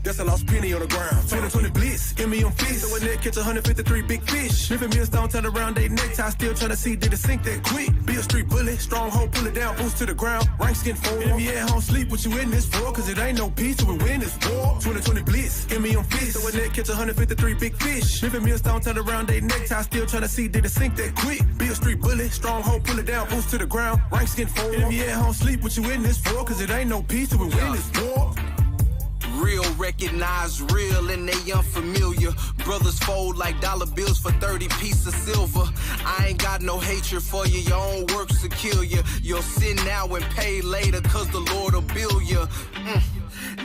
That's a lost penny on the ground. 2020 blitz, give me on fist. So when they catch 153 big fish. Living meals don't turn around they necktie. Still tryna see did it sink that quick. Be a street bully, stronghold, pull it down, boost to the ground. Rank skin forward. Enemy at home, sleep what you in this for. Cause it ain't no peace till we win this war. 2020 blitz, give me on fist. So when they catch 153 big fish. Living meals don't turn around they necktie. Still tryna see did it sink that quick. Be a street bully, stronghold, pull it down, boost to the ground. Rank skin forward. Enemy at home, sleep what you in this for. Cause it ain't no peace till we win this war. Real recognize real and they unfamiliar. Brothers fold like dollar bills for 30 pieces of silver. I ain't got no hatred for you, your own works will kill you. You'll sin now and pay later cause the Lord will bill you.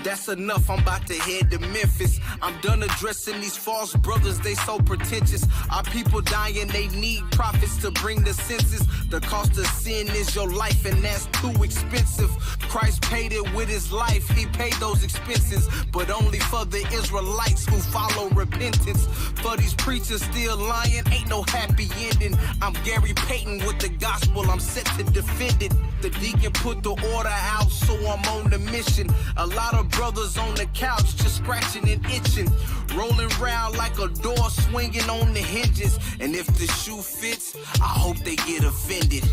That's enough, I'm about to head to Memphis. I'm done addressing these false brothers, they so pretentious. Our people dying, they need prophets to bring the census. The cost of sin is your life and that's too expensive. Christ paid it with his life, he paid those expenses. But only for the Israelites who follow repentance. For these preachers still lying, ain't no happy ending. I'm Gary Payton with the gospel, I'm set to defend it. The deacon put the order out, so I'm on the mission. A lot of brothers on the couch just scratching and itching. Rolling round like a door swinging on the hinges. And if the shoe fits, I hope they get offended.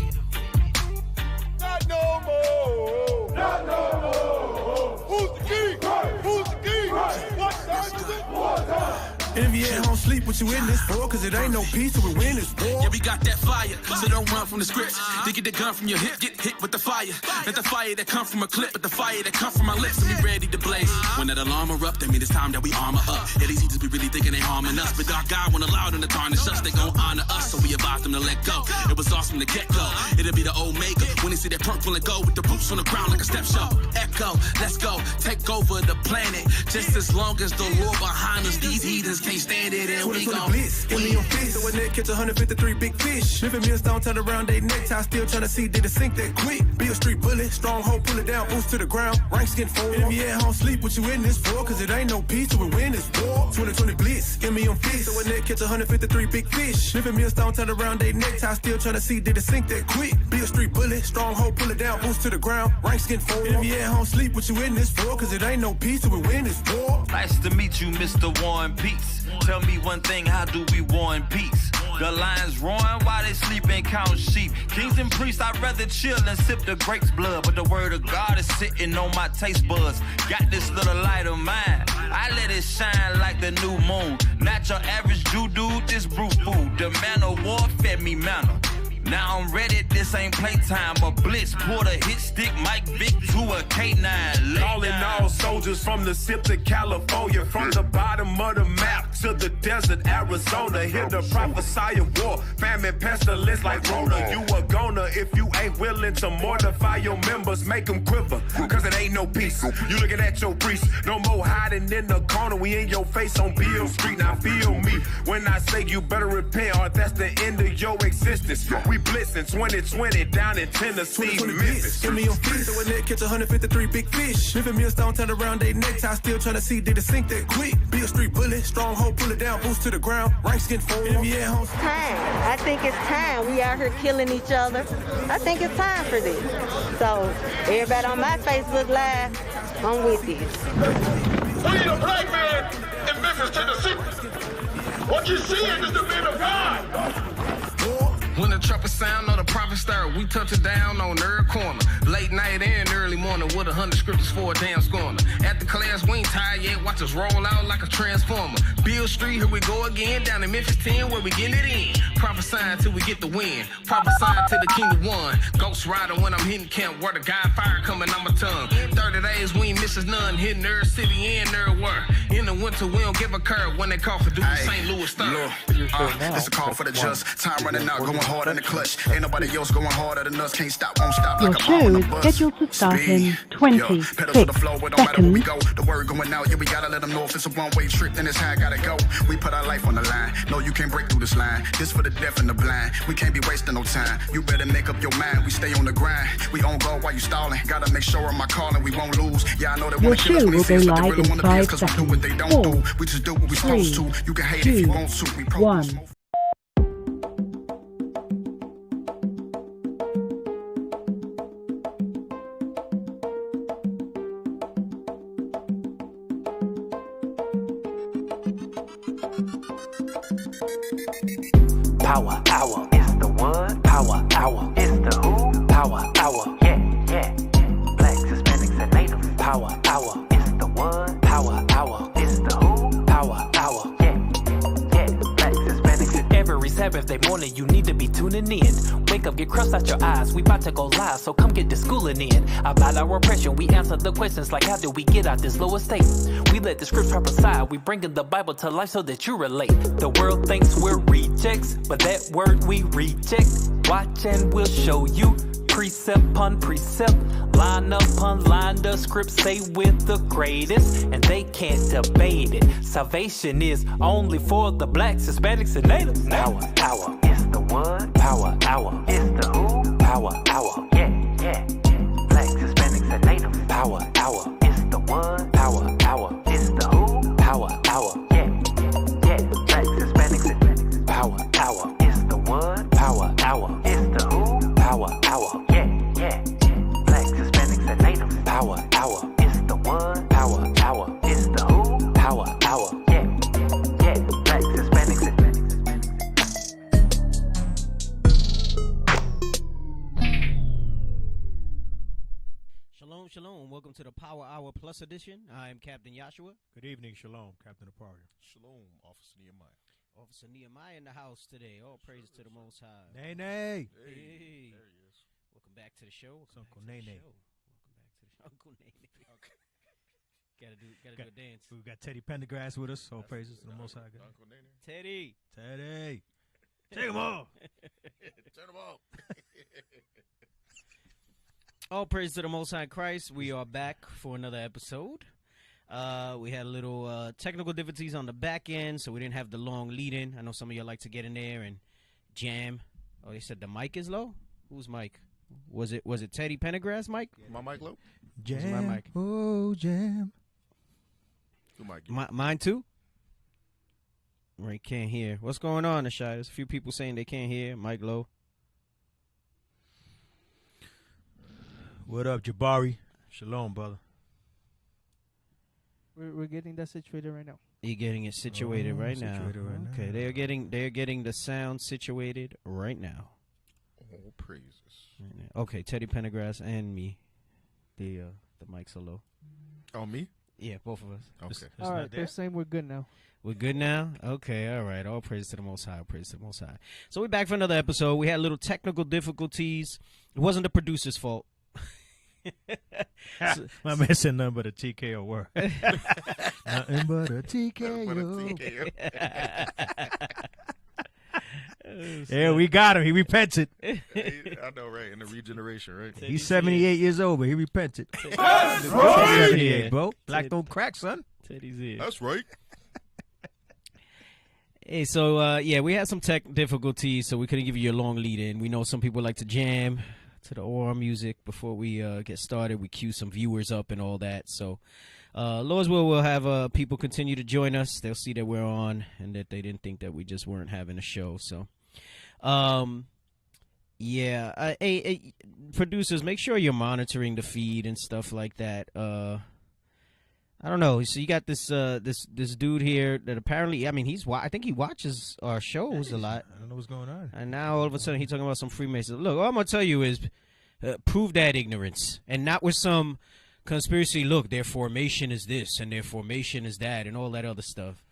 Not no more. Not no more. Who's the king? Right. Who's the king? Right. What time is it? What time? Envy at home, sleep what you in this for. Cause it ain't no peace till we win this war. Yeah, we got that fire, so don't run from the script. They get the gun from your hip, get hit with the fire. Not the fire that come from a clip, but the fire that come from my lips. And we ready to blaze. When that alarm erupt, that mean it's time that we armor up. Yeah, these heathens be really thinking they harming us, but our God won't allow them to tarnish us. They gon' honor us, so we advise them to let go. It was awesome to get go. It'll be the Omega when they see that perk let go with the boots on the ground like a step show. Echo, let's go, take over the planet. Just as long as the Lord behind us, these heathens can't stand it. And we gon' blitz, give me on fist. So when they catch 153 big fish. Living meals don't turn around they necktie. Still tryna see did it sink that quick. Be a street bully, stronghold, pull it down, boost to the ground. Rank skin forward. Enemy at home, sleep what you in this for. Cause it ain't no peace till we win this war. 2020 blitz, give me on fist. So when they catch 153 big fish. Living meals don't turn around they necktie. Still tryna see did it sink that quick. Be a street bully, stronghold, pull it down, boost to the ground. Rank skin forward. Enemy at home, sleep what you in this for. Cause it ain't no peace till we win this war. Nice to meet you, Mr. War and Peace. Tell me one thing, how do we war and peace? The lions roaring while they sleep and count sheep. Kings and priests, I'd rather chill and sip the grape's blood. But the word of God is sitting on my taste buds. Got this little light of mine, I let it shine like the new moon. Not your average Jew dude, this brute food. The man of war fed me manna. Now I'm ready, this ain't playtime. A blitz, pulled a hit stick, Mike Vick to a K9. Calling all soldiers from the SIP to California. From the bottom of the map to the desert, Arizona. Here to prophesy of war, famine, pestilence like Rona. You a goner if you ain't willing to mortify your members. Make them quiver, cause it ain't no peace. You looking at your priest, no more hiding in the corner. We in your face on Beale Street, now feel me when I say you better repent, or that's the end of your existence. We blitzing 2020 down in Tennessee, Memphis. Give me on feet, so when they catch 153 big fish. Living meals don't turn around they necktie. Still tryna see did it sink that quick. Be a street bully, stronghold, pull it down, boost to the ground. Rank skin forward. Enemy at home. Time. I think it's time. We out here killing each other. I think it's time for this. So everybody on my Facebook Live, I'm with this. We the black man in Memphis, Tennessee. What you seeing is the man of God. When the trumpet sound or the prophet start, we touch it down on every corner. Late night and early morning with 100 scriptures for a damn scorner. At the class, we ain't tired yet, watch us roll out like a transformer. Beale Street, here we go again, down in Memphis 10 where we getting it in. Prophesying till we get the win, prophesying till the kingdom won. Ghost rider when I'm hitting camp, where the God fire coming on my tongue. 30 days, we ain't misses none, hitting every city and everywhere. In the winter, we don't give a curve when they call for duty, St. Louis star. This a call for the just, time running out, going hard in the clutch. Ain't nobody else going harder than us. Can't stop, won't stop like a bomb on the bus. Scheduled to start in 26 pedal to the floor, it don't matter where we go. The word going out, yeah, we gotta let them know if it's a one-way trip, then it's how I gotta go. We put our life on the line. No, you can't break through this line. This for the deaf and the blind. We can't be wasting no time. You better make up your mind. We stay on the grind. We on go while you stalling. Gotta make sure I'm my calling. We won't lose. Yeah, I know they wanna kill us when they see us, but they really wanna be us cause we do what they don't do. We just do what we supposed to. You can hate if you want to. We pro. Power Hour. It's the what? Power Hour. It's the who? Power Hour. Yeah. Blacks, Hispanics, and Natives. Power Hour. It's the what? Power Hour. It's the who? Power Hour. Yeah. Blacks, Hispanics. Every Saturday morning, you need to be tuning in. Wake up, get crust out your eyes. We about to go live, so come get the schooling in. About our oppression, we answer the questions like how do we get out this lower state? We let the scripts prophesy. We bringing the Bible to life so that you relate. The world thinks we're rejects, but that word we reject. Watch and we'll show you. Precept upon precept, line upon line, the script say we're the greatest, and they can't debate it. Salvation is only for the blacks, Hispanics, and natives. Power Hour. It's the what? Power Hour. It's the who? Power Hour. Yeah. Blacks, Hispanics, and natives. Power Hour. It's the what? Power Hour. It's the who? Power Hour. Yeah. Blacks, Hispanics, and natives. Power Hour. It's the what? Power Hour. It's the who? Power Hour. Yeah. Blacks, Hispanics, and natives. Power Hour. It's the what? Power Hour. It's the who? Power Hour. Yeah. Blacks, Hispanics, and natives. Shalom. Welcome to the Power Hour Plus edition. I am Captain Joshua. Good evening. Shalom, Captain of Party. Shalom, Officer Nehemiah. Officer Nehemiah in the house today. All praises to the Most High. Nay. Hey. There he is. Welcome back to the show. It's Uncle Nene. Uncle Nene. Gotta do a dance. We got Teddy Pendergrass with us. All praises to the Most High God. Uncle Nene. Teddy. Take him off. Turn him off. All praise to the Most High Christ. We are back for another episode. We had a little technical difficulties on the back end, so we didn't have the long lead-in. I know some of y'all like to get in there and jam. Oh, they said the mic is low? Whose mic? Was it Teddy Pendergrass' mic? My mic low? Jam. My mic. Oh, jam. Who mic? Mine too? Right, can't hear. What's going on, Issachar? There's a few people saying they can't hear. Mic low. What up, Jabari? Shalom, brother. We're getting that situated right now. You're getting it situated right now. Okay, they're getting the sound situated right now. Oh, praises. Right now. Okay, Teddy Pendergrass and me. The mics are low. Oh, me? Yeah, both of us. Okay. All right, they're saying we're good now. We're good now? Okay, all right. All praise to the Most High. Praise to the Most High. So we're back for another episode. We had little technical difficulties. It wasn't the producer's fault. My man said nothing but a TKO word. Nothing but a TKO. Yeah, we got him. He repented. I know, right? In the regeneration, right? He's 78 years old, but he repented. That's right. 78, bro. Black don't crack, son. Teddy's here. That's right. Hey, so, we had some tech difficulties, so we couldn't give you a long lead-in. We know some people like to jam to the OR music before we get started. We cue some viewers up and all that. So, Lord's will, we'll have people continue to join us. They'll see that we're on and that they didn't think that we just weren't having a show. So, hey, producers, make sure you're monitoring the feed and stuff like that. I don't know. So you got this this dude here that apparently, I mean, I think he watches our shows a lot. I don't know what's going on. And now all of a sudden he's talking about some Freemasons. Look, all I'm gonna tell you is prove that ignorance, and not with some conspiracy. Look, their formation is this and their formation is that, and all that other stuff.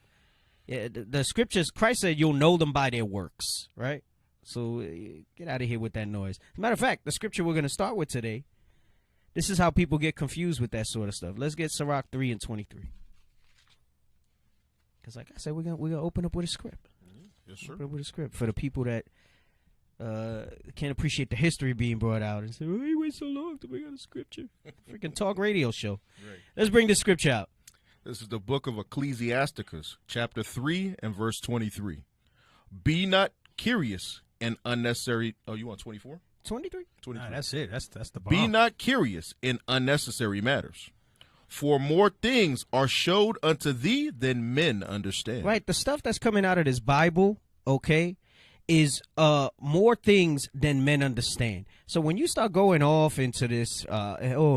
Yeah, the scriptures. Christ said, "You'll know them by their works." Right. So get out of here with that noise. As a matter of fact, the scripture we're gonna start with today. This is how people get confused with that sort of stuff. Let's get Sirach 3:23. Because like I said, we're gonna open up with a script. Yes, sir. Open up with a script for the people that can't appreciate the history being brought out and say, "Oh, you wait so long to bring out a scripture." Freaking talk radio show. Right. Let's bring the scripture out. This is the book of Ecclesiasticus, chapter 3 and verse 23. Be not curious and unnecessary. Oh, you want 24? 23? 23. Nah, that's it. That's the bomb. Be not curious in unnecessary matters, for more things are showed unto thee than men understand. Right, the stuff that's coming out of this Bible, okay, is more things than men understand. So when you start going off into this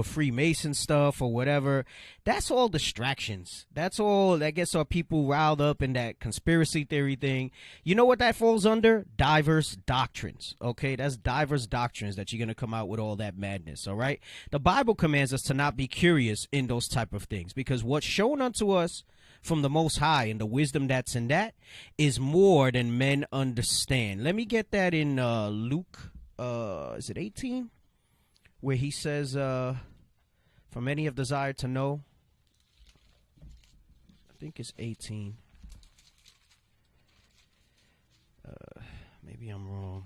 Freemason stuff or whatever, that's all distractions. That's all that gets our people riled up in that conspiracy theory thing. You know what that falls under? Diverse doctrines. Okay, that's diverse doctrines that you're going to come out with all that madness. All right, the Bible commands us to not be curious in those type of things, because what's shown unto us from the Most High and the wisdom that's in that is more than men understand. Let me get that in Luke, is it 18? Where he says, for many have desired to know. I think it's 18. Maybe I'm wrong.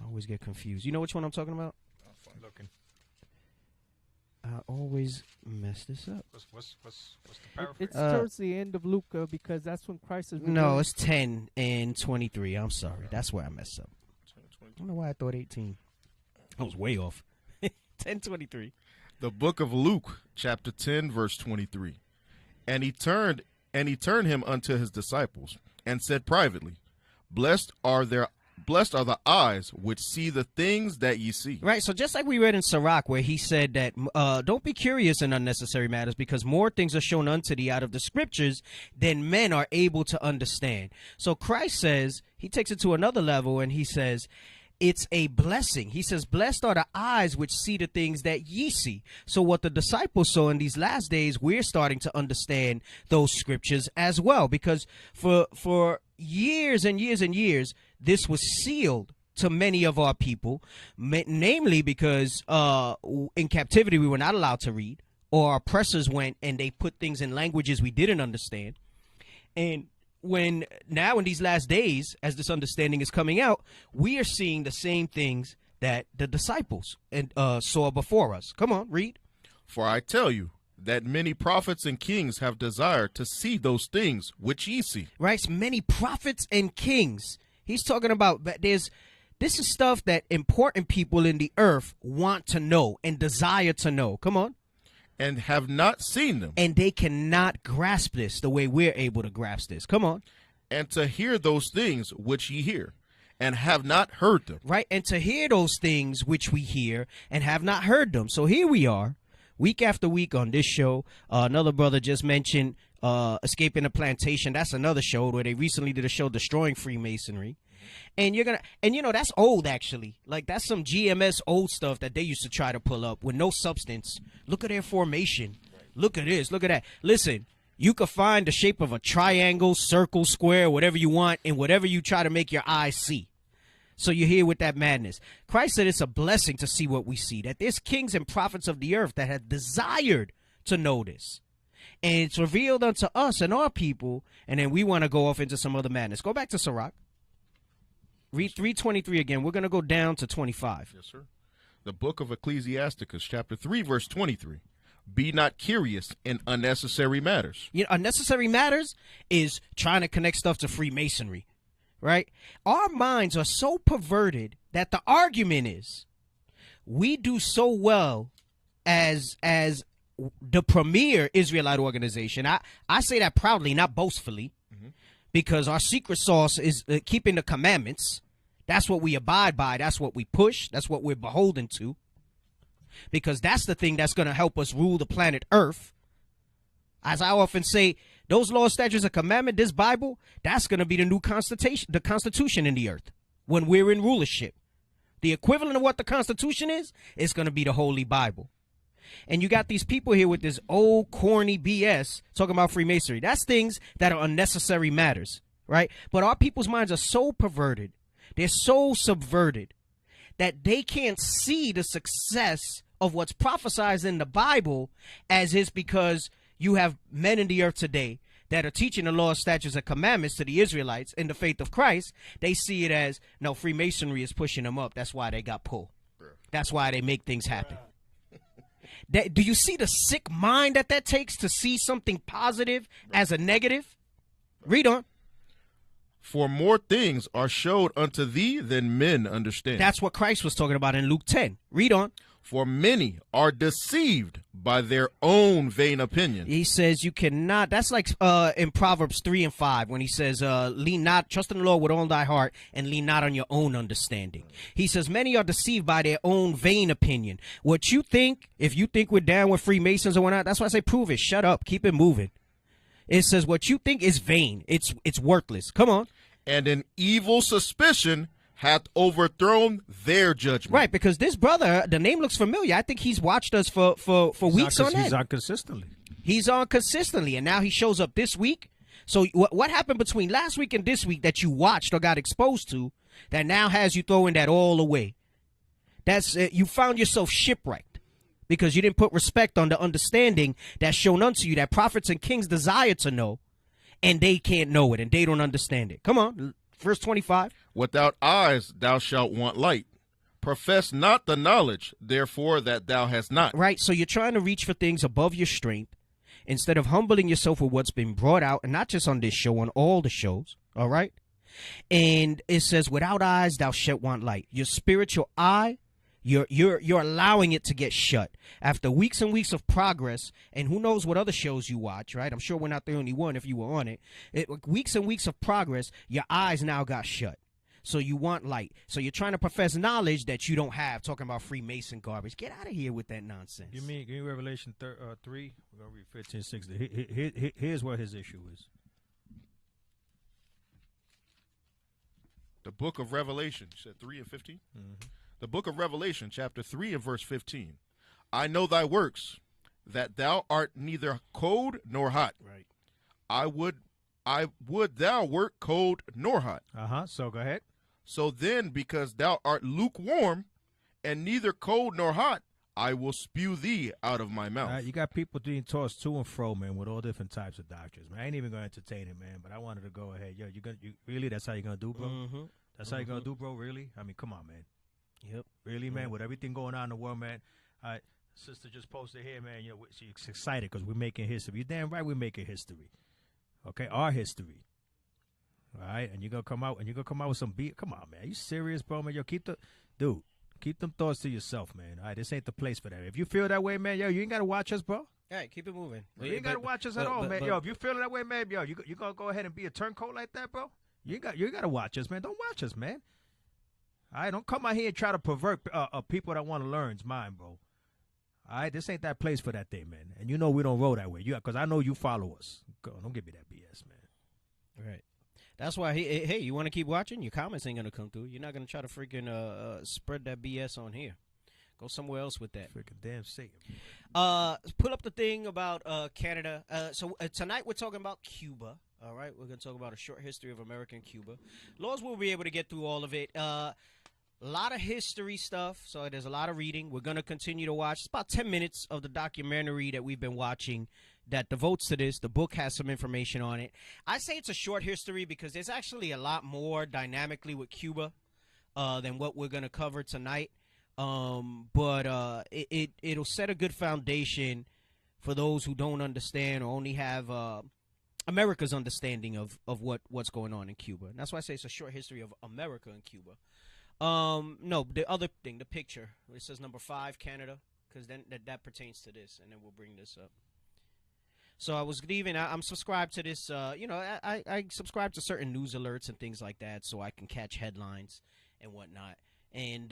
I always get confused. You know which one I'm talking about? I'm looking. I always mess this up. What's the paraphrase? It's towards the end of Luke, because that's when Christ is. No, it's 10 and 23. I'm sorry. That's where I messed up. I don't know why I thought 18. I was way off. 10:23. The book of Luke, chapter 10, verse 23. And he turned him unto his disciples, and said privately, Blessed are the eyes which see the things that ye see. Right, so just like we read in Sirach, where he said that don't be curious in unnecessary matters, because more things are shown unto thee out of the scriptures than men are able to understand. So Christ says, he takes it to another level, and he says, it's a blessing. He says, blessed are the eyes which see the things that ye see. So what the disciples saw in these last days, we're starting to understand those scriptures as well, because for years and years and years, this was sealed to many of our people, namely because in captivity we were not allowed to read, or our oppressors went and they put things in languages we didn't understand. And when now in these last days, as this understanding is coming out, we are seeing the same things that the disciples saw before us. Come on, read. For I tell you that many prophets and kings have desired to see those things which ye see. Right, many prophets and kings. He's talking about this is stuff that important people in the earth want to know and desire to know. Come on. And have not seen them. And they cannot grasp this the way we're able to grasp this. Come on. And to hear those things which ye hear, and have not heard them. Right, and to hear those things which we hear, and have not heard them. So here we are, week after week on this show. Another brother just mentioned Escaping the Plantation. That's another show where they recently did a show Destroying Freemasonry. And that's old, actually. Like, that's some GMS old stuff that they used to try to pull up with no substance. Look at their formation. Look at this. Look at that. Listen, you could find the shape of a triangle, circle, square, whatever you want, and whatever you try to make your eyes see. So you're here with that madness. Christ said it's a blessing to see what we see, that there's kings and prophets of the earth that have desired to know this. And it's revealed unto us and our people, and then we want to go off into some other madness. Go back to Sirach. Read 3:23 again. We're going to go down to 25. Yes, sir. The book of Ecclesiasticus, chapter 3, verse 23. Be not curious in unnecessary matters. You know, unnecessary matters is trying to connect stuff to Freemasonry, right? Our minds are so perverted that the argument is we do so well as the premier Israelite organization. I say that proudly, not boastfully. Because our secret sauce is keeping the commandments. That's what we abide by. That's what we push. That's what we're beholden to. Because that's the thing that's going to help us rule the planet Earth. As I often say, those laws, statutes, and commandments, this Bible, that's going to be the new constitution in the earth when we're in rulership. The equivalent of what the Constitution is going to be the Holy Bible. And you got these people here with this old corny BS talking about Freemasonry. That's things that are unnecessary matters, right? But our people's minds are so perverted. They're so subverted that they can't see the success of what's prophesied in the Bible as is, because you have men in the earth today that are teaching the law, statutes, and commandments to the Israelites in the faith of Christ. They see it as, no, Freemasonry is pushing them up. That's why they got pulled. That's why they make things happen. Do you see the sick mind that takes to see something positive as a negative? Read on. For more things are showed unto thee than men understand. That's what Christ was talking about in Luke 10. Read on. For many are deceived by their own vain opinion. He says you cannot. That's like in Proverbs 3:5 when he says, lean not, trust in the Lord with all thy heart and lean not on your own understanding. He says many are deceived by their own vain opinion. What you think, if you think we're down with Freemasons or whatnot, that's why I say prove it. Shut up. Keep it moving. It says what you think is vain. It's worthless. Come on. And an evil suspicion hath overthrown their judgment. Right, because this brother, the name looks familiar. I think he's watched us for weeks on end. He's on consistently. He's on consistently, and now he shows up this week. So what happened between last week and this week that you watched or got exposed to that now has you throwing that all away? That's you found yourself shipwrecked because you didn't put respect on the understanding that's shown unto you that prophets and kings desire to know, and they can't know it, and they don't understand it. Come on. Verse 25. Without eyes thou shalt want light. Profess not the knowledge, therefore, that thou hast not. Right, so you're trying to reach for things above your strength instead of humbling yourself with what's been brought out, and not just on this show, on all the shows, all right? And it says, without eyes thou shalt want light. Your spiritual eye, you're allowing it to get shut after weeks and weeks of progress, and who knows what other shows you watch, right? I'm sure we're not the only one if you were on it. Weeks and weeks of progress, your eyes now got shut. So you want light. So you're trying to profess knowledge that you don't have, talking about Freemason garbage. Get out of here with that nonsense. Give me Revelation 3. We're going to read 15, 16. Here's what his issue is. The book of Revelation, you said 3 and 15? Mm-hmm. The book of Revelation, chapter 3 and verse 15. I know thy works, that thou art neither cold nor hot. Right. I would thou wert cold nor hot. So go ahead. So then, because thou art lukewarm, and neither cold nor hot, I will spew thee out of my mouth. You got people being tossed to and fro, man, with all different types of doctrines, man. I ain't even going to entertain it, man, but I wanted to go ahead. Yo, you really? That's how you're going to do, bro? Mm-hmm. That's how you're going to do, bro? Really? I mean, come on, man. Yep. Really, man? With everything going on in the world, man. Sister just posted here, man. You know, she's excited because we're making history. You're damn right we're making history. Okay, our history. All right, and you're going to come out with some beat. Come on, man. Are you serious, bro, man? Yo, keep them thoughts to yourself, man. All right, this ain't the place for that. If you feel that way, man, yo, you ain't got to watch us, bro. All right, keep it moving. You ain't got to watch us at all, man. Yo, if you feel that way, man, yo, you going to go ahead and be a turncoat like that, bro? You got to watch us, man. Don't watch us, man. All right, don't come out here and try to pervert people that want to learn's mind, bro. All right, this ain't that place for that thing, man. And you know we don't roll that way. Because I know you follow us. Don't give me that BS, man. Right. That's why, hey, you want to keep watching? Your comments ain't going to come through. You're not going to try to freaking spread that BS on here. Go somewhere else with that. Freaking damn Satan. Pull up the thing about Canada. So tonight we're talking about Cuba. All right, we're going to talk about a short history of America and Cuba. Laws will be able to get through all of it. A lot of history stuff, so there's a lot of reading. We're going to continue to watch. It's about 10 minutes of the documentary that we've been watching that devotes to this. The book has some information on it. I say it's a short history because there's actually a lot more dynamically with Cuba than what we're going to cover tonight. But it'll set a good foundation for those who don't understand or only have America's understanding of what's going on in Cuba. And that's why I say it's a short history of America and Cuba. No, the other thing, the picture, it says number 5, Canada, because then that pertains to this, and then we'll bring this up. So I was leaving. I'm subscribed to this. I subscribe to certain news alerts and things like that, so I can catch headlines and whatnot. And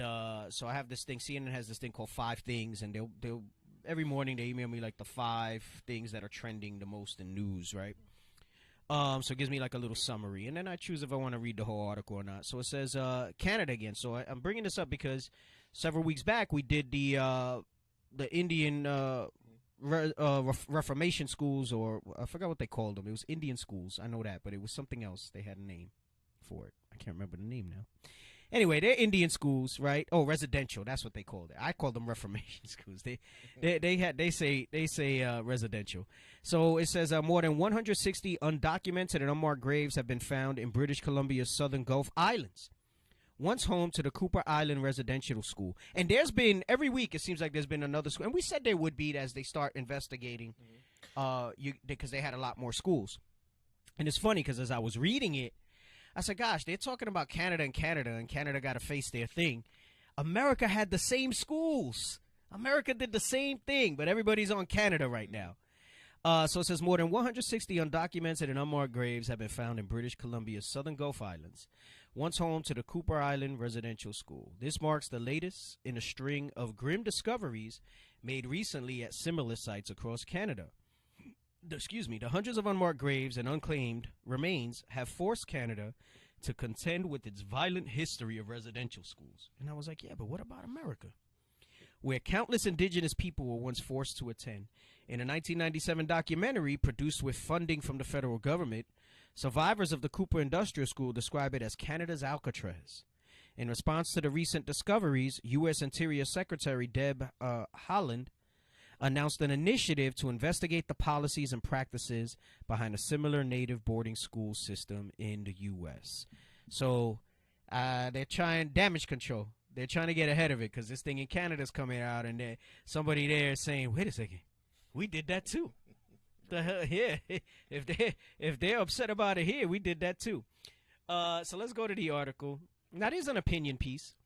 so I have this thing. CNN has this thing called 5 Things, and they'll every morning they email me like the 5 things that are trending the most in news, right? So it gives me like a little summary, and then I choose if I want to read the whole article or not. So it says Canada again. So I'm bringing this up because several weeks back we did the Indian Reformation schools, or I forgot what they called them. It was Indian schools, I know that, but it was something else. They had a name for it. I can't remember the name now. Anyway, they're Indian schools, right? Oh, residential. That's what they called it. I call them Reformation schools. They say residential. So it says more than 160 undocumented and unmarked graves have been found in British Columbia's southern Gulf Islands, once home to the Cooper Island Residential School. And there's been, every week it seems like there's been another school. And we said there would be as they start investigating, because they had a lot more schools. And it's funny because as I was reading it, I said, gosh, they're talking about Canada, and Canada got to face their thing. America had the same schools. America did the same thing, but everybody's on Canada right now. So it says more than 160 undocumented and unmarked graves have been found in British Columbia's southern Gulf Islands, once home to the Cooper Island Residential School. This marks the latest in a string of grim discoveries made recently at similar sites across Canada. The hundreds of unmarked graves and unclaimed remains have forced Canada to contend with its violent history of residential schools. And I was like, yeah, but what about America? Where countless indigenous people were once forced to attend. In a 1997 documentary produced with funding from the federal government, survivors of the Cooper Industrial School describe it as Canada's Alcatraz. In response to the recent discoveries, U.S. Interior Secretary Deb Haaland announced an initiative to investigate the policies and practices behind a similar native boarding school system in the U.S. So they're trying damage control. They're trying to get ahead of it because this thing in Canada's coming out, and somebody there is saying, wait a second, we did that too. The hell, yeah. If they're upset about it here, we did that too. So let's go to the article. Now, there's an opinion piece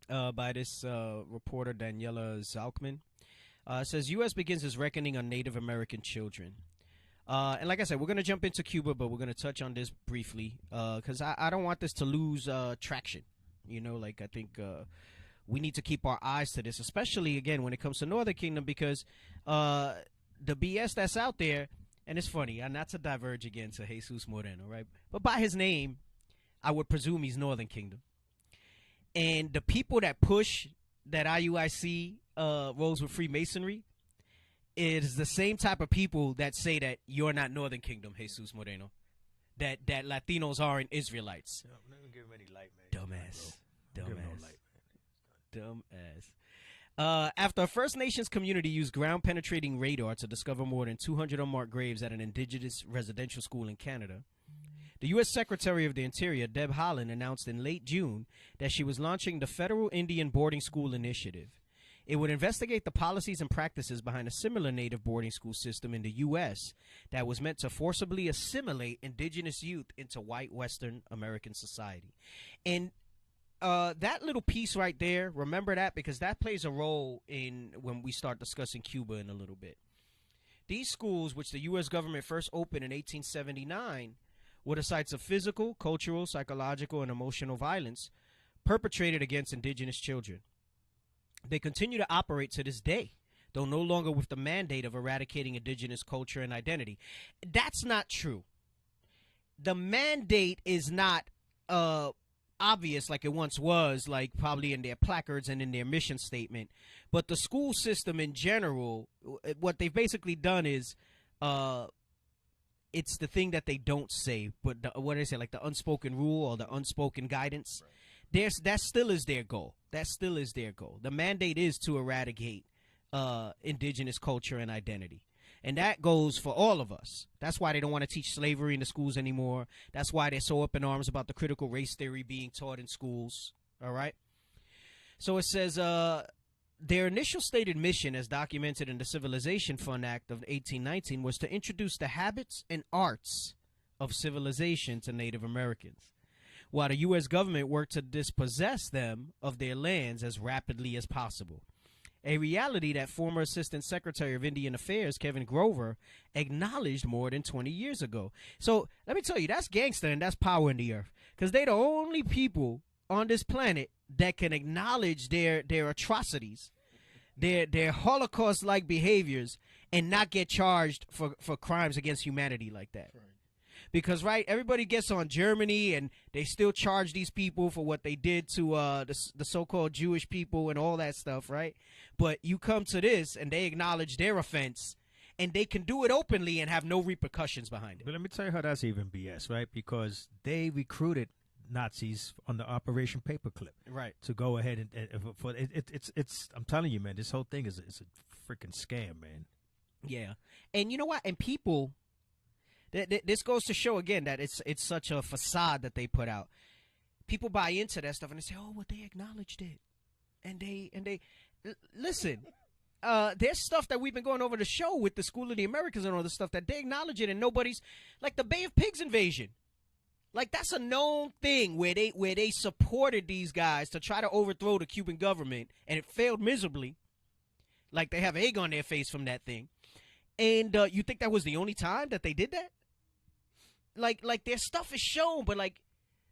by this reporter, Daniela Zalkman. It says, U.S. begins its reckoning on Native American children. And like I said, we're going to jump into Cuba, but we're going to touch on this briefly because I don't want this to lose traction. You know, like I think we need to keep our eyes to this, especially, again, when it comes to Northern Kingdom, because the BS that's out there, and it's funny, not to diverge again to Jesus Moreno, right? But by his name, I would presume he's Northern Kingdom. And the people that push that IUIC rolls with Freemasonry is the same type of people that say that you're not Northern Kingdom, Jesus Moreno. That Latinos aren't Israelites. No, I'm not gonna give him any light, man. Dumbass. After a First Nations community used ground-penetrating radar to discover more than 200 unmarked graves at an indigenous residential school in Canada, the U.S. Secretary of the Interior, Deb Haaland, announced in late June that she was launching the Federal Indian Boarding School Initiative. It would investigate the policies and practices behind a similar native boarding school system in the U.S. that was meant to forcibly assimilate indigenous youth into white Western American society. And that little piece right there, remember that, because that plays a role in when we start discussing Cuba in a little bit. These schools, which the U.S. government first opened in 1879, were the sites of physical, cultural, psychological, and emotional violence perpetrated against indigenous children. They continue to operate to this day, though no longer with the mandate of eradicating indigenous culture and identity. That's not true. The mandate is not obvious like it once was, like probably in their placards and in their mission statement. But the school system in general, what they've basically done is it's the thing that they don't say, but what do they say, like the unspoken rule or the unspoken guidance. That still is their goal. That still is their goal. The mandate is to eradicate indigenous culture and identity. And that goes for all of us. That's why they don't want to teach slavery in the schools anymore. That's why they're so up in arms about the critical race theory being taught in schools. All right? So it says their initial stated mission, as documented in the Civilization Fund Act of 1819, was to introduce the habits and arts of civilization to Native Americans, while the U.S. government worked to dispossess them of their lands as rapidly as possible. A reality that former Assistant Secretary of Indian Affairs Kevin Grover acknowledged more than 20 years ago. So let me tell you, that's gangster and that's power in the earth, because they're the only people on this planet that can acknowledge their atrocities, their Holocaust-like behaviors, and not get charged for crimes against humanity like that. Right. Because, right, everybody gets on Germany and they still charge these people for what they did to the so-called Jewish people and all that stuff, right? But you come to this and they acknowledge their offense and they can do it openly and have no repercussions behind it. But let me tell you how that's even BS, right? Because they recruited Nazis on the Operation Paperclip, right, to go ahead and for it's I'm telling you, man, this whole thing is a freaking scam, man. Yeah, and you know what? And people. This goes to show again that it's such a facade that they put out. People buy into that stuff and they say, "Oh, well, they acknowledged it," and they listen. There's stuff that we've been going over the show with the School of the Americas and all the stuff that they acknowledge it, and nobody's like the Bay of Pigs invasion. Like, that's a known thing where they supported these guys to try to overthrow the Cuban government, and it failed miserably. Like, they have egg on their face from that thing. And you think that was the only time that they did that? Like their stuff is shown, but like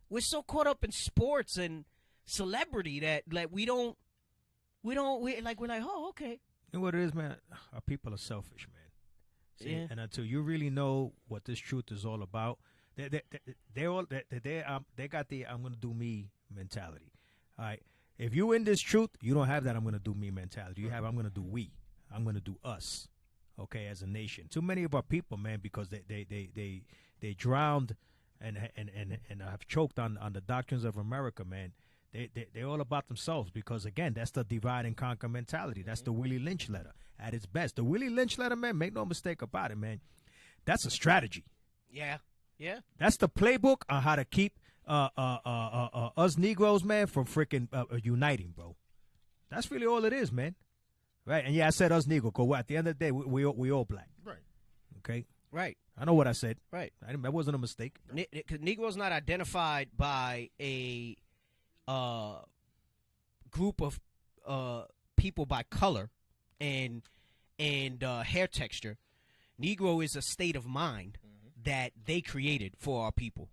we're so caught up in sports and celebrity that like we're like, oh, okay. You know what it is, man? Our people are selfish, man. See? Yeah. And until you really know what this truth is all about, they got the I'm gonna do me mentality. All right. If you in this truth, you don't have that I'm gonna do me mentality. You have I'm gonna do we. I'm gonna do us. Okay, as a nation. Too many of our people, man, because they drowned and have choked on the doctrines of America, man. They're all about themselves because, again, that's the divide and conquer mentality. That's the Willie Lynch letter at its best. The Willie Lynch letter, man, make no mistake about it, man. That's a strategy. Yeah. Yeah. That's the playbook on how to keep us Negroes, man, from freaking uniting, bro. That's really all it is, man. Right, and yeah, I said us Negro, because at the end of the day, we all black. Right. Okay? Right. I know what I said. Right. That wasn't a mistake. Because Negro's not identified by a group of people by color and hair texture. Negro is a state of mind that they created for our people.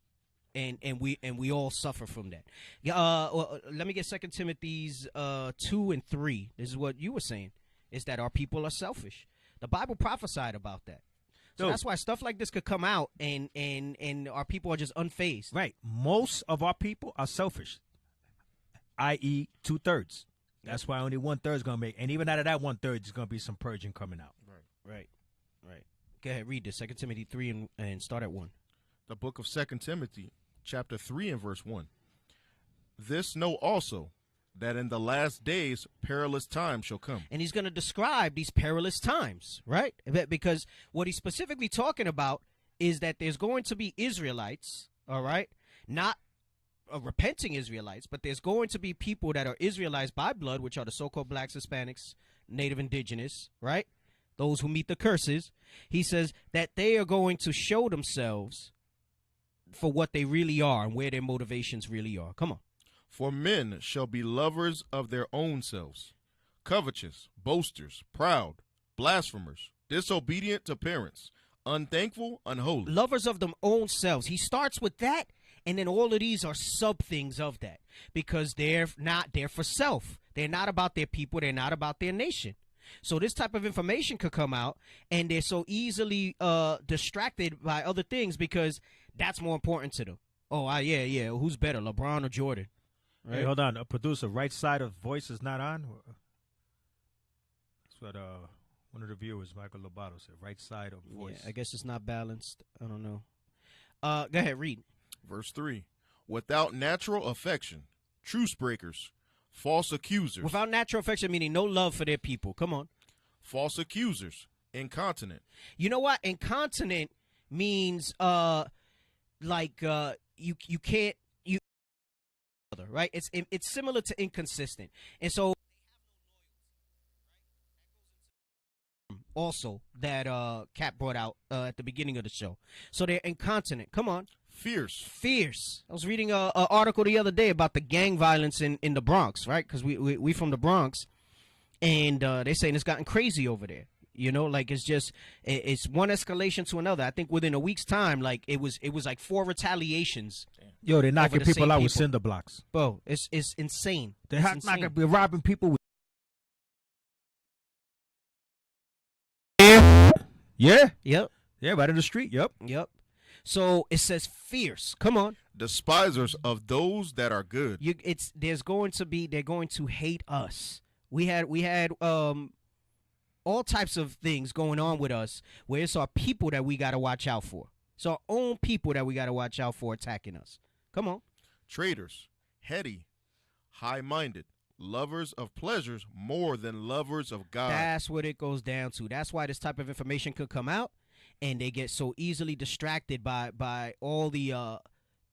And we all suffer from that. Well, let me get 2 Timothy's 2 and 3. This is what you were saying, is that our people are selfish. The Bible prophesied about that. So that's why stuff like this could come out and our people are just unfazed. Right. Most of our people are selfish, i.e. 2/3. That's why only 1/3 is going to make. And even out of that 1/3, there's going to be some purging coming out. Right. Go ahead, read this. 2 Timothy 3 and start at 1. The book of 2 Timothy, chapter 3 and verse 1. This know also, that in the last days perilous times shall come. And he's going to describe these perilous times, right? Because what he's specifically talking about is that there's going to be Israelites, all right? Not repenting Israelites, but there's going to be people that are Israelites by blood, which are the so-called blacks, Hispanics, Native Indigenous, right? Those who meet the curses. He says that they are going to show themselves for what they really are and where their motivations really are. Come on. For men shall be lovers of their own selves, covetous, boasters, proud, blasphemers, disobedient to parents, unthankful, unholy. Lovers of their own selves. He starts with that, and then all of these are sub things of that, because they're for self. They're not about their people. They're not about their nation. So this type of information could come out, and they're so easily distracted by other things because that's more important to them. Oh, yeah. Who's better, LeBron or Jordan? Right? Hey, hold on. A producer, right side of voice is not on? That's what one of the viewers, Michael Lobato, said. Right side of voice. Yeah, I guess it's not balanced. I don't know. Go ahead, read. Verse 3. Without natural affection, truce breakers, false accusers. Without natural affection, meaning no love for their people. Come on. False accusers, incontinent. You know what? Incontinent means you can't right? It's similar to inconsistent, and so also that Cap brought out at the beginning of the show. So they're incontinent. Come on. Fierce. I was reading a article the other day about the gang violence in the Bronx, right? Because we from the Bronx, and they're saying it's gotten crazy over there. You know, like it's one escalation to another. I think within a week's time, like it was like 4 retaliations. Yo, they're knocking people out with cinder blocks. Bro, it's insane. They're not gonna be robbing people with. Yeah. Yep. Yeah, right in the street. Yep. So it says fierce. Come on. Despisers of those that are good. They're going to hate us. We had all types of things going on with us where it's our people that we got to watch out for. It's our own people that we got to watch out for attacking us. Come on. Traitors, heady, high-minded, lovers of pleasures more than lovers of God. That's what it goes down to. That's why this type of information could come out, and they get so easily distracted by all the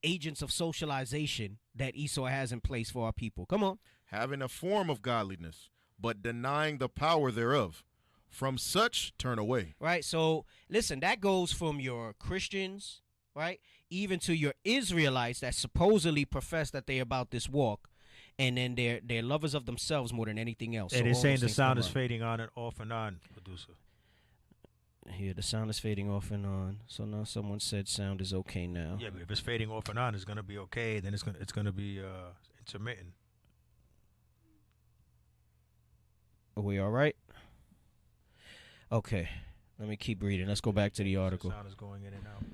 agents of socialization that Esau has in place for our people. Come on. Having a form of godliness, but denying the power thereof. From such turn away. Right. So listen, that goes from your Christians, right? Even to your Israelites that supposedly profess that they're about this walk, and then they're lovers of themselves more than anything else. And So they're all saying those the things sound come is up. fading on and off and on, producer. Here, the sound is fading off and on. So now someone said sound is okay now. Yeah, but if it's fading off and on, it's gonna be okay. Then it's gonna be intermittent. Are we all right? Okay. Let me keep reading. Let's go back to the article. The sound is going in and out.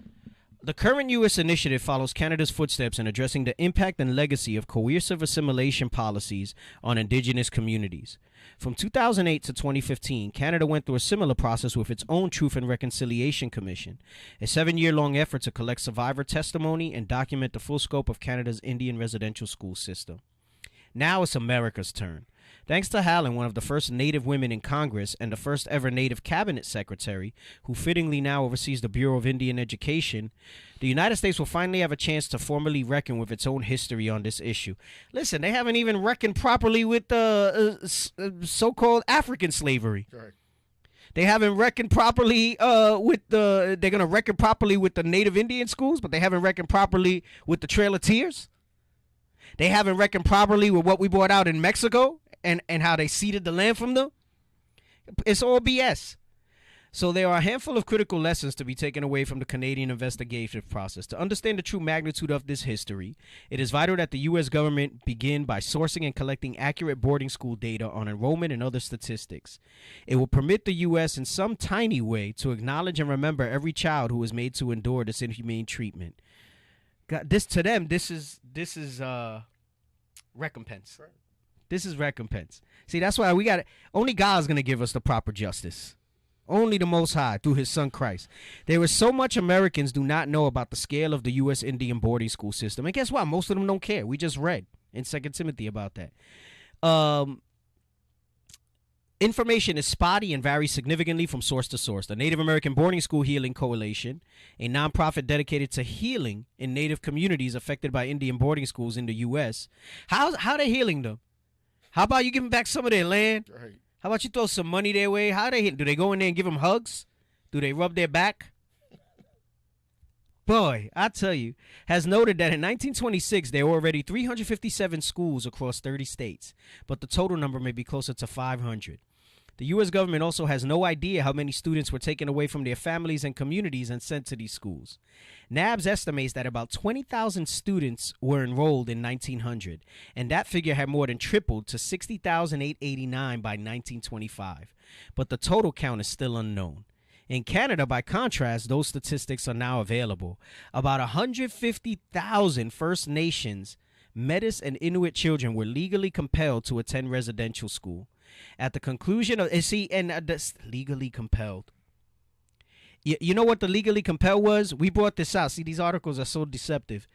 The current U.S. initiative follows Canada's footsteps in addressing the impact and legacy of coercive assimilation policies on Indigenous communities. From 2008 to 2015, Canada went through a similar process with its own Truth and Reconciliation Commission, a 7-year-long effort to collect survivor testimony and document the full scope of Canada's Indian residential school system. Now it's America's turn. Thanks to Helen, one of the first Native women in Congress and the first ever Native cabinet secretary, who fittingly now oversees the Bureau of Indian Education, the United States will finally have a chance to formally reckon with its own history on this issue. Listen, they haven't even reckoned properly with the so-called African slavery. Right. They haven't reckoned properly they're going to reckon properly with the Native Indian schools, but they haven't reckoned properly with the Trail of Tears. They haven't reckoned properly with what we brought out in Mexico and how they ceded the land from them. It's all BS. So there are a handful of critical lessons to be taken away from the Canadian investigative process. To understand the true magnitude of this history, it is vital that the U.S. government begin by sourcing and collecting accurate boarding school data on enrollment and other statistics. It will permit the U.S. in some tiny way to acknowledge and remember every child who is made to endure this inhumane treatment. God, this to them, this is recompense. Right. This is recompense. See, that's why we got it. Only God's going to give us the proper justice. Only the Most High through his son Christ. There is so much Americans do not know about the scale of the U.S. Indian boarding school system. And guess what? Most of them don't care. We just read in 2 Timothy about that. Information is spotty and varies significantly from source to source. The Native American Boarding School Healing Coalition, a nonprofit dedicated to healing in Native communities affected by Indian boarding schools in the U.S. How they healing them? How about you give them back some of their land? Right. How about you throw some money their way? Do they go in there and give them hugs? Do they rub their back? Boy, I tell you, has noted that in 1926 there were already 357 schools across 30 states, but the total number may be closer to 500. The U.S. government also has no idea how many students were taken away from their families and communities and sent to these schools. NABS estimates that about 20,000 students were enrolled in 1900, and that figure had more than tripled to 60,889 by 1925. But the total count is still unknown. In Canada, by contrast, those statistics are now available. About 150,000 First Nations, Metis, and Inuit children were legally compelled to attend residential school. At the conclusion of, that's legally compelled. You know what the legally compelled was? We brought this out. See, these articles are so deceptive.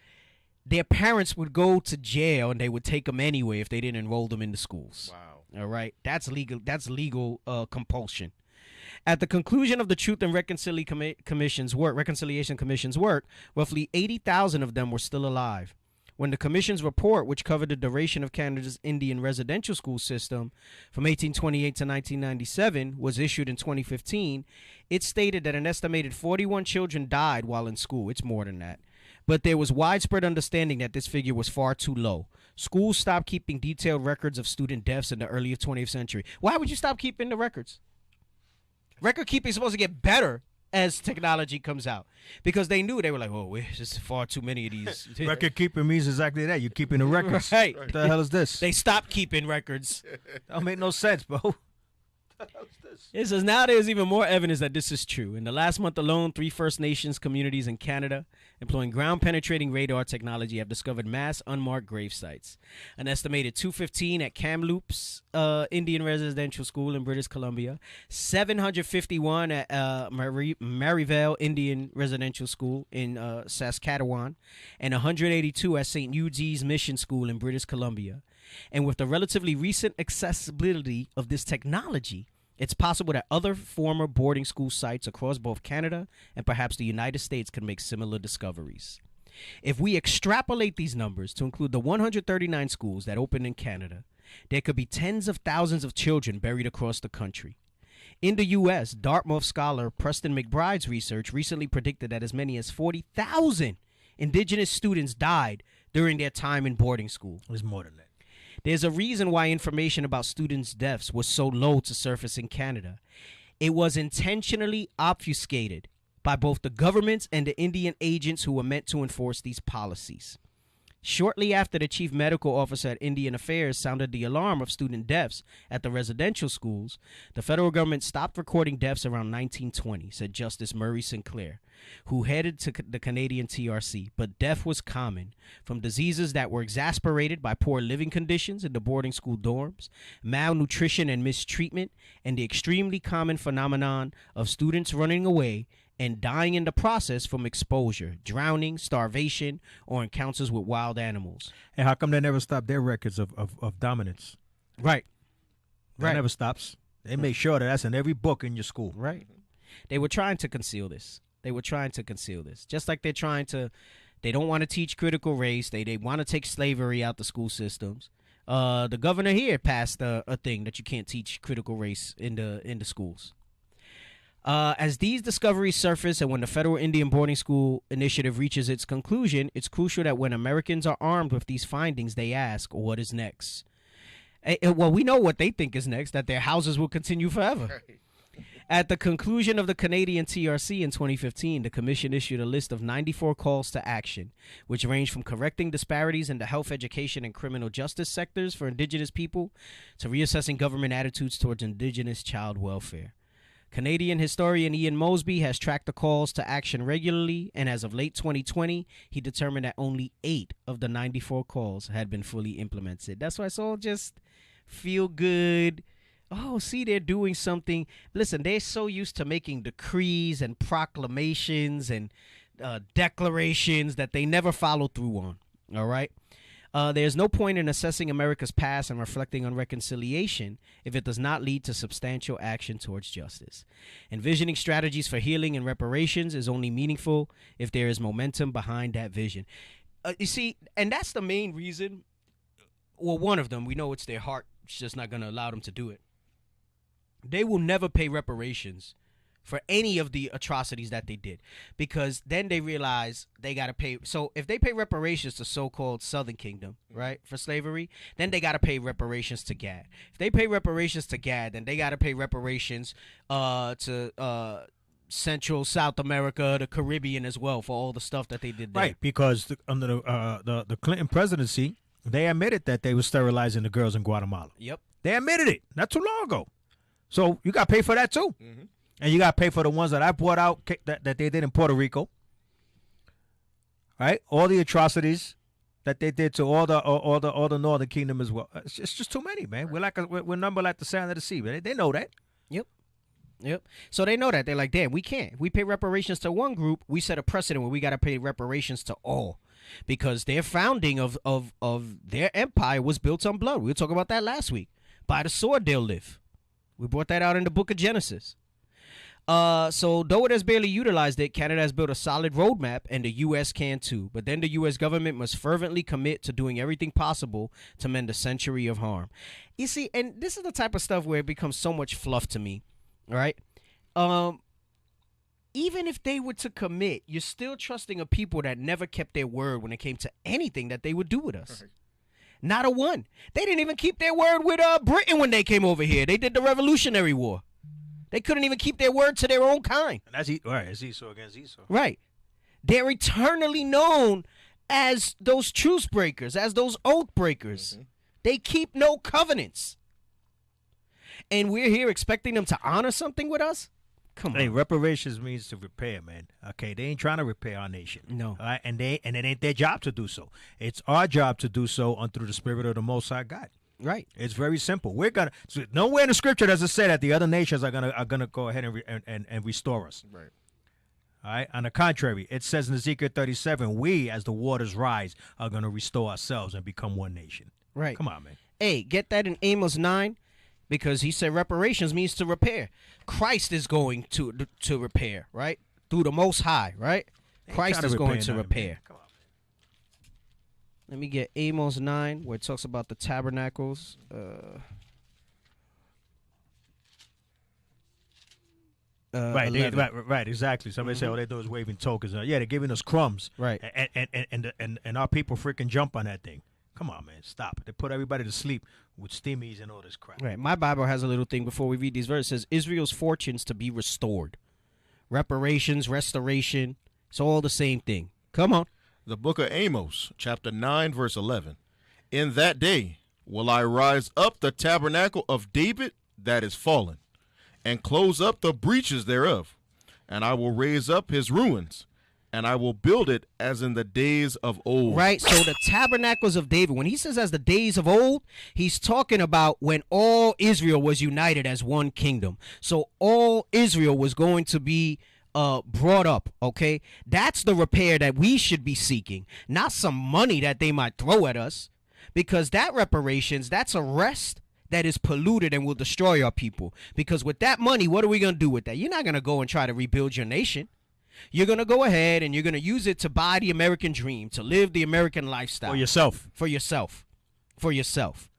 Their parents would go to jail and they would take them anyway if they didn't enroll them in the schools. Wow. All right. That's legal compulsion. At the conclusion of the Truth and Reconciliation Commission's work, roughly 80,000 of them were still alive. When the Commission's report, which covered the duration of Canada's Indian residential school system from 1828 to 1997, was issued in 2015, it stated that an estimated 41 children died while in school. It's more than that. But there was widespread understanding that this figure was far too low. Schools stopped keeping detailed records of student deaths in the early 20th century. Why would you stop keeping the records? Record keeping is supposed to get better as technology comes out, because they knew, they were like, oh, there's just far too many of these. Record keeping means exactly that. You're keeping the records. Right. What the hell is this? They stopped keeping records. That don't make no sense, bro. What the hell is this? It says now there's even more evidence that this is true. In the last month alone, 3 First Nations communities in Canada employing ground-penetrating radar technology have discovered mass unmarked grave sites. An estimated 215 at Kamloops Indian Residential School in British Columbia, 751 at Maryvale Indian Residential School in Saskatchewan, and 182 at St. Eugene's Mission School in British Columbia. And with the relatively recent accessibility of this technology, it's possible that other former boarding school sites across both Canada and perhaps the United States could make similar discoveries. If we extrapolate these numbers to include the 139 schools that opened in Canada, there could be tens of thousands of children buried across the country. In the U.S., Dartmouth scholar Preston McBride's research recently predicted that as many as 40,000 indigenous students died during their time in boarding school. It was more than that. There's a reason why information about students' deaths was so low to surface in Canada. It was intentionally obfuscated by both the governments and the Indian agents who were meant to enforce these policies. Shortly after the chief medical officer at Indian Affairs sounded the alarm of student deaths at the residential schools, the federal government stopped recording deaths around 1920, said Justice Murray Sinclair, who headed to the CanadianTRC. But death was common, from diseases that were exacerbated by poor living conditions in the boarding school dorms, malnutrition and mistreatment, and the extremely common phenomenon of students running away and dying in the process from exposure, drowning, starvation, or encounters with wild animals. And how come they never stopped their records of dominance? Right. That never stops. They make sure that that's in every book in your school. Right. They were trying to conceal this. Just like they don't want to teach critical race. They want to take slavery out the school systems. The governor here passed a thing that you can't teach critical race in the schools. As these discoveries surface and when the Federal Indian Boarding School Initiative reaches its conclusion, it's crucial that when Americans are armed with these findings, they ask, what is next? Well, we know what they think is next, that their houses will continue forever. At the conclusion of the CanadianTRC in 2015, the Commission issued a list of 94 calls to action, which range from correcting disparities in the health, education, and criminal justice sectors for Indigenous people to reassessing government attitudes towards Indigenous child welfare. Canadian historian Ian Mosby has tracked the calls to action regularly, and as of late 2020, he determined that only 8 of the 94 calls had been fully implemented. That's why it's all just feel good. Oh, see, they're doing something. Listen, they're so used to making decrees and proclamations and declarations that they never follow through on, all right? There's no point in assessing America's past and reflecting on reconciliation if it does not lead to substantial action towards justice. Envisioning strategies for healing and reparations is only meaningful if there is momentum behind that vision. You see, and that's the main reason, well, one of them, we know it's their heart. It's just not going to allow them to do it. They will never pay reparations for any of the atrocities that they did, because then they realize they got to pay. So if they pay reparations to so-called Southern Kingdom, right, for slavery, then they got to pay reparations to GAD. If they pay reparations to GAD, then they got to pay reparations to Central, South America, the Caribbean as well, for all the stuff that they did there. Right, because under the Clinton presidency, they admitted that they were sterilizing the girls in Guatemala. Yep. They admitted it not too long ago. So you got to pay for that too. Mm-hmm. And you got to pay for the ones that I brought out that they did in Puerto Rico. Right? All the atrocities that they did to all the Northern Kingdom as well. It's just too many, man. Right. We're numbered like the sand of the sea, man. They know that. Yep. So they know that. They're like, damn, we can't. We pay reparations to one group. We set a precedent where we got to pay reparations to all, because their founding of their empire was built on blood. We were talking about that last week. By the sword they'll live. We brought that out in the book of Genesis. So though it has barely utilized it, Canada has built a solid roadmap, and the U.S. can too. But then the U.S. government must fervently commit to doing everything possible to mend a century of harm. You see, and this is the type of stuff where it becomes so much fluff to me, all right? Even if they were to commit, you're still trusting a people that never kept their word when it came to anything that they would do with us. Right. Not a one. They didn't even keep their word with Britain when they came over here. They did the Revolutionary War. They couldn't even keep their word to their own kind. And that's right. It's Esau against Esau. Right. They're eternally known as those truce breakers, as those oath breakers. Mm-hmm. They keep no covenants. And we're here expecting them to honor something with us? Come on. Hey, reparations means to repair, man. Okay, they ain't trying to repair our nation. No. All right? And it ain't their job to do so. It's our job to do so through the spirit of the Most High God. Right. It's very simple. Nowhere in the scripture does it say that the other nations are gonna go ahead and restore us. Right. All right. On the contrary, it says in Ezekiel 37, we, as the waters rise, are gonna restore ourselves and become one nation. Right. Come on, man. Hey, get that in Amos 9, because he said reparations means to repair. Christ is going to repair, right? Through the Most High, right? Christ is going to repair. Come on. Let me get Amos 9, where it talks about the tabernacles. Right, exactly. Somebody say, "Oh, they do is waving tokens." Yeah, they're giving us crumbs. Right. And our people freaking jump on that thing. Come on, man, stop. They put everybody to sleep with stimmies and all this crap. Right. My Bible has a little thing before we read these verses. It says Israel's fortunes to be restored. Reparations, restoration. It's all the same thing. Come on. The book of Amos, chapter 9, verse 11. In that day will I rise up the tabernacle of David that is fallen, and close up the breaches thereof, and I will raise up his ruins, and I will build it as in the days of old. Right, so the tabernacles of David, when he says as the days of old, he's talking about when all Israel was united as one kingdom. So all Israel was going to be brought up, okay? That's the repair that we should be seeking, not some money that they might throw at us, because that reparations, that's a rest that is polluted and will destroy our people. Because with that money, what are we going to do with that? You're not going to go and try to rebuild your nation. You're going to go ahead and you're going to use it to buy the American dream, to live the American lifestyle. For yourself. For yourself. For yourself.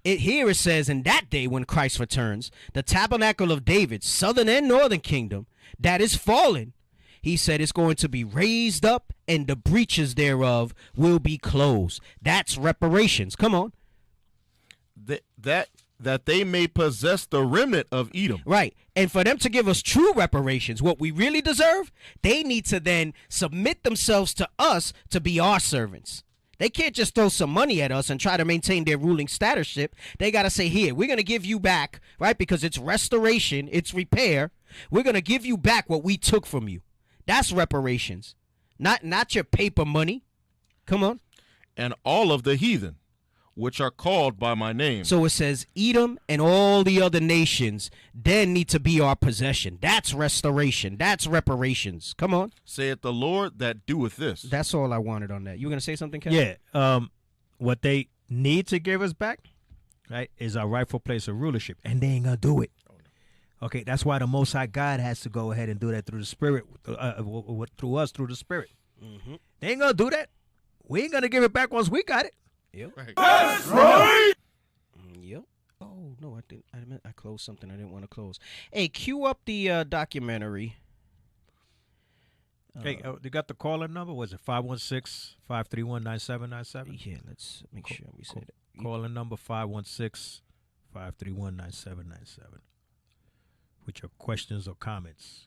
Here it says, in that day when Christ returns, the tabernacle of David, southern and northern kingdom, that is fallen, he said it's going to be raised up and the breaches thereof will be closed. That's reparations. Come on. That they may possess the remnant of Edom. Right. And for them to give us true reparations, what we really deserve, they need to then submit themselves to us to be our servants. They can't just throw some money at us and try to maintain their ruling statusship. They got to say, here, we're going to give you back, right? Because it's restoration, it's repair. We're going to give you back what we took from you. That's reparations. Not your paper money. Come on. And all of the heathen, which are called by my name. So it says Edom and all the other nations then need to be our possession. That's restoration. That's reparations. Come on. Saith the Lord that doeth this. That's all I wanted on that. You were going to say something, Kevin? Yeah. What they need to give us back, right, is our rightful place of rulership. And they ain't going to do it. Okay, that's why the Most High God has to go ahead and do that through the Spirit, through us, through the Spirit. Mm-hmm. They ain't going to do that. We ain't going to give it back once we got it. Yep. That's right. Yep. Oh no, I didn't. I closed something I didn't want to close. Hey, cue up the documentary. Hey, you got the caller number? Was it 516-531-9797? Yeah, let's make sure we say that. Caller number 516-531-9797. With your questions or comments.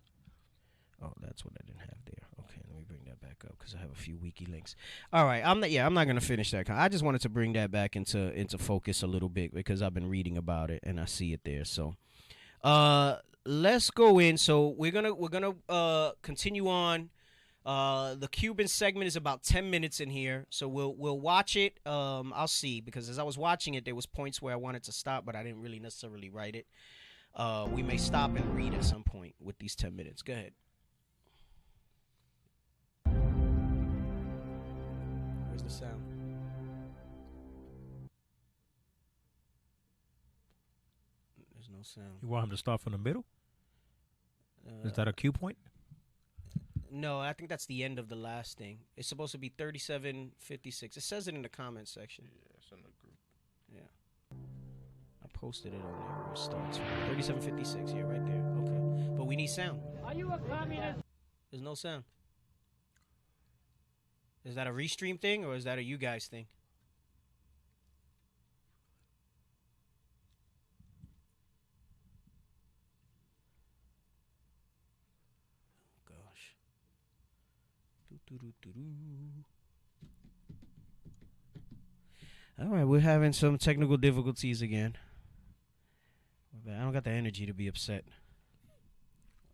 Oh, that's what I didn't have there. Okay, let me bring that back up because I have a few wiki links. All right, I'm not gonna finish that. I just wanted to bring that back into focus a little bit because I've been reading about it and I see it there. So, let's go in. So we're gonna continue on. The Cuban segment is about 10 minutes in here, so we'll watch it. I'll see, because as I was watching it, there was points where I wanted to stop, but I didn't really necessarily write it. We may stop and read at some point with these 10 minutes. Go ahead. Where's the sound? There's no sound. You want him to start from the middle? Is that a cue point? No, I think that's the end of the last thing. It's supposed to be 37:56. It says it in the comment section. Yeah, it's in the group. Yeah. I posted it on there where it starts. 37:56. Yeah, right there. Okay. But we need sound. Are you a communist? There's no sound. Is that a restream thing or is that a you guys thing? Gosh. All right, we're having some technical difficulties again. I don't got the energy to be upset.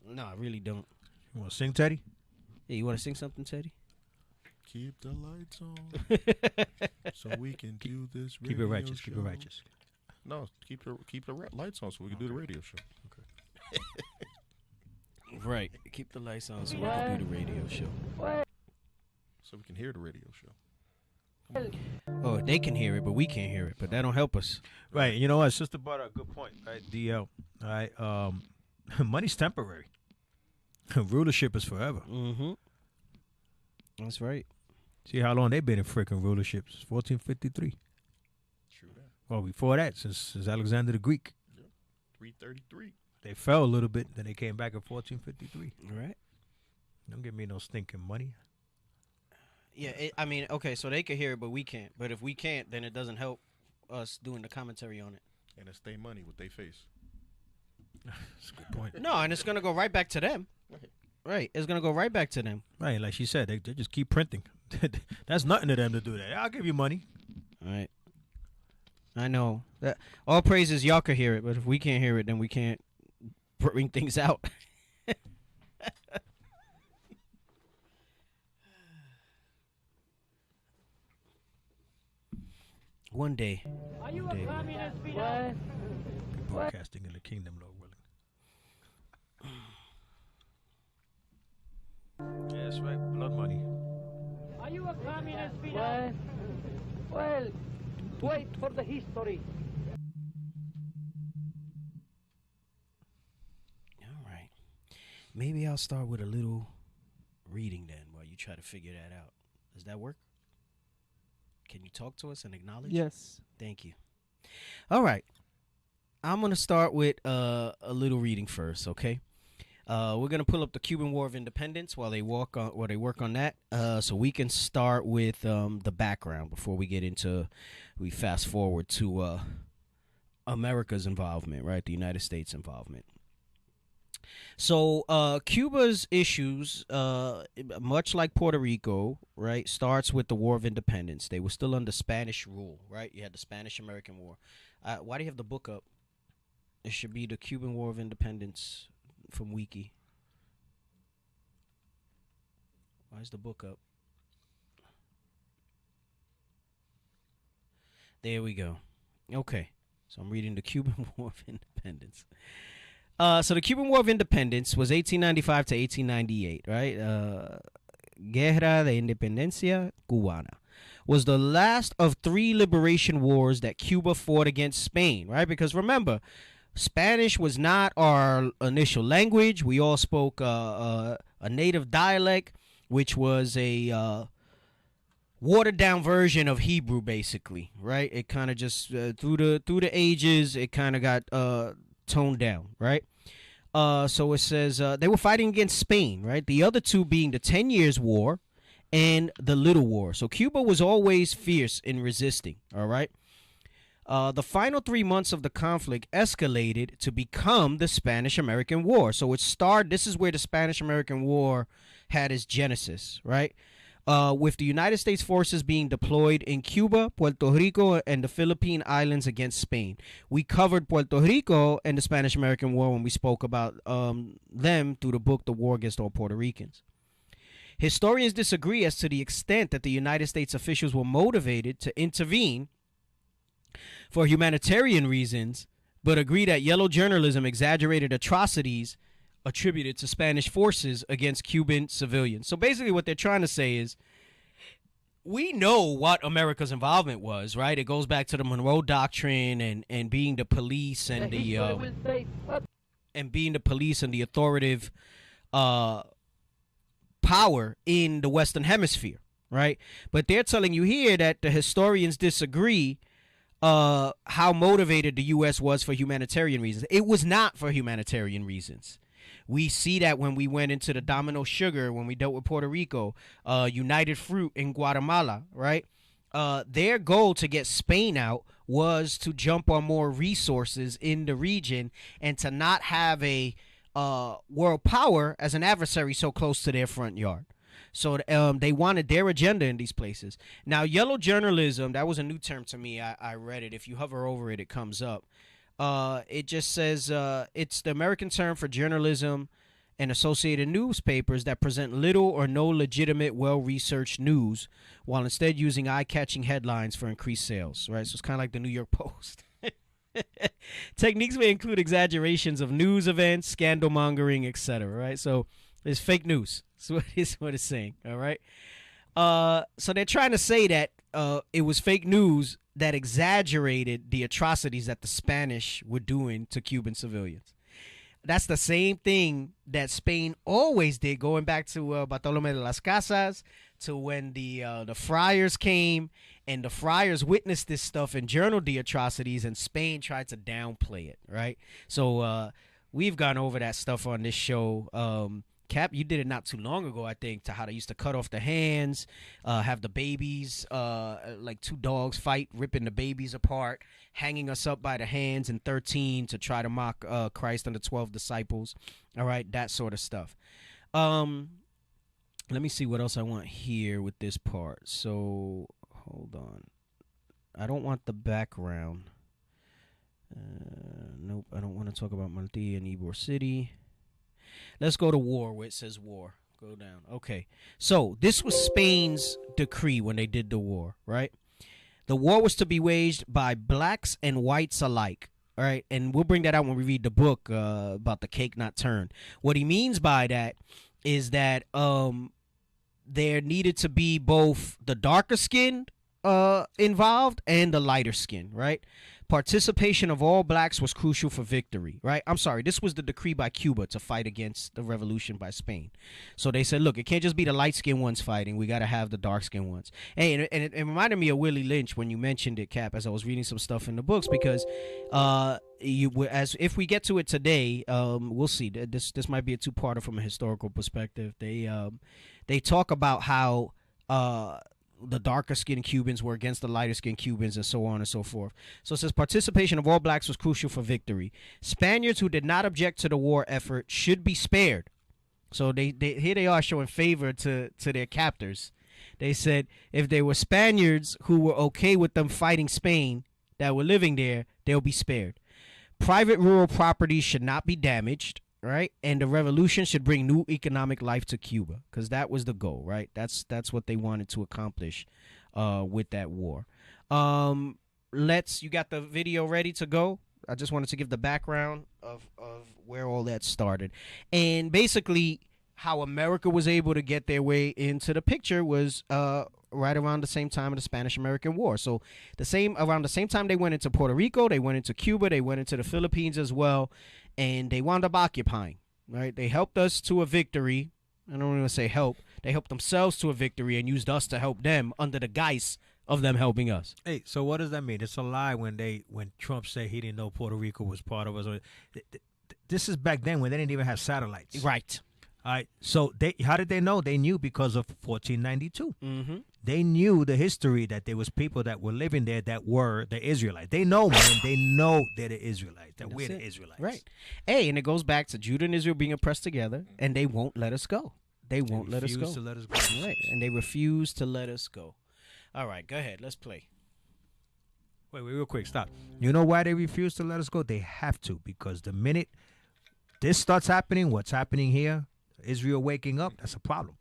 No, I really don't. You want to sing, Teddy? Yeah, you want to sing something, Teddy? Keep the lights on so we can do this radio Keep it righteous. show. Keep it righteous. No, keep the lights on so we can do the radio show. Okay. Right. Keep the lights on so we can do the radio show. So we can hear the radio show. Oh, they can hear it, but we can't hear it. But that don't help us. Right. You know what? Sister brought up a good point. Right. DL. All right. Money's temporary. Rulership is forever. Mm-hmm. That's right. See how long they've been in freaking rulership? 1453. True that. Well, before that, since Alexander the Greek. Yeah. 333. They fell a little bit, then they came back in 1453. Right. Don't give me no stinking money. Yeah, I mean, okay, so they can hear it, but we can't. But if we can't, then it doesn't help us doing the commentary on it. And it's their money with their face. That's a good point. No, and it's going to go right back to them. Right. It's going to go right back to them. Right, like she said, they just keep printing. That's nothing to them to do that. I'll give you money. All right. I know. That all praises, y'all can hear it, but if we can't hear it, then we can't bring things out. One day. Are you a communist? Be broadcasting in the kingdom, Lord willing. Yeah, that's right. Blood money. Are you a communist? Well, wait for the history. All right. Maybe I'll start with a little reading then while you try to figure that out. Does that work? Can you talk to us and acknowledge? Yes. Thank you. All right. I'm going to start with a little reading first, okay? We're going to pull up the Cuban War of Independence while they work on that, so we can start with the background before we fast forward to America's involvement, right? The United States involvement. So Cuba's issues, much like Puerto Rico, right, starts with the War of Independence. They were still under Spanish rule, right? You had the Spanish-American War. Why do you have the book up? It should be the Cuban War of Independence from Wiki. Why is the book up? There we go. Okay. So I'm reading the Cuban War of Independence. So the Cuban War of Independence was 1895 to 1898, right? Guerra de Independencia Cubana was the last of 3 liberation wars that Cuba fought against Spain, right? Because remember, Spanish was not our initial language. We all spoke a native dialect, which was a watered down version of Hebrew, basically, right? It kind of just through the ages, it kind of got toned down, right? So it says they were fighting against Spain, right? The other two being the 10 Years' War and the Little War. So Cuba was always fierce in resisting, all right? The final 3 months of the conflict escalated to become the Spanish-American War. So this is where the Spanish-American War had its genesis, right? With the United States forces being deployed in Cuba, Puerto Rico, and the Philippine Islands against Spain. We covered Puerto Rico and the Spanish-American War when we spoke about them through the book The War Against All Puerto Ricans. Historians disagree as to the extent that the United States officials were motivated to intervene for humanitarian reasons, but agree that yellow journalism exaggerated atrocities attributed to Spanish forces against Cuban civilians. So basically what they're trying to say is, we know what America's involvement was, right? It goes back to the Monroe Doctrine and being the police and the authoritative power in the Western Hemisphere, right? But they're telling you here that the historians disagree how motivated the U.S. was for humanitarian reasons. It was not for humanitarian reasons. We see that when we went into the Domino Sugar, when we dealt with Puerto Rico, United Fruit in Guatemala, right? Their goal to get Spain out was to jump on more resources in the region and to not have a world power as an adversary so close to their front yard. So they wanted their agenda in these places. Now, yellow journalism, that was a new term to me. I read it. If you hover over it, it comes up. It just says it's the American term for journalism and associated newspapers that present little or no legitimate, well-researched news, while instead using eye-catching headlines for increased sales, right? So it's kind of like the New York Post. Techniques may include exaggerations of news events, scandal mongering, etc., right? So it's fake news. That's what it's saying, all right? So they're trying to say that it was fake news that exaggerated the atrocities that the Spanish were doing to Cuban civilians. That's the same thing that Spain always did, going back to Bartolomé de las Casas, to when the friars came, and the friars witnessed this stuff and journaled the atrocities, and Spain tried to downplay it, right? So we've gone over that stuff on this show. Cap, you did it not too long ago, I think, to how they used to cut off the hands, have the babies, like two dogs fight, ripping the babies apart, hanging us up by the hands in 13 to try to mock Christ and the 12 disciples. All right, that sort of stuff. Let me see what else I want here with this part. So, hold on. I don't want the background. Nope, I don't want to talk about Mantilla and Ybor City. Let's go to war where it says war. Go down. Okay. So this was Spain's decree when they did the war, right? The war was to be waged by blacks and whites alike. All right. And we'll bring that out when we read the book about the cake not turned. What he means by that is that there needed to be both the darker skinned involved and the lighter skin, right? Participation of all blacks was crucial for victory, right? I'm sorry, this was the decree by Cuba to fight against the revolution by Spain. So they said, look, it can't just be the light-skinned ones fighting. We got to have the dark-skinned ones. Hey, and it reminded me of Willie Lynch when you mentioned it, Cap, as I was reading some stuff in the books, because if we get to it today, we'll see. This might be a two-parter from a historical perspective. They talk about how the darker skinned Cubans were against the lighter skinned Cubans and so on and so forth. So it says participation of all blacks was crucial for victory. Spaniards who did not object to the war effort should be spared. So they here they are showing favor to their captors. They said if there were Spaniards who were okay with them fighting Spain that were living there, they'll be spared. Private rural property should not be damaged. Right, and the revolution should bring new economic life to Cuba, because that was the goal, right? That's what they wanted to accomplish with that war. You got the video ready to go? I just wanted to give the background of where all that started, and basically how America was able to get their way into the picture was right around the same time of the Spanish-American War. So around the same time they went into Puerto Rico, they went into Cuba, they went into the Philippines as well. And they wound up occupying, right? They helped us to a victory. I don't want to say help. They helped themselves to a victory and used us to help them under the guise of them helping us. Hey, so what does that mean? It's a lie when Trump said he didn't know Puerto Rico was part of us. This is back then when they didn't even have satellites. Right. All right. So how did they know? They knew because of 1492. Mm-hmm. They knew the history that there was people that were living there that were the Israelites. They know, man. They know they're the Israelites. That we're the Israelites. Right. Hey, and it goes back to Judah and Israel being oppressed together, and they won't let us go. They won't let us go. To let us go. Right. And they refuse to let us go. All right, go ahead. Let's play. Wait, real quick. Stop. You know why they refuse to let us go? They have to, because the minute this starts happening, what's happening here, Israel waking up, that's a problem.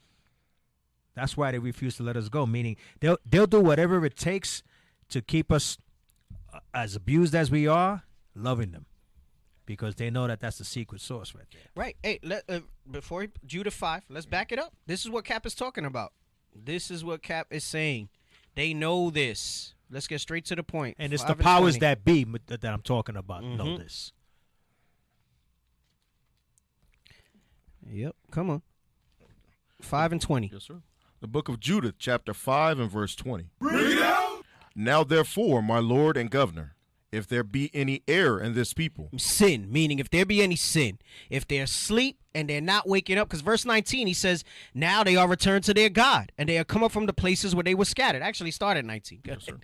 That's why they refuse to let us go, meaning they'll do whatever it takes to keep us as abused as we are, loving them, because they know that that's the secret source right there. Right. Hey, before Judah 5, let's back it up. This is what Cap is talking about. This is what Cap is saying. They know this. Let's get straight to the point. And it's the powers that be that I'm talking about know this. Yep. Come on. 5 and 20. Yes, sir. The book of Judith, chapter 5 and verse 20. Bring it out! Now therefore, my lord and governor, if there be any error in this people. Sin, meaning if there be any sin. If they're asleep and they're not waking up, because verse 19, he says, now they are returned to their God, and they are come up from the places where they were scattered. Actually, start at 19. Yes, sir.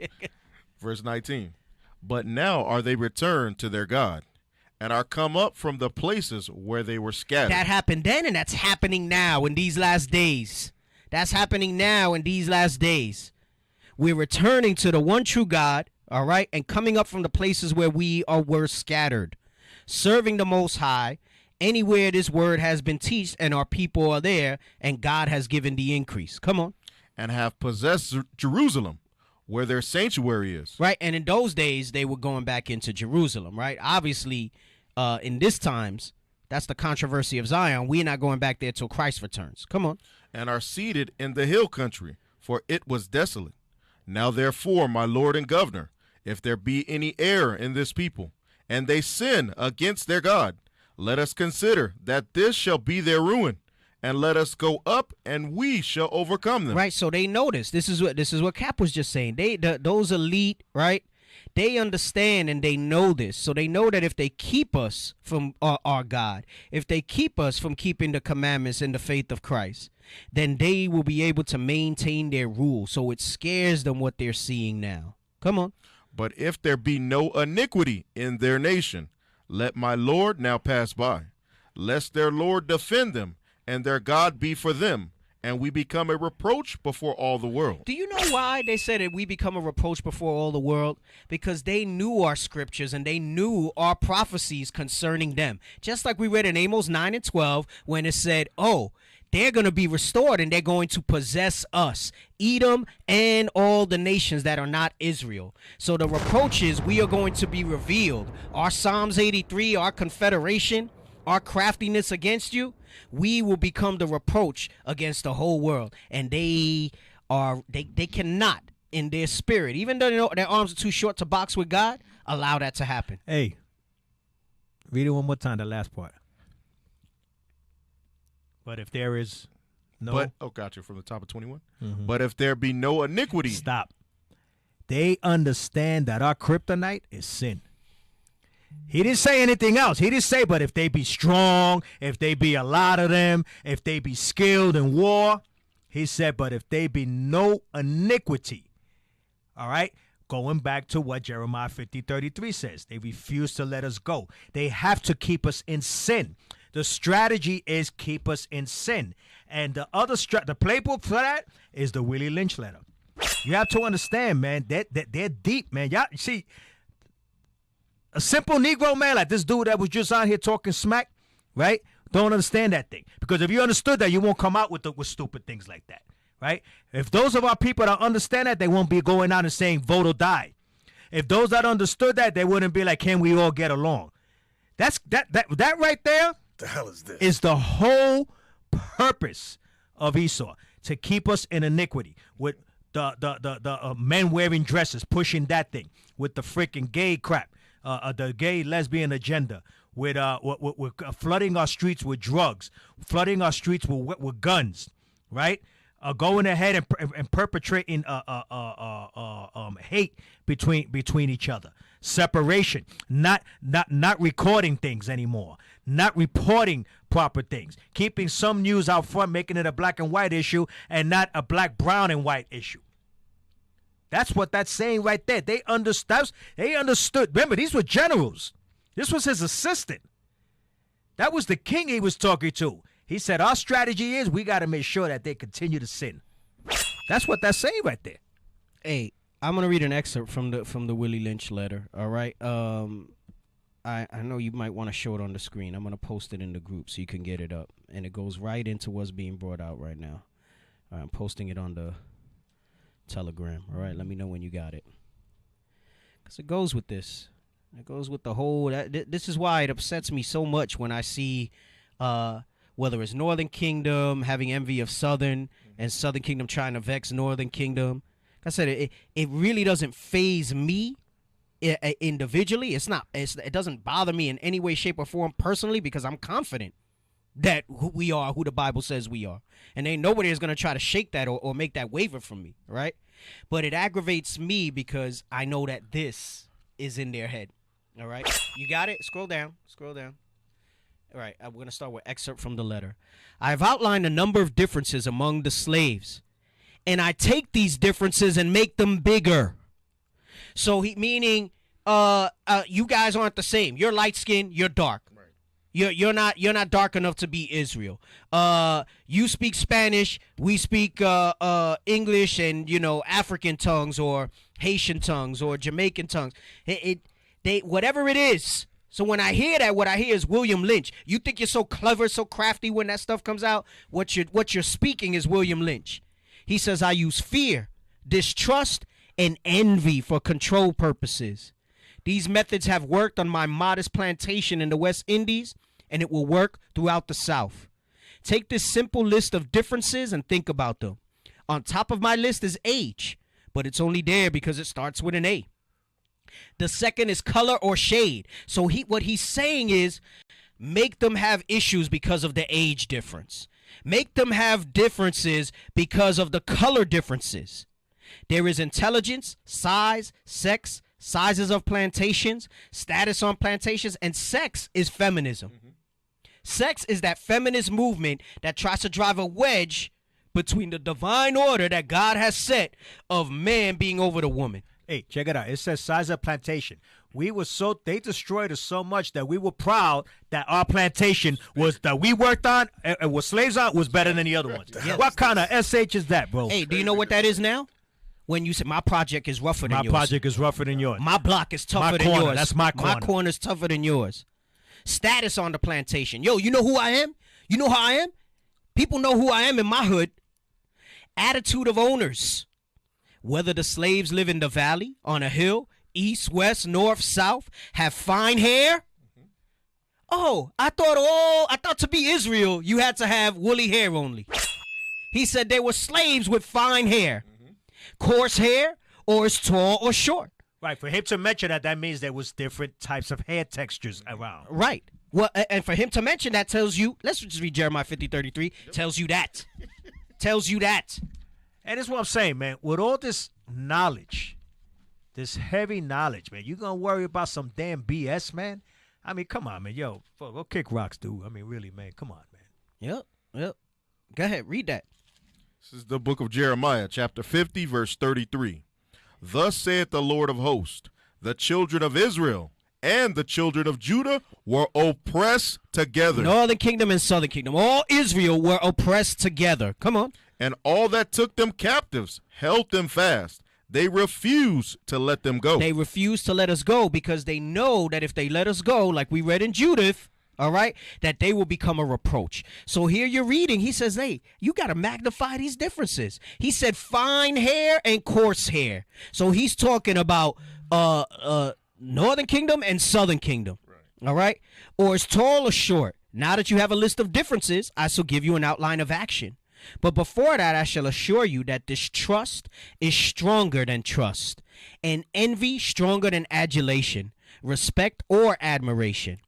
Verse 19. But now are they returned to their God, and are come up from the places where they were scattered. That happened then, and that's happening now in these last days. That's happening now in these last days. We're returning to the one true God, all right, and coming up from the places where were scattered, serving the Most High, anywhere this word has been taught, and our people are there, and God has given the increase. Come on. And have possessed Jerusalem, where their sanctuary is. Right, and in those days, they were going back into Jerusalem, right? Obviously, in this times, that's the controversy of Zion. We're not going back there till Christ returns. Come on. And are seated in the hill country, for it was desolate. Now therefore, my lord and governor, if there be any error in this people, and they sin against their God, let us consider that this shall be their ruin, and let us go up, and we shall overcome them. Right, so they notice. This is what Cap was just saying. Those elite, right? They understand and they know this. So they know that if they keep us from our God, if they keep us from keeping the commandments and the faith of Christ, then they will be able to maintain their rule. So it scares them what they're seeing now. Come on. But if there be no iniquity in their nation, let my Lord now pass by, lest their Lord defend them, and their God be for them, and we become a reproach before all the world. Do you know why they said that we become a reproach before all the world? Because they knew our scriptures and they knew our prophecies concerning them. Just like we read in Amos 9 and 12 when it said, oh, they're going to be restored and they're going to possess us, Edom, and all the nations that are not Israel. So the reproach is we are going to be revealed. Our Psalms 83, our confederation, our craftiness against you, we will become the reproach against the whole world. And they cannot, in their spirit, even though they know their arms are too short to box with God, allow that to happen. Hey, read it one more time, the last part. But if there is no... gotcha, from the top of 21. Mm-hmm. But if there be no iniquity... Stop. They understand that our kryptonite is sin. He didn't say anything else. He didn't say, but if they be strong, if they be a lot of them, if they be skilled in war. He said, but if they be no iniquity. All right? Going back to what Jeremiah 50:33 says. They refuse to let us go. They have to keep us in sin. The strategy is keep us in sin. And the other the playbook for that is the Willie Lynch letter. You have to understand, man, that they're deep, man. Y'all see, a simple Negro man like this dude that was just out here talking smack, right? Don't understand that thing. Because if you understood that, you won't come out with stupid things like that, right? If those of our people that understand that, they won't be going out and saying vote or die. If those that understood that, they wouldn't be like, can we all get along? That right there. The hell is this? Is the whole purpose of Esau, to keep us in iniquity with the men wearing dresses, pushing that thing with the freaking gay crap, the gay lesbian agenda, with flooding our streets with drugs, flooding our streets with guns, right? Going ahead and perpetrating hate between each other, separation, not recording things anymore, not reporting proper things, keeping some news out front, making it a black and white issue and not a black, brown, and white issue. That's what that's saying right there. They understood. Remember, these were generals. This was his assistant. That was the king he was talking to. He said, our strategy is we got to make sure that they continue to sin. That's what that's saying right there. Hey, I'm going to read an excerpt from the Willie Lynch letter, all right? I know you might want to show it on the screen. I'm going to post it in the group so you can get it up. And it goes right into what's being brought out right now. All right, I'm posting it on the Telegram, all right? Let me know when you got it. Because it goes with this. It goes with the whole... This is why it upsets me so much when I see... whether it's Northern Kingdom having envy of Southern and Southern Kingdom trying to vex Northern Kingdom. Like I said, it really doesn't faze me individually. It doesn't bother me in any way, shape, or form personally because I'm confident that we are who the Bible says we are. And ain't nobody is going to try to shake that or make that waver from me, right? But it aggravates me because I know that this is in their head, all right? You got it? Scroll down. All right, we're going to start with excerpt from the letter. I have outlined a number of differences among the slaves, and I take these differences and make them bigger. So meaning you guys aren't the same. You're light skinned, you're dark. Right. You're not dark enough to be Israel. You speak Spanish, we speak English and African tongues or Haitian tongues or Jamaican tongues. Whatever it is. So when I hear that, what I hear is William Lynch. You think you're so clever, so crafty when that stuff comes out? What you're speaking is William Lynch. He says, I use fear, distrust, and envy for control purposes. These methods have worked on my modest plantation in the West Indies, and it will work throughout the South. Take this simple list of differences and think about them. On top of my list is age, but it's only there because it starts with an A. The second is color or shade. So what he's saying is make them have issues because of the age difference. Make them have differences because of the color differences. There is intelligence, size, sex, sizes of plantations, status on plantations, and sex is feminism. Sex is that feminist movement that tries to drive a wedge between the divine order that God has set of man being over the woman. Hey, check it out. It says size of plantation. They destroyed us so much that we were proud that our plantation was that we worked on and was slaves on was better than the other ones. Yes. What kind of SH is that, bro? Hey, do you know what that is now? When you say my project is rougher than yours. My project is rougher than yours. My block is tougher than yours. That's my corner. My corner's tougher than yours. Status on the plantation. Yo, you know who I am? You know how I am? People know who I am in my hood. Attitude of owners. Whether the slaves live in the valley, on a hill, east, west, north, south, have fine hair. Oh, I thought to be Israel, you had to have woolly hair only. He said they were slaves with fine hair. Coarse hair, or it's tall or short. Right, for him to mention that means there was different types of hair textures around. Right. Well, and for him to mention that tells you, let's just read Jeremiah 50:33, tells you that. Tells you that. And that's what I'm saying, man. With all this knowledge, this heavy knowledge, man, you going to worry about some damn BS, man? I mean, come on, man. Yo, go kick rocks, dude. I mean, really, man. Come on, man. Yep. Go ahead, read that. This is the book of Jeremiah, chapter 50, verse 33. Thus saith the Lord of hosts, the children of Israel and the children of Judah were oppressed together. Northern kingdom and southern kingdom. All Israel were oppressed together. Come on. And all that took them captives held them fast. They refused to let them go. They refused to let us go because they know that if they let us go, like we read in Judith, all right, that they will become a reproach. So here you're reading, he says, hey, you got to magnify these differences. He said fine hair and coarse hair. So he's talking about northern kingdom and southern kingdom, all right? Or it's tall or short. Now that you have a list of differences, I shall give you an outline of action. But before that, I shall assure you that distrust is stronger than trust, and envy stronger than adulation, respect or admiration.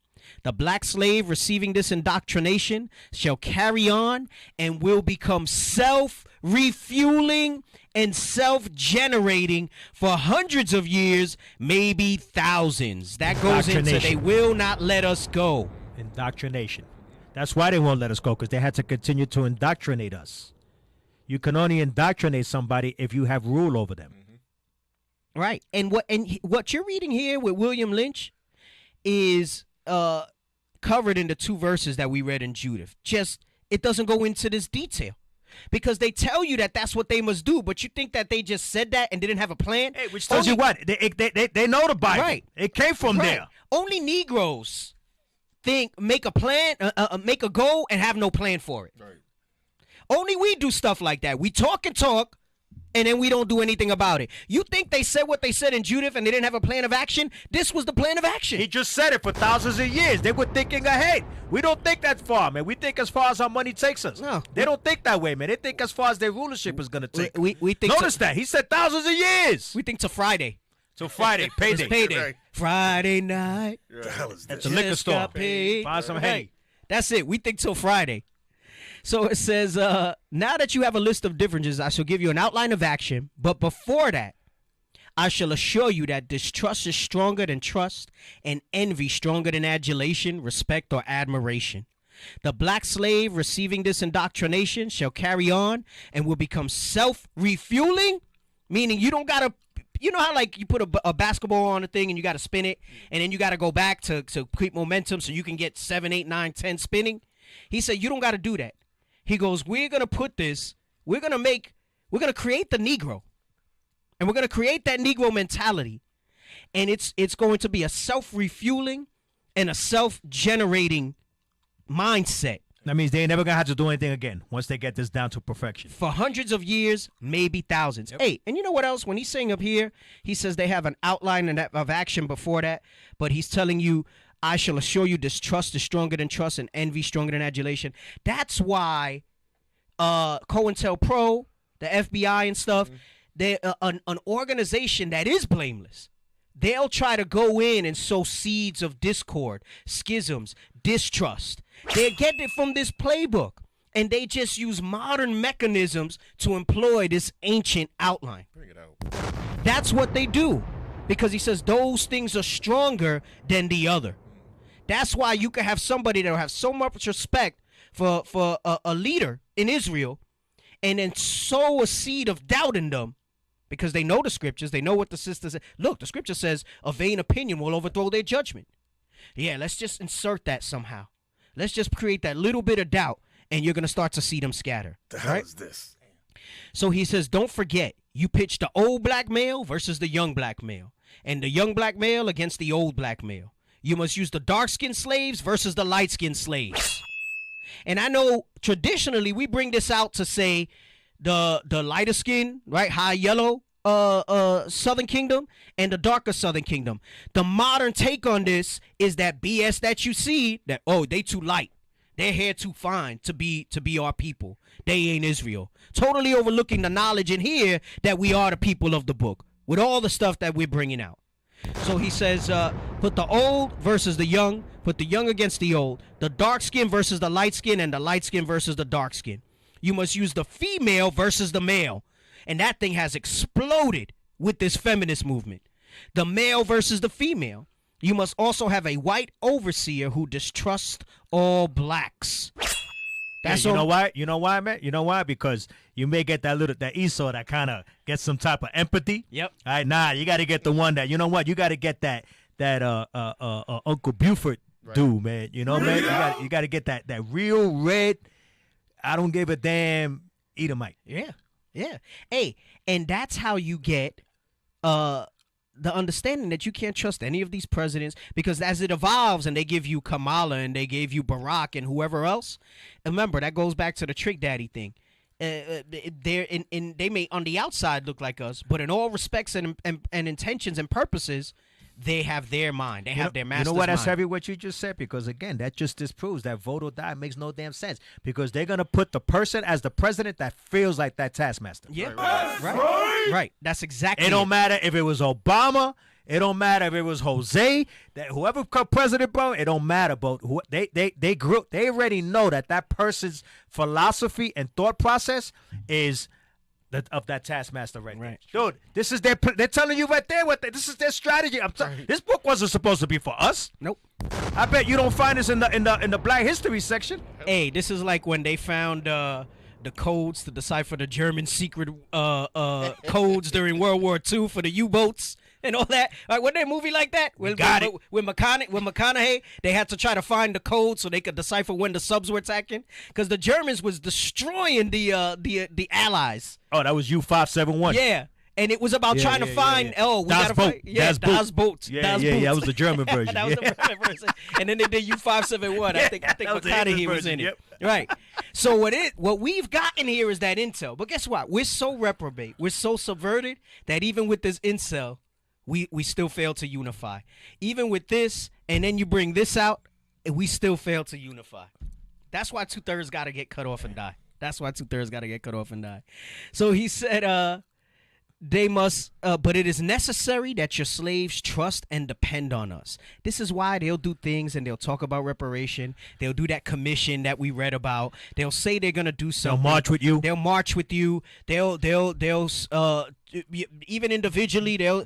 The black slave receiving this indoctrination shall carry on and will become self-refueling and self-generating for hundreds of years, maybe thousands. That goes into they will not let us go. Indoctrination. That's why they won't let us go, because they had to continue to indoctrinate us. You can only indoctrinate somebody if you have rule over them. Right. And what you're reading here with William Lynch is covered in the two verses that we read in Judith. Just, it doesn't go into this detail. Because they tell you that that's what they must do, but you think that they just said that and didn't have a plan? Hey, which tells you what? They know the Bible. Right. It came from there. Only Negroes make a plan, make a goal, and have no plan for it. Right. Only we do stuff like that. We talk and talk, and then we don't do anything about it. You think they said what they said in Judith and they didn't have a plan of action? This was the plan of action. He just said it for thousands of years. They were thinking ahead. We don't think that far, man. We think as far as our money takes us. No. They don't think that way, man. They think as far as their rulership is going to take. We think Notice that. He said thousands of years. We think to Friday. Till Friday, payday. Payday. Right. Friday night. At the liquor store. Buy some hay. That's it. We think till Friday. So it says, now that you have a list of differences, I shall give you an outline of action. But before that, I shall assure you that distrust is stronger than trust and envy stronger than adulation, respect, or admiration. The black slave receiving this indoctrination shall carry on and will become self-refueling, meaning you don't got to, you know how like you put a basketball on a thing and you got to spin it and then you got to go back to keep momentum so you can get 7, 8, 9, 10 spinning? He said, you don't got to do that. He goes, we're going to put this, we're going to create the Negro. And we're going to create that Negro mentality. And it's going to be a self-refueling and a self-generating mindset. That means they ain't never going to have to do anything again once they get this down to perfection. For hundreds of years, maybe thousands. Yep. Hey, and you know what else? When he's saying up here, he says they have an outline of action before that. But he's telling you, I shall assure you distrust is stronger than trust and envy stronger than adulation. That's why COINTELPRO, the FBI and stuff, they're an organization that is blameless. They'll try to go in and sow seeds of discord, schisms, distrust. They get it from this playbook, and they just use modern mechanisms to employ this ancient outline. Bring it out. That's what they do. because he says those things are stronger than the other. That's why you can have somebody that will have so much respect for a leader in Israel and then sow a seed of doubt in them because they know the scriptures. They know what the sisters say. Look, the scripture says a vain opinion will overthrow their judgment. Yeah, let's just insert that somehow. Let's just create that little bit of doubt, and you're going to start to see them scatter. The hell is this? So he says, don't forget, you pitch the old black male versus the young black male, and the young black male against the old black male. You must use the dark-skinned slaves versus the light-skinned slaves. And I know traditionally we bring this out to say the lighter skin, right, high yellow Southern Kingdom and the darker Southern Kingdom. The modern take on this is that BS that you see, that, oh, they too light. Their hair too fine to be our people. They ain't Israel. Totally overlooking the knowledge in here that we are the people of the book with all the stuff that we're bringing out. So he says, put the old versus the young, put the young against the old, the dark skin versus the light skin, and the light skin versus the dark skin. You must use the female versus the male. And that thing has exploded with this feminist movement. The male versus the female. You must also have a white overseer who distrusts all blacks. That's you know why? You know why, man? You know why? Because you may get that Esau that kind of gets some type of empathy. Yep. All right, nah, you got to get the one that, you know what? You got to get that Uncle Buford dude, man. You know, man? You got to get that real red, I don't give a damn Edomite. Yeah. Yeah. Hey, and that's how you get the understanding that you can't trust any of these presidents, because as it evolves and they give you Kamala and they gave you Barack and whoever else, remember, that goes back to the trick daddy thing. They may on the outside look like us, but in all respects and intentions and purposes, they have their mind. They have their master's mind. You know what? That's heavy what you just said, because, again, that just disproves that vote or die makes no damn sense, because they're going to put the person as the president that feels like that taskmaster. Yeah. Right. That's exactly it. Don't matter if it was Obama. It don't matter if it was Jose. That whoever become president, bro, it don't matter. But they grew. They already know that person's philosophy and thought process is of that taskmaster right there. Dude, this is they're telling you right there this is their strategy. This book wasn't supposed to be for us. Nope. I bet you don't find this in the Black History section. Hey, this is like when they found the codes to decipher the German secret codes during World War II for the U-boats and all that. Like, wasn't there a movie like that? With McConaughey, they had to try to find the code so they could decipher when the subs were attacking, because the Germans was destroying the Allies. Oh, that was U-571. Yeah. And it was about trying to find, we got to find. Yeah, Das Boot. Yeah, that was the German version. That was the German version. And then they did U-571. I think McConaughey was in it. Yep. Right. So what we've gotten here is that intel. But guess what? We're so reprobate. We're so subverted that even with this intel, we still fail to unify. Even with this, and then you bring this out, we still fail to unify. That's why 2/3 got to get cut off and die. So he said, they must, but it is necessary that your slaves trust and depend on us. This is why they'll do things and they'll talk about reparation. They'll do that commission that we read about. They'll say they're gonna do something. They'll march with you. They'll even individually, they'll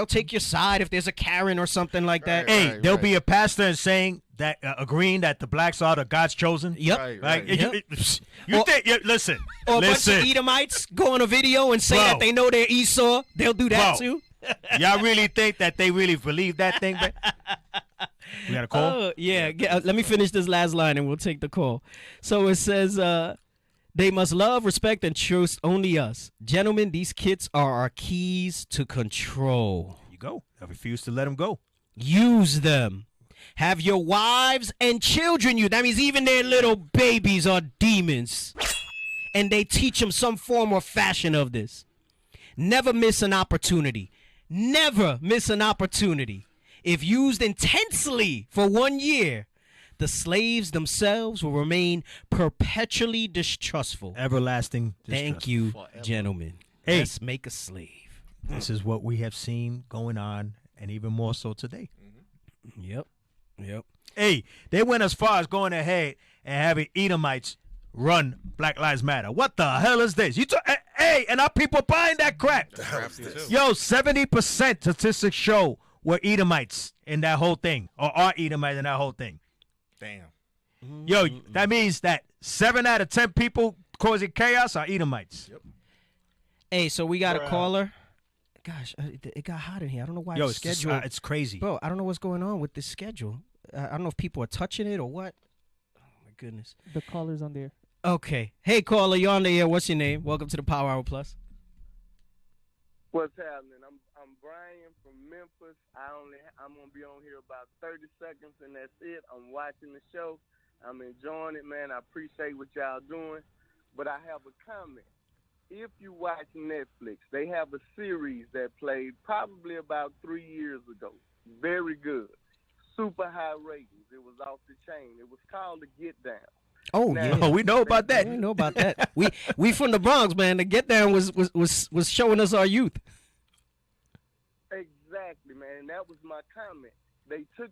take your side if there's a Karen or something like that. There'll be a pastor and saying that agreeing that the blacks are the God's chosen. Yep. Listen. Or a bunch of Edomites go on a video and say that they know they're Esau. They'll do that too. Y'all really think that they really believe that thing? We got a call? Let me finish this last line and we'll take the call. So it says, they must love, respect, and trust only us. Gentlemen, these kids are our keys to control. You go. I refuse to let them go. Use them. Have your wives and children use. That means even their little babies are demons. And they teach them some form or fashion of this. Never miss an opportunity. Never miss an opportunity. If used intensely for 1 year, the slaves themselves will remain perpetually distrustful. Everlasting distrust. Thank you, gentlemen. Hey. Let's make a slave. This is what we have seen going on, and even more so today. Yep. Hey, they went as far as going ahead and having Edomites run Black Lives Matter. What the hell is this? Hey, and our people buying that crap. Yo, 70% statistics show we're Edomites in that whole thing, or are Edomites in that whole thing. Damn. Yo, that means that 7 out of 10 people causing chaos are Edomites. Yep. Hey, so we got a caller. Gosh, it got hot in here. I don't know why the schedule. It's crazy. Bro, I don't know what's going on with this schedule. I don't know if people are touching it or what. Oh, my goodness. The caller's on there. Okay. Hey, caller, you're on the air. What's your name? Welcome to the Power Hour Plus. What's happening? I'm Brian from Memphis. I'm gonna be on here about 30 seconds, and that's it. I'm watching the show. I'm enjoying it, man. I appreciate what y'all doing, but I have a comment. If you watch Netflix, they have a series that played probably about 3 years ago. Very good, super high ratings. It was off the chain. It was called The Get Down. Oh Now, yeah, Oh, we know about that. we know about that. we from the Bronx, man. The Get Down was showing us our youth. Exactly, man. And that was my comment. They said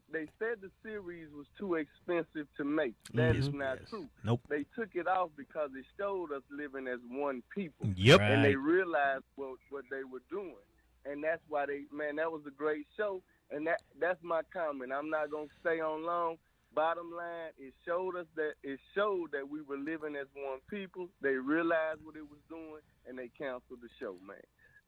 the series was too expensive to make. That is not true. Nope. They took it off because it showed us living as one people. Yep. And they Right. realized what they were doing. And that's why that was a great show. And that's my comment. I'm not gonna stay on long. Bottom line, it showed that we were living as one people. They realized what it was doing, and they canceled the show, man.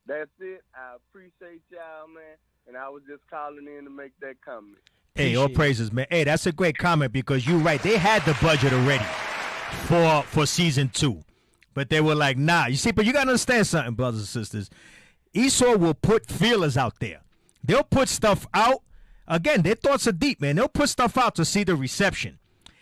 That's it. I appreciate y'all, man, and I was just calling in to make that comment. Hey, all praises, man. Hey, that's a great comment because you're right. They had the budget already for season 2, but they were like, nah. You see, but you got to understand something, brothers and sisters. Esau will put feelers out there. They'll put stuff out. Again, their thoughts are deep, man. They'll put stuff out to see the reception.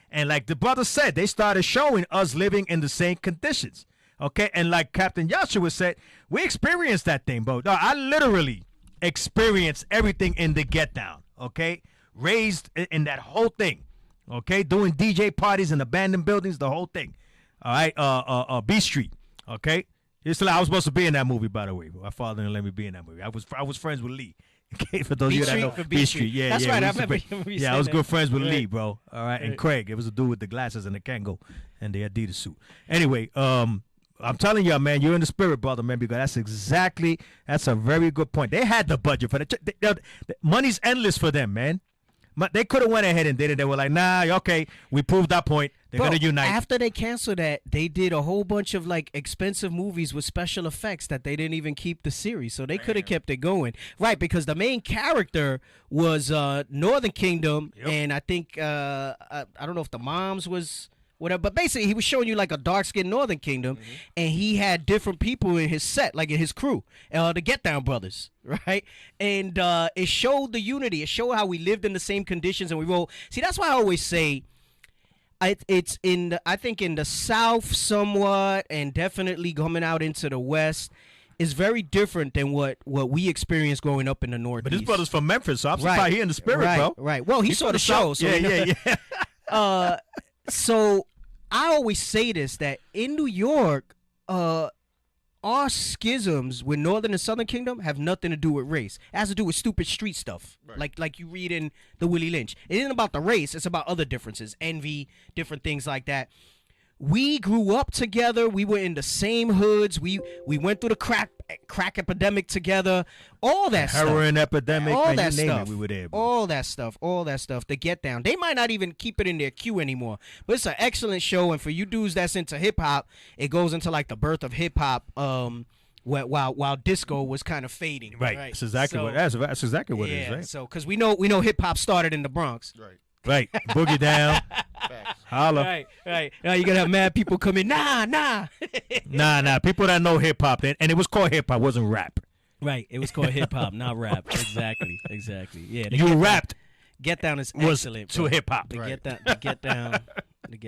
And like the brother said, they started showing us living in the same conditions. Okay? And like Captain Joshua said, we experienced that thing, bro. No, I literally experienced everything in the Get Down. Okay? Raised in that whole thing. Okay? Doing DJ parties in abandoned buildings, the whole thing. All right? B Street. Okay? I was supposed to be in that movie, by the way. My father didn't let me be in that movie. I was friends with Lee. Okay, for those of you that know B Street. Yeah, That's yeah, right. we I used to remember be- you Yeah, I was saying good that. friends with Right. Lee, bro. All right, and Craig. It was a dude with the glasses and the Kango and the Adidas suit. Anyway, I'm telling y'all, man, you're in the spirit, brother, man, because that's a very good point. They had the budget for the money's endless for them, man. They could have went ahead and did it. They were like, nah, okay, we proved our point. They're Bro, going to unite. After they canceled that, they did a whole bunch of like expensive movies with special effects that they didn't even keep the series. So they could have kept it going. Right, because the main character was Northern Kingdom, and I think I don't know if the moms was whatever, but basically he was showing you like a dark-skinned Northern Kingdom, and he had different people in his set, like in his crew, the Get Down brothers, right? And it showed the unity. It showed how we lived in the same conditions, and we roll. See, that's why I always say, I think in the South somewhat, and definitely coming out into the West, is very different than what we experienced growing up in the Northeast. But this brother's from Memphis, so I'm surprised he in the spirit, bro. Right. Well, he He's saw from the show. South. So Yeah. so I always say this, that in New York, our schisms with Northern and Southern Kingdom have nothing to do with race. It has to do with stupid street stuff, like you read in the Willie Lynch. It isn't about the race. It's about other differences, envy, different things like that. We grew up together. We were in the same hoods. We went through the crack epidemic together. All that stuff. Heroin epidemic. All man, that you name stuff. it, we were there, bro. All that stuff. The Get Down. They might not even keep it in their queue anymore. But it's an excellent show. And for you dudes that's into hip hop, it goes into like the birth of hip hop. While disco was kind of fading. Right. That's exactly what. That's exactly what it is, right? So because we know hip hop started in the Bronx. Right. Boogie down. Holla. Right. Now you gotta have mad people come in. Nah. Nah. People that know hip hop, and it was called hip hop, wasn't rap. Right. It was called hip hop, not rap. Exactly. Yeah. You rapped. Get Down is was excellent. to hip hop. The Get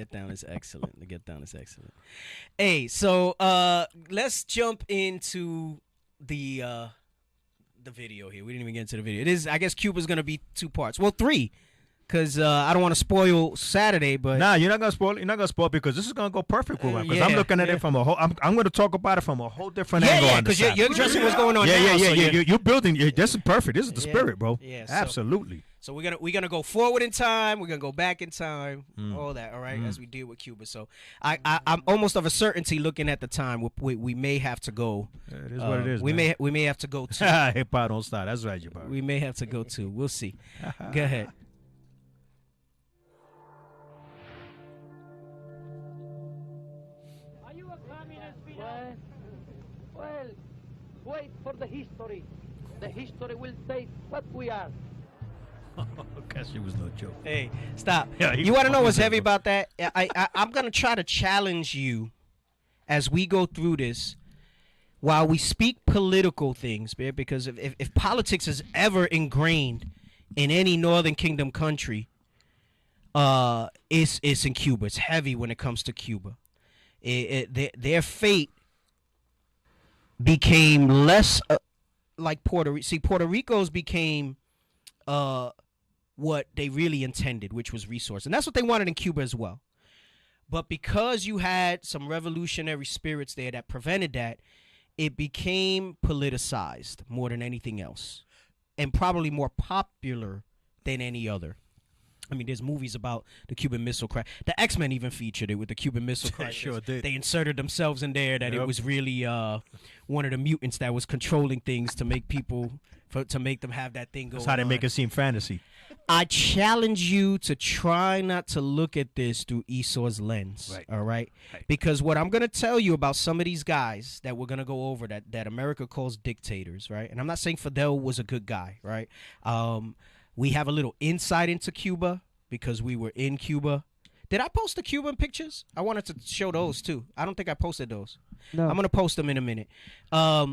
Down is excellent. Hey, so let's jump into the video here. We didn't even get into the video. It is, I guess, Cuba's gonna be 2 parts. Well, 3. Because I don't want to spoil Saturday, but nah, you're not gonna spoil. You're not gonna spoil because this is gonna go perfect with one. Because I'm looking at it from a whole. I'm going to talk about it from a whole different angle. Yeah, because you're addressing what's going on. Yeah. So You're building. This is perfect. This is the spirit, bro. Yeah. Absolutely. So we're gonna go forward in time. We're gonna go back in time. All that. All right, as we deal with Cuba. So I'm almost of a certainty looking at the time. We may have to go. It is what it is. We may have to go to. Hip hop don't stop. That's right, Jabbar. We may have to go to. We'll see. Go ahead. Are you a communist? Well, wait for the history. The history will say what we are. Guess it was no joke. Hey, stop. Yeah, you want to know what's heavy about that? I'm going to try to challenge you as we go through this while we speak political things, man, because if politics is ever ingrained in any Northern Kingdom country, it's in Cuba. It's heavy when it comes to Cuba. Their fate became less like Puerto Rico. See, Puerto Rico's became what they really intended, which was resource. And that's what they wanted in Cuba as well. But because you had some revolutionary spirits there that prevented that, it became politicized more than anything else. And probably more popular than any other. I mean, there's movies about the Cuban Missile Crisis. The X-Men even featured it with the Cuban Missile Crisis. Sure did. They inserted themselves in there that it was really one of the mutants that was controlling things to make people, to make them have that thing go on. That's how they make it seem fantasy. I challenge you to try not to look at this through Esau's lens, all right? Because what I'm going to tell you about some of these guys that we're going to go over that America calls dictators, right? And I'm not saying Fidel was a good guy, right? We have a little insight into Cuba because we were in Cuba. Did I post the Cuban pictures? I wanted to show those too. I don't think I posted those. No. I'm going to post them in a minute. I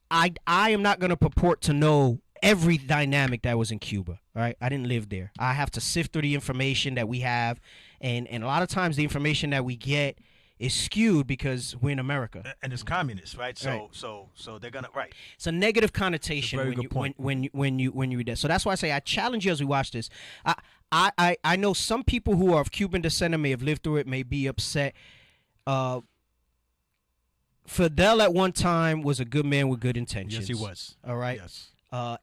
am not going to purport to know every dynamic that was in Cuba, all right? I didn't live there. I have to sift through the information that we have, and a lot of times the information that we get is skewed because we're in America. And it's communist, right? So they're gonna It's a negative connotation when you read that. So that's why I say I challenge you as we watch this. I know some people who are of Cuban descent and may have lived through it, may be upset. Fidel at one time was a good man with good intentions. Yes, he was. All right. Yes.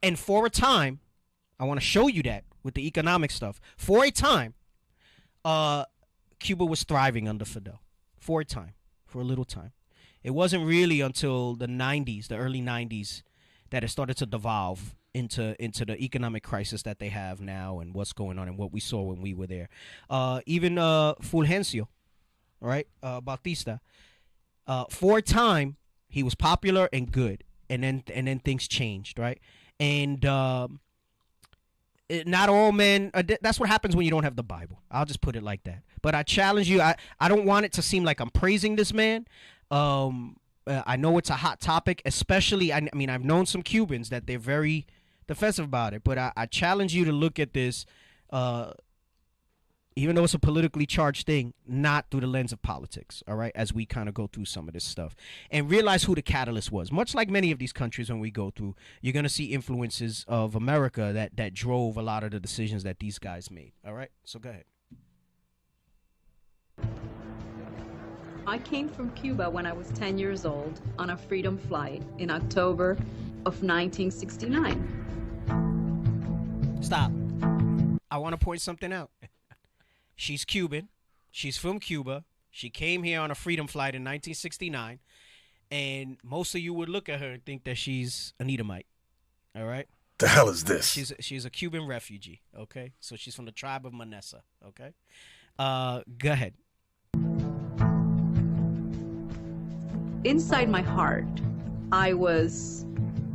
And for a time, I want to show you that with the economic stuff. For a time, Cuba was thriving under Fidel. For a time, for a little time. It wasn't really until the 90s, the early 90s, that it started to devolve into the economic crisis that they have now and what's going on and what we saw when we were there. Even Fulgencio, all right, Bautista, for a time, he was popular and good, and then things changed, right? And not all men, that's what happens when you don't have the Bible. I'll just put it like that. But I challenge you, I don't want it to seem like I'm praising this man. I know it's a hot topic, especially, I mean, I've known some Cubans that they're very defensive about it, but I challenge you to look at this, even though it's a politically charged thing, not through the lens of politics, all right, as we kind of go through some of this stuff. And realize who the catalyst was. Much like many of these countries when we go through, you're going to see influences of America that drove a lot of the decisions that these guys made, all right? So go ahead. I came from Cuba when I was 10 years old on a freedom flight in October of 1969. Stop. I want to point something out. She's Cuban. She's from Cuba. She came here on a freedom flight in 1969. And most of you would look at her and think that she's an Edomite. All right? The hell is this? She's a Cuban refugee. Okay? So she's from the tribe of Manessa. Okay? Go ahead. Inside my heart, I was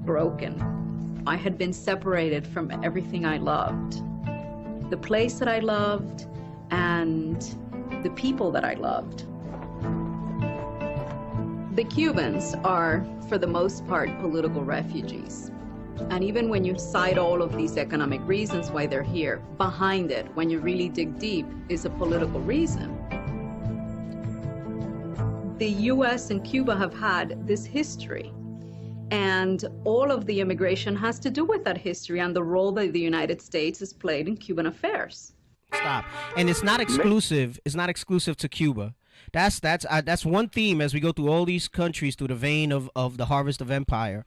broken. I had been separated from everything I loved. The place that I loved and the people that I loved. The Cubans are, for the most part, political refugees. And even when you cite all of these economic reasons why they're here, behind it, when you really dig deep, is a political reason. The U.S. and Cuba have had this history, and all of the immigration has to do with that history and the role that the United States has played in Cuban affairs. Stop. And it's not exclusive. It's not exclusive to Cuba. That's one theme as we go through all these countries through the vein of the harvest of empire,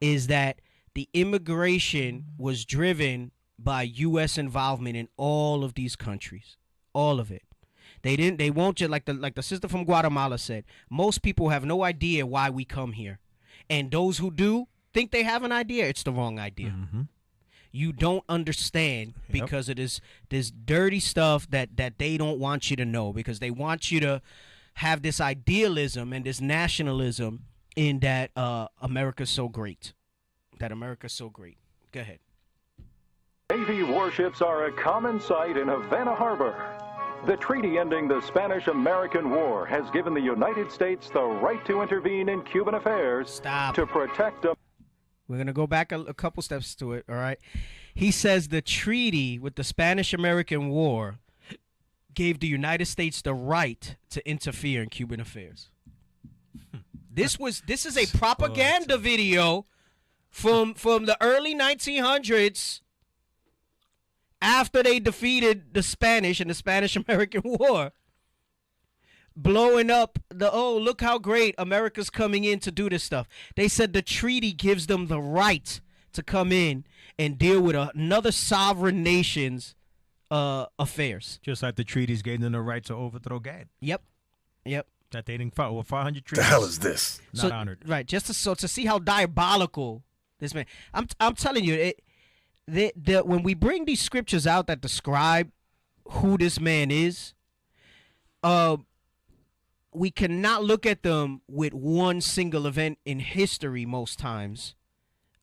is that the immigration was driven by U.S. involvement in all of these countries, all of it. They won't just like the sister from Guatemala said. Most people have no idea why we come here, and those who do think they have an idea. It's the wrong idea. Mm-hmm. You don't understand because it is this dirty stuff that they don't want you to know, because they want you to have this idealism and this nationalism in that America's so great. That America's so great. Go ahead. Navy warships are a common sight in Havana Harbor. The treaty ending the Spanish-American War has given the United States the right to intervene in Cuban affairs to protect them. We're going to go back a couple steps to it, all right? He says the treaty with the Spanish-American War gave the United States the right to interfere in Cuban affairs. This is a propaganda video from the early 1900s after they defeated the Spanish in the Spanish-American War, blowing up look how great America's coming in to do this stuff. They said the treaty gives them the right to come in and deal with another sovereign nation's affairs. Just like the treaties gave them the right to overthrow GAD. Yep. That they didn't follow 500 treaties. The hell is this? Not honored. Right, just to see how diabolical this man. I'm telling you, when we bring these scriptures out that describe who this man is, we cannot look at them with one single event in history most times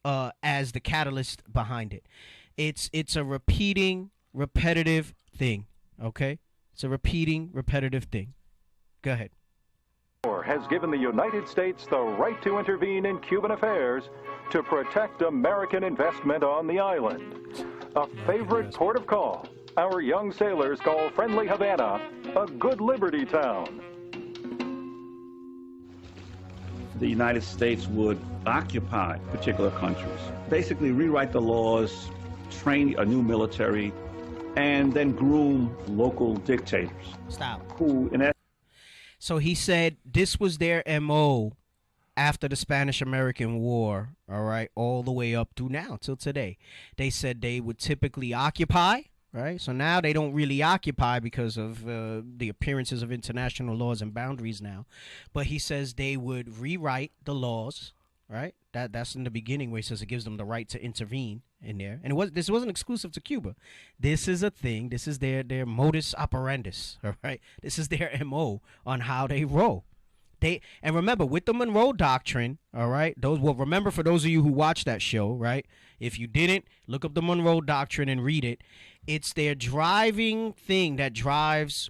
as the catalyst behind it. It's a repeating, repetitive thing, okay? It's a repeating, repetitive thing. Go ahead. Has given the United States the right to intervene in Cuban affairs to protect American investment on the island. A favorite port of call. Our young sailors call friendly Havana a good liberty town. The United States would occupy particular countries, basically rewrite the laws, train a new military, and then groom local dictators. Stop. Who, in essence, so he said this was their MO after the Spanish-American War, all right, all the way up through now, till today. They said they would typically occupy, right? So now they don't really occupy because of the appearances of international laws and boundaries now. But he says they would rewrite the laws, right? That's in the beginning where he says it gives them the right to intervene in there. And this wasn't exclusive to Cuba. This is a thing. This is their modus operandus, all right? This is their MO on how they roll. And remember, with the Monroe Doctrine, all right, remember for those of you who watched that show, right? If you didn't, look up the Monroe Doctrine and read it. It's their driving thing that drives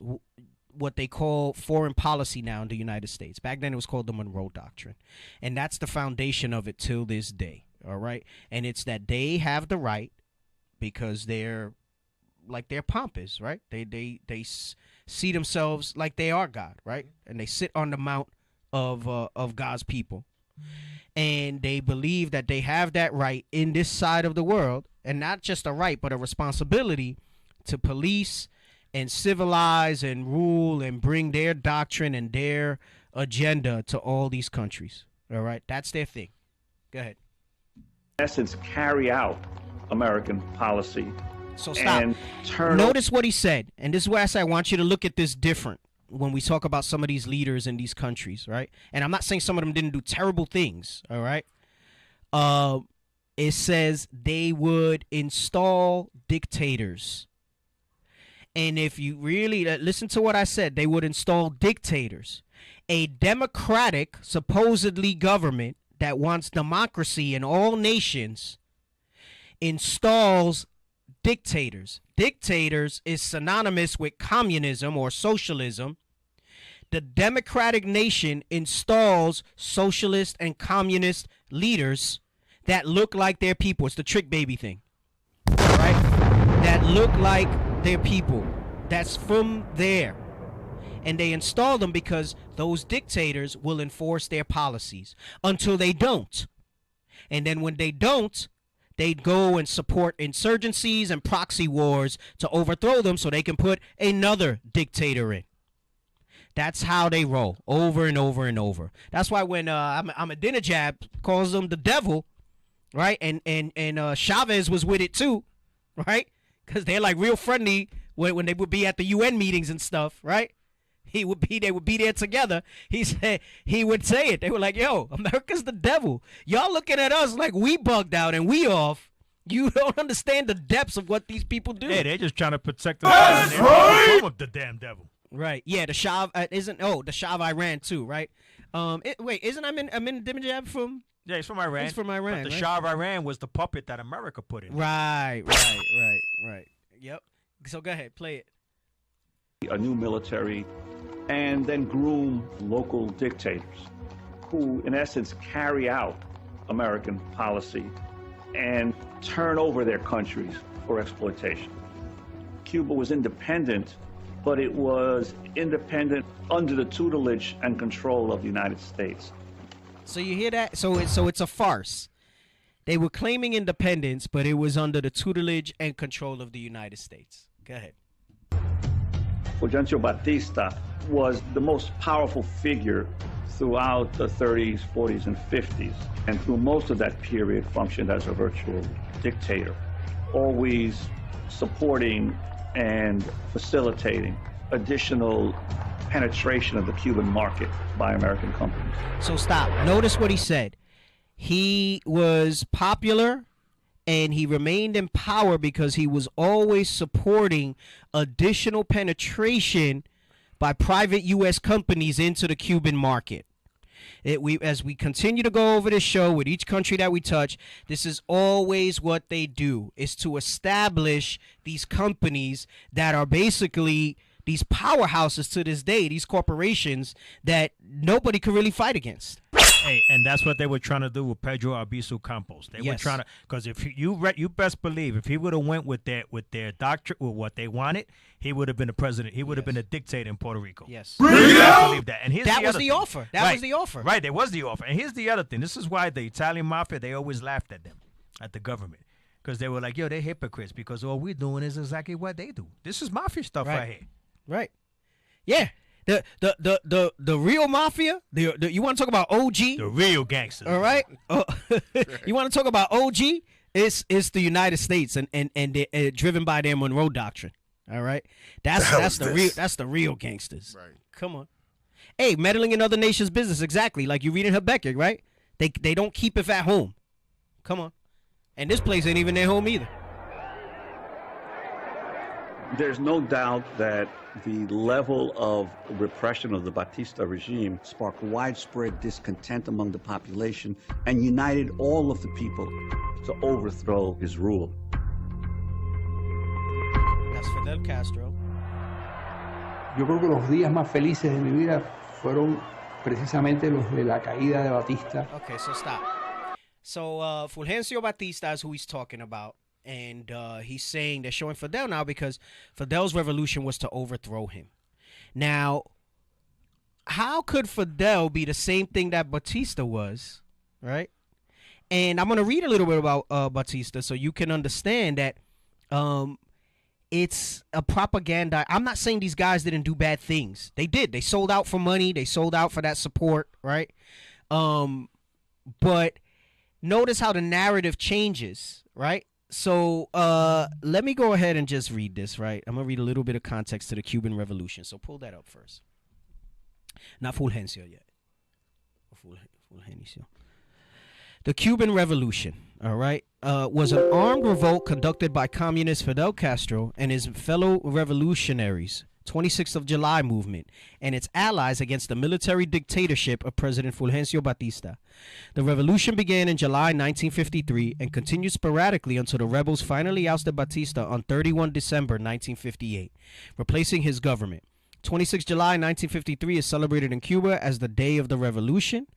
what they call foreign policy now in the United States. Back then it was called the Monroe Doctrine. And that's the foundation of it till this day, all right? And it's that they have the right, because they're pompous, right? They see themselves like they are God, right? And they sit on the mount of God's people. And they believe that they have that right in this side of the world, and not just a right, but a responsibility to police and civilize and rule and bring their doctrine and their agenda to all these countries. All right? That's their thing. Go ahead. in essence, carry out American policy. So stop. Notice what he said. And this is where I say I want you to look at this different when we talk about some of these leaders in these countries, right? And I'm not saying some of them didn't do terrible things, all right? It says they would install dictators. And if you really listen to what I said, they would install dictators. A democratic, supposedly, government that wants democracy in all nations installs dictators. Dictators is synonymous with communism or socialism. The democratic nation installs socialist and communist leaders that look like their people. It's the trick baby thing, right? That look like their people. That's from there. And they install them because those dictators will enforce their policies until they don't. And then when they don't, they'd go and support insurgencies and proxy wars to overthrow them so they can put another dictator in. That's how they roll over and over and over. That's why when Ahmadinejad calls them the devil, right? And Chavez was with it too, right? Because they're like real friendly when they would be at the UN meetings and stuff, right? They would be there together. He would say it. They were like, yo, America's the devil. Y'all looking at us like we bugged out and we off. You don't understand the depths of what these people do. Yeah, they're just trying to protect themselves from the damn devil. Right. Yeah, the Shah the Shah of Iran too, right? Isn't Ahmadinejad from? Yeah, he's from Iran. He's from Iran. But the right? Shah of Iran was the puppet that America put in. Right. Yep. So go ahead, play it. A new military, and then groom local dictators who, in essence, carry out American policy and turn over their countries for exploitation. Cuba was independent, but it was independent under the tutelage and control of the United States. So you hear that? So it's a farce. They were claiming independence, but it was under the tutelage and control of the United States. Go ahead. Fulgencio Batista was the most powerful figure throughout the 30s, 40s, and 50s, and through most of that period functioned as a virtual dictator, always supporting and facilitating additional penetration of the Cuban market by American companies. So stop. Notice what he said. He was popular and he remained in power because he was always supporting additional penetration by private U.S. companies into the Cuban market. As we continue to go over this show with each country that we touch, this is always what they do, is to establish these companies that are basically these powerhouses to this day, these corporations that nobody could really fight against. Hey, and that's what they were trying to do with Pedro Albizu Campos. They were trying to, because if you best believe, if he would have went with their doctrine, with what they wanted, he would have been the president. He would have been a dictator in Puerto Rico. Yes, I believe that. And that was the offer. That was the offer. Right, there was the offer. And here's the other thing. This is why the Italian mafia, they always laughed at them, at the government, because they were like, yo, they're hypocrites because all we're doing is exactly what they do. This is mafia stuff right here. Right. Yeah. The real mafia, you want to talk about OG? The real gangsters. All right. You want to talk about OG? It's the United States and they're driven by their Monroe Doctrine. All right. That's the real gangsters. Right. Come on. Hey, meddling in other nations' business, exactly. Like you read in Habakkuk, right? They don't keep it at home. Come on. And this place ain't even their home either. There's no doubt that the level of repression of the Batista regime sparked widespread discontent among the population and united all of the people to overthrow his rule. That's Fidel Castro. Yo creo que los días más felices de mi vida fueron precisamente los de la caída de Batista. Okay, so stop. So Fulgencio Batista is who he's talking about. And he's saying they're showing Fidel now because Fidel's revolution was to overthrow him. Now, how could Fidel be the same thing that Batista was, right? And I'm going to read a little bit about Batista so you can understand that it's a propaganda. I'm not saying these guys didn't do bad things. They did. They sold out for money. They sold out for that support, right? But notice how the narrative changes, right? So let me go ahead and just read this, right? I'm going to read a little bit of context to the Cuban Revolution. So pull that up first. Not Fulgencio yet. Fulgencio. The Cuban Revolution, all right, was an armed revolt conducted by communist Fidel Castro and his fellow revolutionaries, 26th of July movement, and its allies against the military dictatorship of President Fulgencio Batista. The revolution began in July 1953 and continued sporadically until the rebels finally ousted Batista on 31 December 1958, replacing his government. 26 July 1953 is celebrated in Cuba as the Day of the Revolution,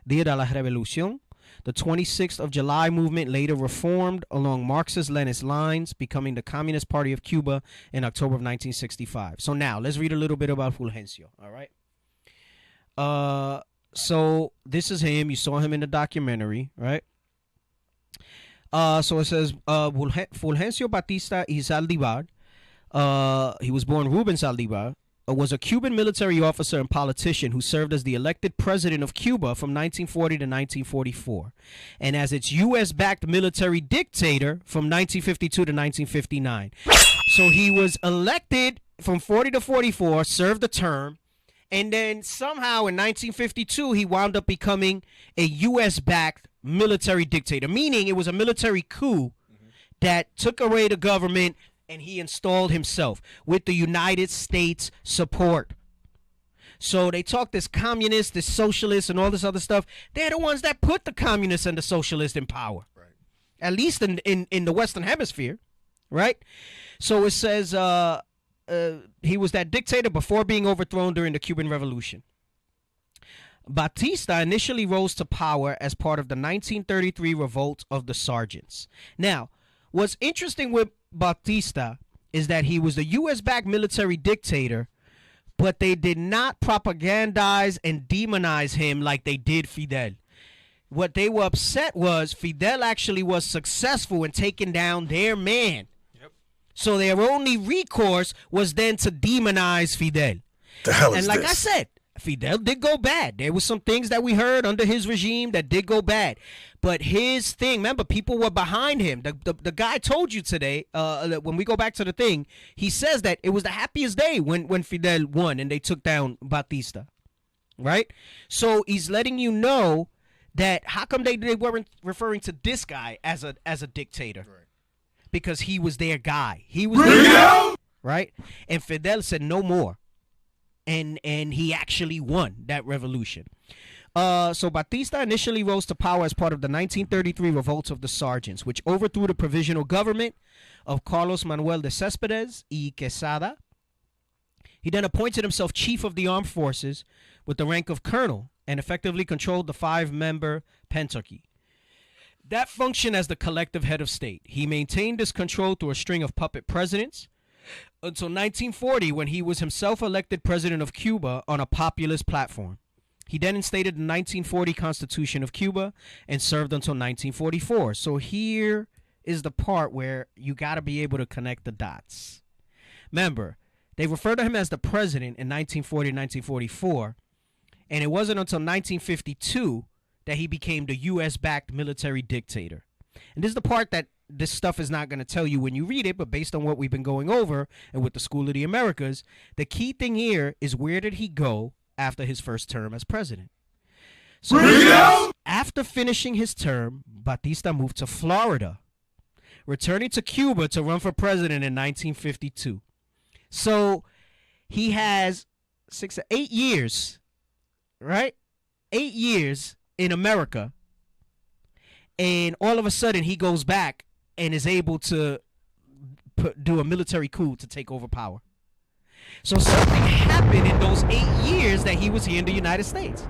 Dia de la Revolución. The 26th of July movement later reformed along Marxist-Leninist lines, becoming the Communist Party of Cuba in October of 1965. So now, let's read a little bit about Fulgencio, all right? So this is him. You saw him in the documentary, right? So it says, Fulgencio Batista y Zaldívar. He was born Rubén Zaldívar was a Cuban military officer and politician who served as the elected president of Cuba from 1940 to 1944, and as its U.S.-backed military dictator from 1952 to 1959. So he was elected from 40 to 44, served a term, and then somehow in 1952 he wound up becoming a U.S.-backed military dictator, meaning it was a military coup that took away the government and he installed himself with the United States support. So they talk this communist, this socialist, and all this other stuff. They're the ones that put the communists and the socialists in power, right? At least in the Western Hemisphere, right? So it says he was that dictator before being overthrown during the Cuban Revolution. Batista initially rose to power as part of the 1933 revolt of the sergeants. Now, what's interesting with Batista is that he was a U.S.-backed military dictator, but they did not propagandize and demonize him like they did Fidel. What they were upset was Fidel actually was successful in taking down their man. Yep. So their only recourse was then to demonize Fidel. The hell is and like this? I said, Fidel did go bad. There was some things that we heard under his regime that did go bad. But his thing, remember, people were behind him. The guy told you today, when we go back to the thing, he says that it was the happiest day when Fidel won and they took down Batista, right? So he's letting you know that how come they weren't referring to this guy as a dictator? Right. Because he was their guy. He was their guy, right? And Fidel said no more. And he actually won that revolution. So Batista initially rose to power as part of the 1933 revolt of the sergeants, which overthrew the provisional government of Carlos Manuel de Céspedes y Quesada. He then appointed himself chief of the armed forces with the rank of colonel and effectively controlled the 5-member pentarchy. That functioned as the collective head of state. He maintained this control through a string of puppet presidents until 1940, when he was himself elected president of Cuba on a populist platform. He then instated the 1940 Constitution of Cuba and served until 1944. So here is the part where you got to be able to connect the dots. Remember, they referred to him as the president in 1940 and 1944, and it wasn't until 1952 that he became the U.S.-backed military dictator. And this is the part that this stuff is not going to tell you when you read it, but based on what we've been going over and with the School of the Americas, the key thing here is where did he go after his first term as president? So after finishing his term, Batista moved to Florida, returning to Cuba to run for president in 1952. So he has 8 years, right? 8 years in America, and all of a sudden he goes back and is able to do a military coup to take over power. So something happened in those 8 years that he was here in the United States.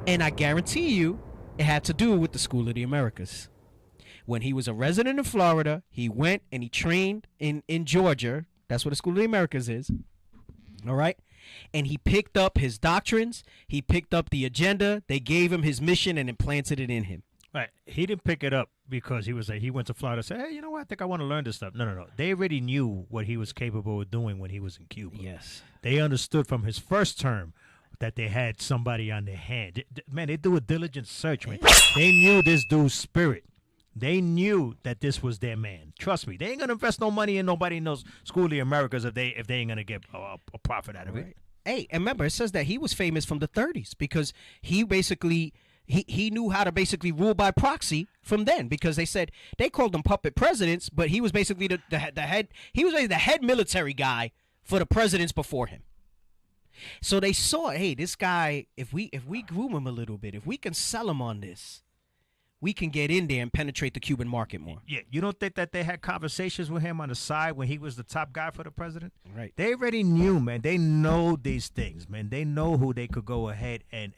And I guarantee you it had to do with the School of the Americas. When he was a resident in Florida, he went and he trained in Georgia. That's what the School of the Americas is. All right? And he picked up his doctrines. He picked up the agenda. They gave him his mission and implanted it in him. Right. He didn't pick it up because he went to Florida and said, hey, you know what? I think I want to learn this stuff. No. They already knew what he was capable of doing when he was in Cuba. Yes. They understood from his first term that they had somebody on their hand. Man, they do a diligent search, man. They knew this dude's spirit. They knew that this was their man. Trust me. They ain't going to invest no money in nobody in those School of the Americas if they ain't going to get a profit out of it. Hey, and remember, it says that he was famous from the 30s because he basically... He knew how to basically rule by proxy from then, because they called them puppet presidents, but he was basically the head. He was the head military guy for the presidents before him. So they saw, hey, this guy, if we groom him a little bit, if we can sell him on this, we can get in there and penetrate the Cuban market more. Yeah, you don't think that they had conversations with him on the side when he was the top guy for the president? Right. They already knew, man. They know these things, man. They know who they could go ahead and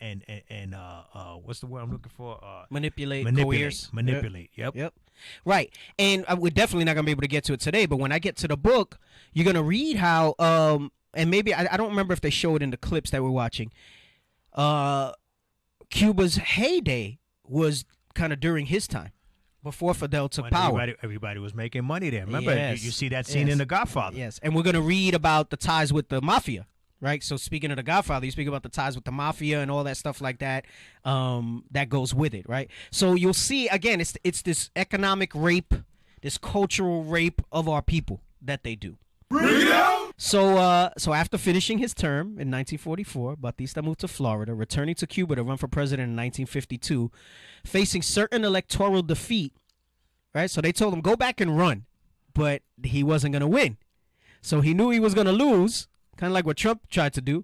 what's the word I'm looking for? Manipulate. Yep. Right. And we're definitely not going to be able to get to it today, but when I get to the book, you're going to read how, and maybe, I don't remember if they show it in the clips that we're watching, Cuba's heyday was kind of during his time. Before Fidel took When power. Everybody was making money there. Remember, Yes. you see that scene in The Godfather. Yes, and we're going to read about the ties with the mafia, right? So speaking of The Godfather, you speak about the ties with the mafia and all that stuff like that that goes with it, right? So you'll see, again, it's this economic rape, this cultural rape of our people that they do. So after finishing his term in 1944, Batista moved to Florida, returning to Cuba to run for president in 1952, facing certain electoral defeat, right? So they told him, go back and run, but he wasn't going to win. So he knew he was going to lose, kind of like what Trump tried to do.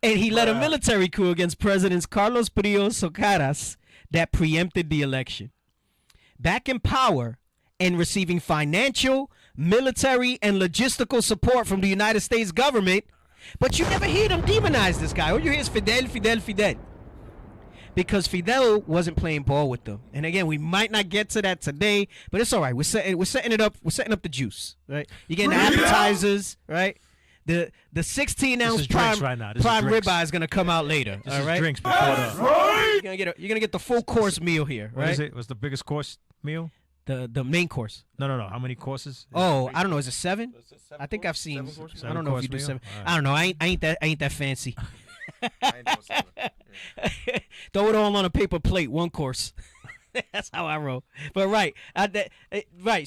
And he led a military coup against Presidents Carlos Prios Socaras that preempted the election. Back in power and receiving financial, military, and logistical support from the United States government, but you never hear them demonize this guy. All you hear is Fidel, Fidel, Fidel. Because Fidel wasn't playing ball with them. And again, we might not get to that today, but it's all right. We're setting it up. We're setting up the juice, right? You're getting the appetizers, right? The 16-ounce prime ribeye is gonna come out later. This all is right, drinks before the. You're gonna get the full course meal here, right? What is it? What's the biggest course meal? The main course. No. How many courses? Oh, I don't know. Is it 7? I think I've seen. I don't know if you do 7. Right. I don't know. I ain't that fancy. Throw it all on a paper plate, one course. That's how I roll. But right.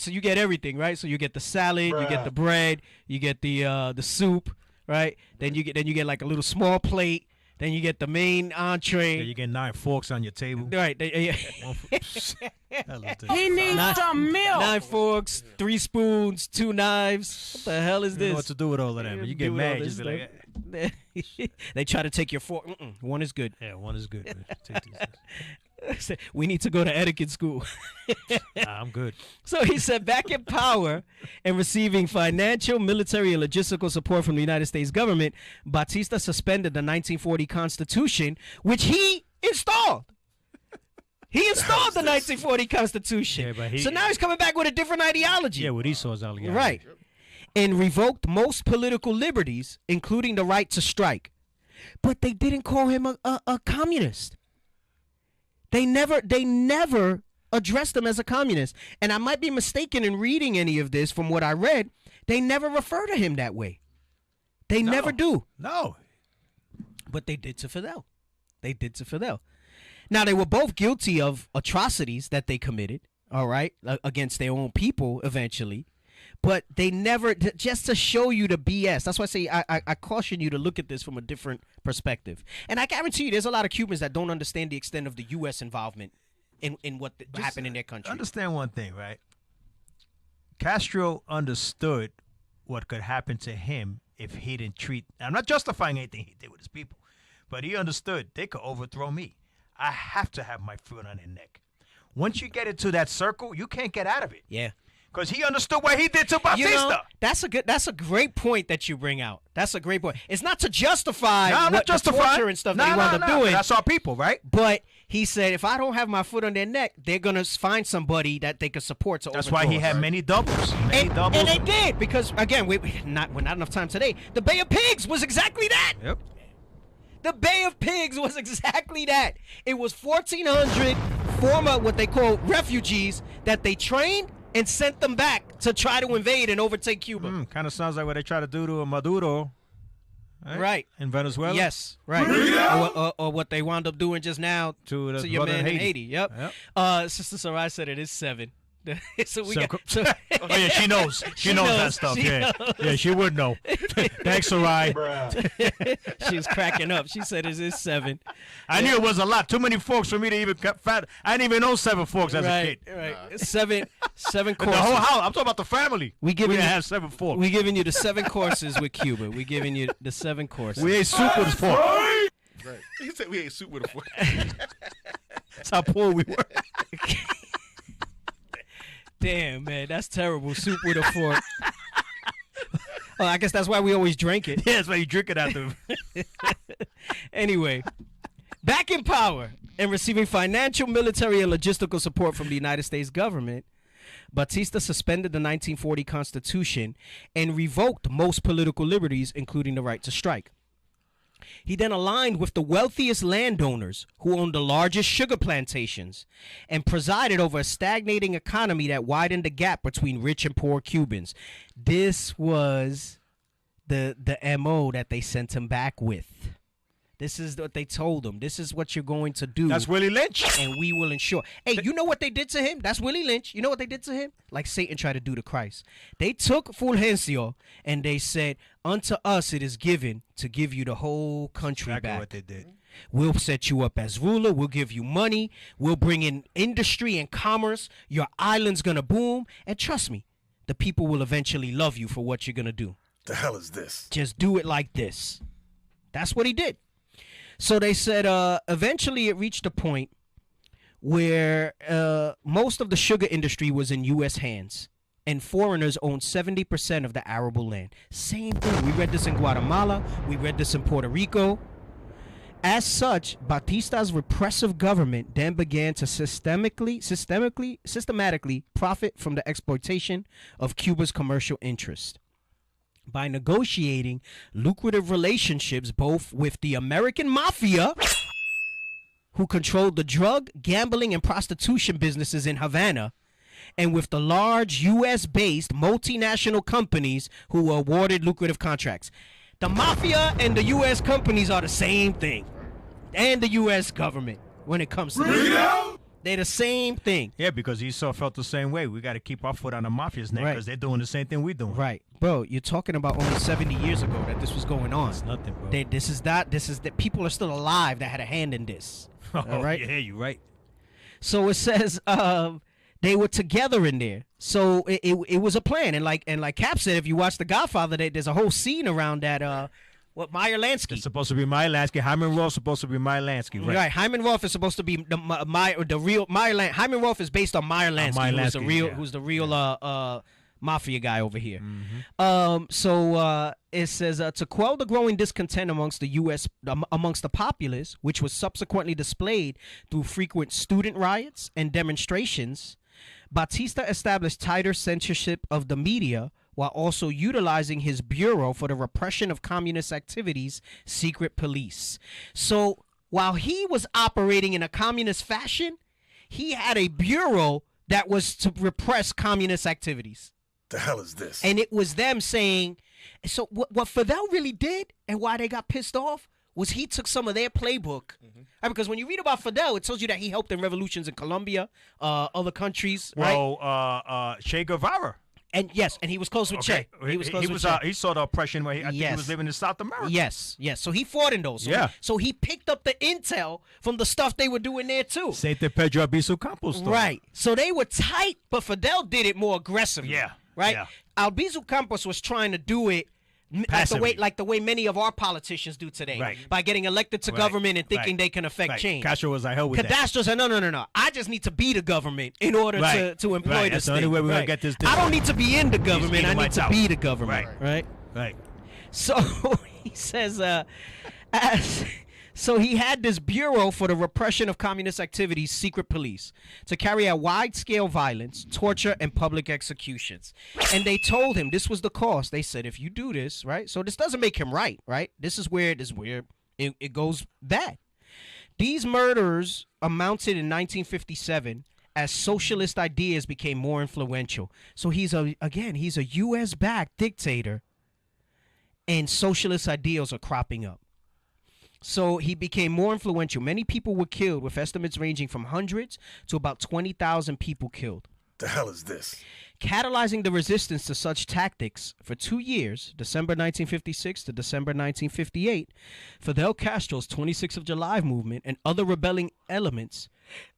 So you get everything, right? So you get the salad, you get the bread, you get the soup, right? Then you get like a little small plate. Then you get the main entree. Yeah, you get 9 forks on your table. Right. He needs some milk. 9 forks, 3 spoons, 2 knives. What the hell is You this? know what to do with all of that. You get mad. Just be like, they try to take your fork. One is good. Yeah, one is good. Take these. We need to go to etiquette school. Nah, I'm good. So he said, back in power and receiving financial, military, and logistical support from the United States government, Batista suspended the 1940 Constitution, which he installed. He installed the 1940 Constitution. Yeah, but so now he's coming back with a different ideology. Yeah, with Esau's ideology. Right. And revoked most political liberties, including the right to strike. But they didn't call him a communist. They never addressed him as a communist. And I might be mistaken in reading any of this from what I read. They never refer to him that way. They never do. No. But they did to Fidel. Now, they were both guilty of atrocities that they committed, all right, against their own people eventually. But they never, just to show you the BS. That's why I say I caution you to look at this from a different perspective. And I guarantee you there's a lot of Cubans that don't understand the extent of the U.S. involvement in what happened in their country. Understand one thing, right? Castro understood what could happen to him if he didn't treat. I'm not justifying anything he did with his people, but he understood they could overthrow me. I have to have my foot on their neck. Once you get into that circle, you can't get out of it. Yeah. Because he understood what he did to Batista. You know, that's a great point that you bring out. That's a great point. It's not to justify the torture and stuff that he wound up doing. That's our people, right? But he said, if I don't have my foot on their neck, they're gonna find somebody that they could support to That's overthrow why he us. had many doubles. And they did, because again, we're not enough time today. The Bay of Pigs was exactly that. Yep. The Bay of Pigs was exactly that. It was 1,400 former what they call refugees that they trained and sent them back to try to invade and overtake Cuba. Kind of sounds like what they try to do to Maduro. Right. In Venezuela? Yes, right. Or what they wound up doing just now to your man in Haiti. Yep. Sister Sarai said it is 7. So we got, oh yeah, she knows. She knows that stuff. Yeah, she would know. Thanks, Sarai. She was cracking up. She said it is 7. I knew it was a lot. Too many forks for me to even cut fat. I didn't even know 7 forks as a kid. Right. 7 courses. The whole house. I'm talking about the family. We have 7 forks. We giving you the 7 courses with Cuba. We giving you the 7 courses. We ate soup with a fork. Right. He said we ate soup with a fork. That's how poor we were. Damn, man, that's terrible. Soup with a fork. Oh, I guess that's why we always drink it. Yeah, that's why you drink it after. Anyway, back in power and receiving financial, military, and logistical support from the United States government, Batista suspended the 1940 Constitution and revoked most political liberties, including the right to strike. He then aligned with the wealthiest landowners who owned the largest sugar plantations and presided over a stagnating economy that widened the gap between rich and poor Cubans. This was the MO that they sent him back with. This is what they told him. This is what you're going to do. That's Willie Lynch. And we will ensure. Hey, you know what they did to him? That's Willie Lynch. You know what they did to him? Like Satan tried to do to Christ. They took Fulgencio and they said, unto us it is given to give you the whole country Exactly back. what they did. We'll set you up as ruler. We'll give you money. We'll bring in industry and commerce. Your island's going to boom. And trust me, the people will eventually love you for what you're going to do. The hell is this? Just do it like this. That's what he did. So they said eventually it reached a point where most of the sugar industry was in U.S. hands, and foreigners owned 70% of the arable land. Same thing. We read this in Guatemala. We read this in Puerto Rico. As such, Batista's repressive government then began to systematically profit from the exploitation of Cuba's commercial interest by negotiating lucrative relationships both with the American mafia, who controlled the drug, gambling, and prostitution businesses in Havana, and with the large U.S.-based multinational companies who were awarded lucrative contracts. The mafia and the U.S. companies are the same thing, and the U.S. government when it comes to this. They're the same thing. Yeah, because Esau felt the same way. We got to keep our foot on the mafia's neck because they're doing the same thing we're doing. Right. Bro, you're talking about only 70 years ago that this was going on. It's nothing, bro. This is that people are still alive that had a hand in this. All right? Yeah, you're right. So it says they were together in there. So it was a plan. And like Cap said, if you watch The Godfather, there's a whole scene around that. Meyer Lansky. It's supposed to be Meyer Lansky. Hyman Roth supposed to be Meyer Lansky, right? Right. Hyman Roth is supposed to be the real Meyer Lansky. Hyman Roth is based on Meyer Lansky, who's the real mafia guy over here. Mm-hmm. So it says to quell the growing discontent amongst the populace, which was subsequently displayed through frequent student riots and demonstrations, Batista established tighter censorship of the media, while also utilizing his Bureau for the Repression of Communist Activities, secret police. So while he was operating in a communist fashion, he had a bureau that was to repress communist activities. The hell is this? And it was them saying, so what Fidel really did and why they got pissed off was he took some of their playbook. Right, because when you read about Fidel, it tells you that he helped in revolutions in Colombia, other countries. Well, Che Guevara. And yes, and he was close with Che. He saw the oppression where he was living in South America. Yes. So he fought in those. So he picked up the intel from the stuff they were doing there too. Say the Pedro Albizu Campos story. Right. So they were tight, but Fidel did it more aggressively. Yeah. Right. Yeah. Albizu Campos was trying to do it like the way many of our politicians do today, by getting elected to government and thinking they can affect change. Castro was like, hell with that. Castro said, no. I just need to be the government in order to employ this That's the only way we're going to get this done. I don't need to be in the government. I need to be the government. Right. So he says, so he had this Bureau for the Repression of Communist Activities, secret police, to carry out wide-scale violence, torture, and public executions. And they told him this was the cost. They said, if you do this, right? So this doesn't make him right? This is where it goes bad. These murders amounted in 1957 as socialist ideas became more influential. So he's a U.S.-backed dictator, and socialist ideals are cropping up. So he became more influential. Many people were killed, with estimates ranging from hundreds to about 20,000 people killed. The hell is this? Catalyzing the resistance to such tactics for 2 years, December 1956 to December 1958, Fidel Castro's 26th of July movement and other rebelling elements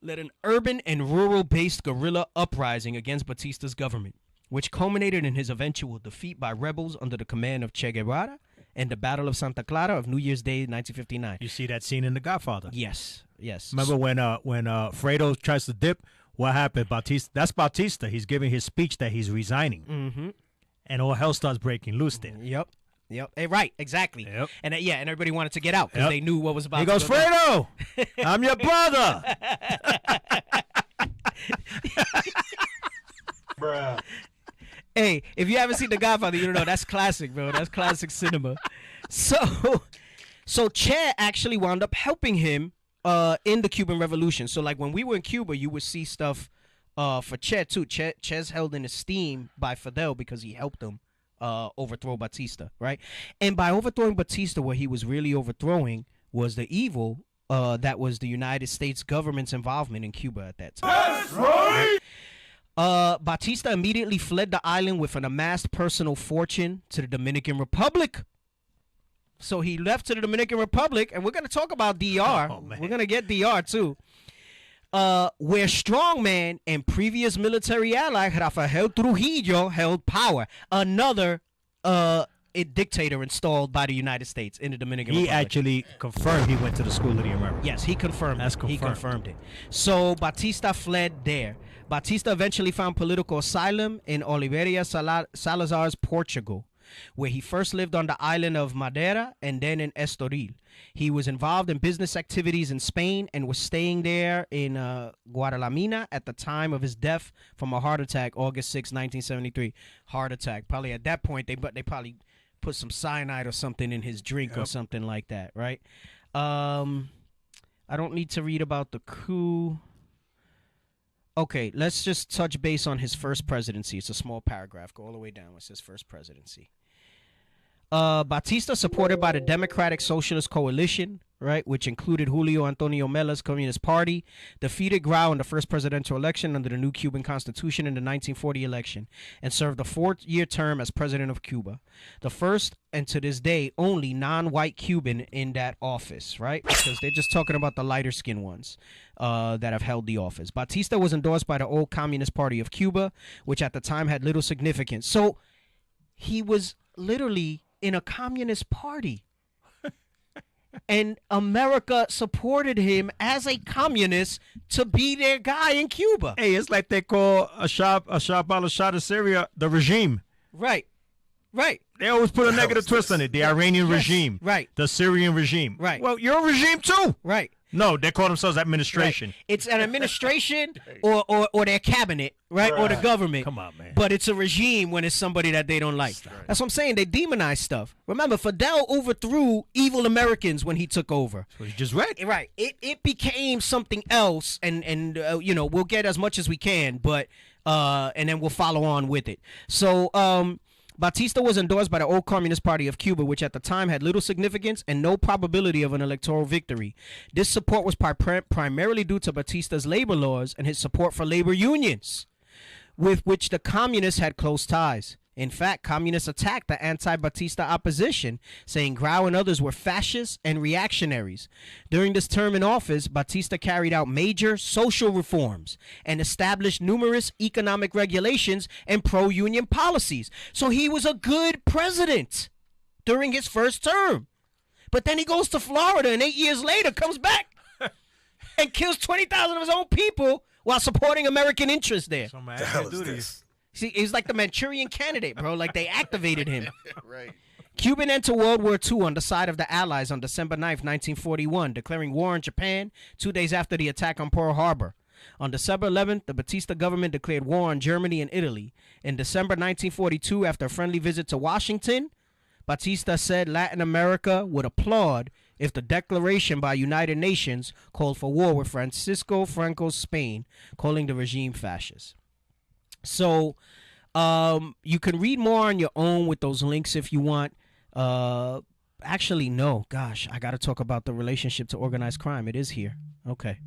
led an urban and rural-based guerrilla uprising against Batista's government, which culminated in his eventual defeat by rebels under the command of Che Guevara and the Battle of Santa Clara of New Year's Day, 1959. You see that scene in The Godfather? Yes. Remember when Fredo tries to dip? What happened? That's Batista. He's giving his speech that he's resigning. Mm-hmm. And all hell starts breaking loose then. Yep. Right, exactly. Yep. And everybody wanted to get out because they knew what was about to go He goes, Fredo, I'm your brother. Bruh. Hey, if you haven't seen The Godfather, you don't know. That's classic, bro. That's classic cinema. So So Che actually wound up helping him in the Cuban Revolution. So like when we were in Cuba, you would see stuff for Che too. Che's held in esteem by Fidel because he helped him overthrow Batista, right? And by overthrowing Batista, what he was really overthrowing was the evil that was the United States government's involvement in Cuba at that time. That's right. Batista immediately fled the island with an amassed personal fortune to the Dominican Republic. So he left to the Dominican Republic, and we're going to talk about DR. We're going to get DR too. Where strongman and previous military ally Rafael Trujillo held power. Another dictator installed by the United States in the Dominican Republic. He actually confirmed he went to the School of the Americas. Yes, he confirmed. That's confirmed. He confirmed it. So Batista fled there. Batista eventually found political asylum in Oliveira Salazar's Portugal, where he first lived on the island of Madeira and then in Estoril. He was involved in business activities in Spain and was staying there in Guadalamina at the time of his death from a heart attack, August 6, 1973. Heart attack. Probably at that point, they probably put some cyanide or something in his drink or something like that, right? I don't need to read about the coup. Okay, let's just touch base on his first presidency. It's a small paragraph. Go all the way down. It says first presidency. Batista, supported by the Democratic Socialist Coalition, right, which included Julio Antonio Mela's Communist Party, defeated Grau in the first presidential election under the new Cuban Constitution in the 1940 election, and served a 4-year term as president of Cuba. The first, and to this day, only non-white Cuban in that office, right? Because they're just talking about the lighter-skinned ones that have held the office. Batista was endorsed by the old Communist Party of Cuba, which at the time had little significance. So he was literally in a communist party. And America supported him as a communist to be their guy in Cuba. Hey, it's like they call Issachar al-Assad of Syria the regime. Right. Right. They always put a negative twist on it. The Iranian regime. Right. The Syrian regime. Right. Well, you're a regime too. Right. No, they call themselves administration. Right. It's an administration or their cabinet, right? Or the government. Come on, man. But it's a regime when it's somebody that they don't like. That's what I'm saying. They demonize stuff. Remember, Fidel overthrew evil Americans when he took over. That's what you just read. Right. It became something else, and we'll get as much as we can, but and then we'll follow on with it. So, Batista was endorsed by the old Communist Party of Cuba, which at the time had little significance and no probability of an electoral victory. This support was primarily due to Batista's labor laws and his support for labor unions, with which the communists had close ties. In fact, communists attacked the anti-Batista opposition, saying Grau and others were fascists and reactionaries. During this term in office, Batista carried out major social reforms and established numerous economic regulations and pro-union policies. So he was a good president during his first term. But then he goes to Florida and 8 years later comes back and kills 20,000 of his own people while supporting American interests there. So, man, the hell is this? See, he's like the Manchurian Candidate, bro. Like, they activated him. Right. Cuban entered World War II on the side of the Allies on December 9th, 1941, declaring war on Japan 2 days after the attack on Pearl Harbor. On December 11th, the Batista government declared war on Germany and Italy. In December 1942, after a friendly visit to Washington, Batista said Latin America would applaud if the declaration by United Nations called for war with Francisco Franco's Spain, calling the regime fascist. So you can read more on your own with those links if you want. Actually, no. Gosh, I got to talk about the relationship to organized crime. It is here. Okay.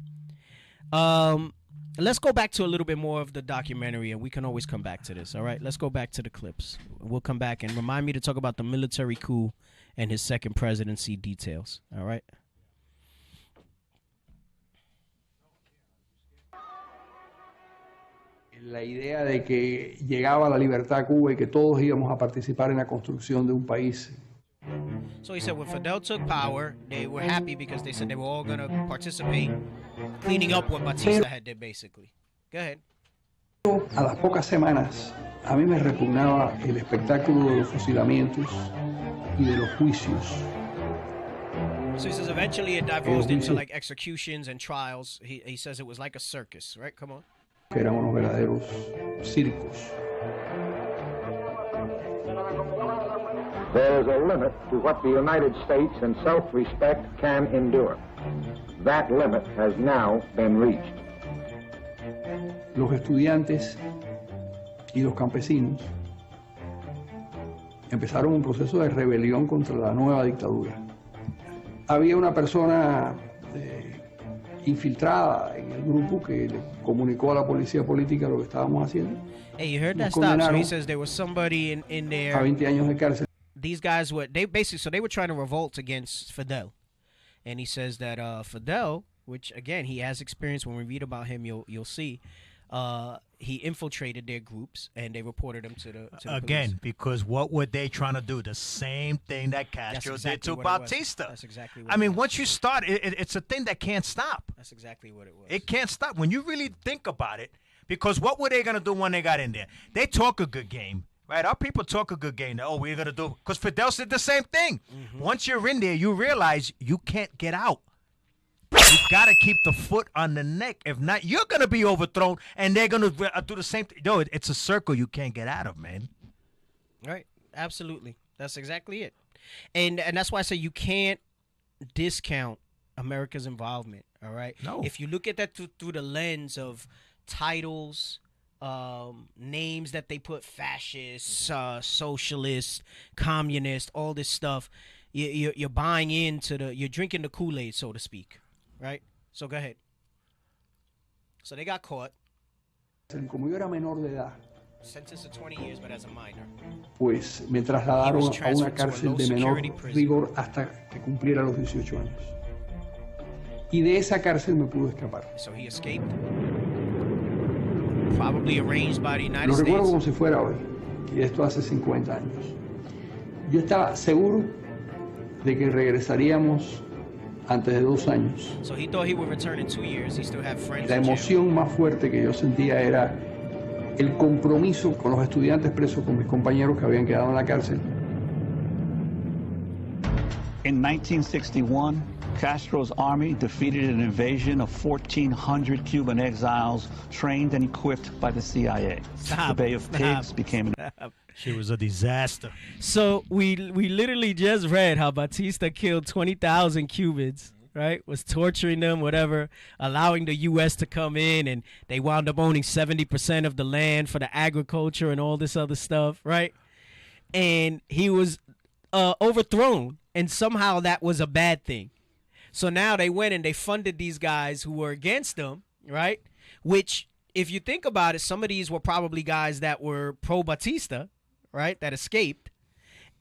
Let's go back to a little bit more of the documentary, and we can always come back to this. All right, let's go back to the clips. We'll come back and remind me to talk about the military coup and his second presidency details. All right. La idea de que llegaba la libertad a Cuba y que todos íbamos a participar en la construcción de un país. So he said when Fidel took power, they were happy because they said they were all going to participate cleaning up what Batista had did, basically. Go ahead. A las pocas semanas, a mí me repugnaba el espectáculo de los fusilamientos y de los juicios. So he says eventually it diverged into like executions and trials. He says it was like a circus, right? Come on. Que eran unos verdaderos circos. There is a limit to what the United States in self-respect can endure. That limit has now been reached. Los estudiantes y los campesinos empezaron un proceso de rebelión contra la nueva dictadura. Había una persona infiltrada en el grupo que le comunicó a la policía política lo que estábamos haciendo. Hey, you heard that? Stop. So he says there was somebody in there. A 20 años de cárcel. These guys were they were trying to revolt against Fidel, and he says that Fidel, which again he has experience. When we read about him, you'll see. He infiltrated their groups and they reported him to the again police. Because what were they trying to do? The same thing that Castro did to Batista. That's exactly what I mean, once you start, it's a thing that can't stop. That's exactly what it was. It can't stop when you really think about it. Because what were they gonna do when they got in there? They talk a good game, right? Our people talk a good game. Oh, we're gonna do because Fidel did the same thing. Once you're in there, you realize you can't get out. You gotta keep the foot on the neck. If not, you're gonna be overthrown, and they're gonna do the same thing. No, it's a circle you can't get out of, man. Right? Absolutely. That's exactly it. And that's why I say you can't discount America's involvement. All right. No. If you look at that through the lens of titles, names that they put, fascist, socialist, communist, all this stuff, you're buying into you're drinking the Kool-Aid, so to speak. Right? So go ahead. So they got caught. Como yo era menor de edad, sentenced to 20 years, but as a minor. Pues me trasladaron a una cárcel de menor rigor hasta que cumpliera los 18 años. Y de esa cárcel me pude escapar. So he escaped. Probably arranged by the United Lo States. recuerdo como si fuera hoy, y esto hace 50 años. Yo estaba seguro de que regresaríamos antes de 2 años. So he thought he would return in 2 years. He still had friends. La emoción más fuerte que yo sentía era el compromiso con los estudiantes presos, con mis compañeros que habían quedado en la cárcel. In 1961, Castro's army defeated an invasion of 1,400 Cuban exiles trained and equipped by the CIA. The Bay of Pigs became an... She was a disaster. So we literally just read how Batista killed 20,000 Cubans, right? Was torturing them, whatever, allowing the U.S. to come in, and they wound up owning 70% of the land for the agriculture and all this other stuff, right? And he was overthrown, and somehow that was a bad thing. So now they went and they funded these guys who were against them, right? Which, if you think about it, some of these were probably guys that were pro-Batista, right, that escaped,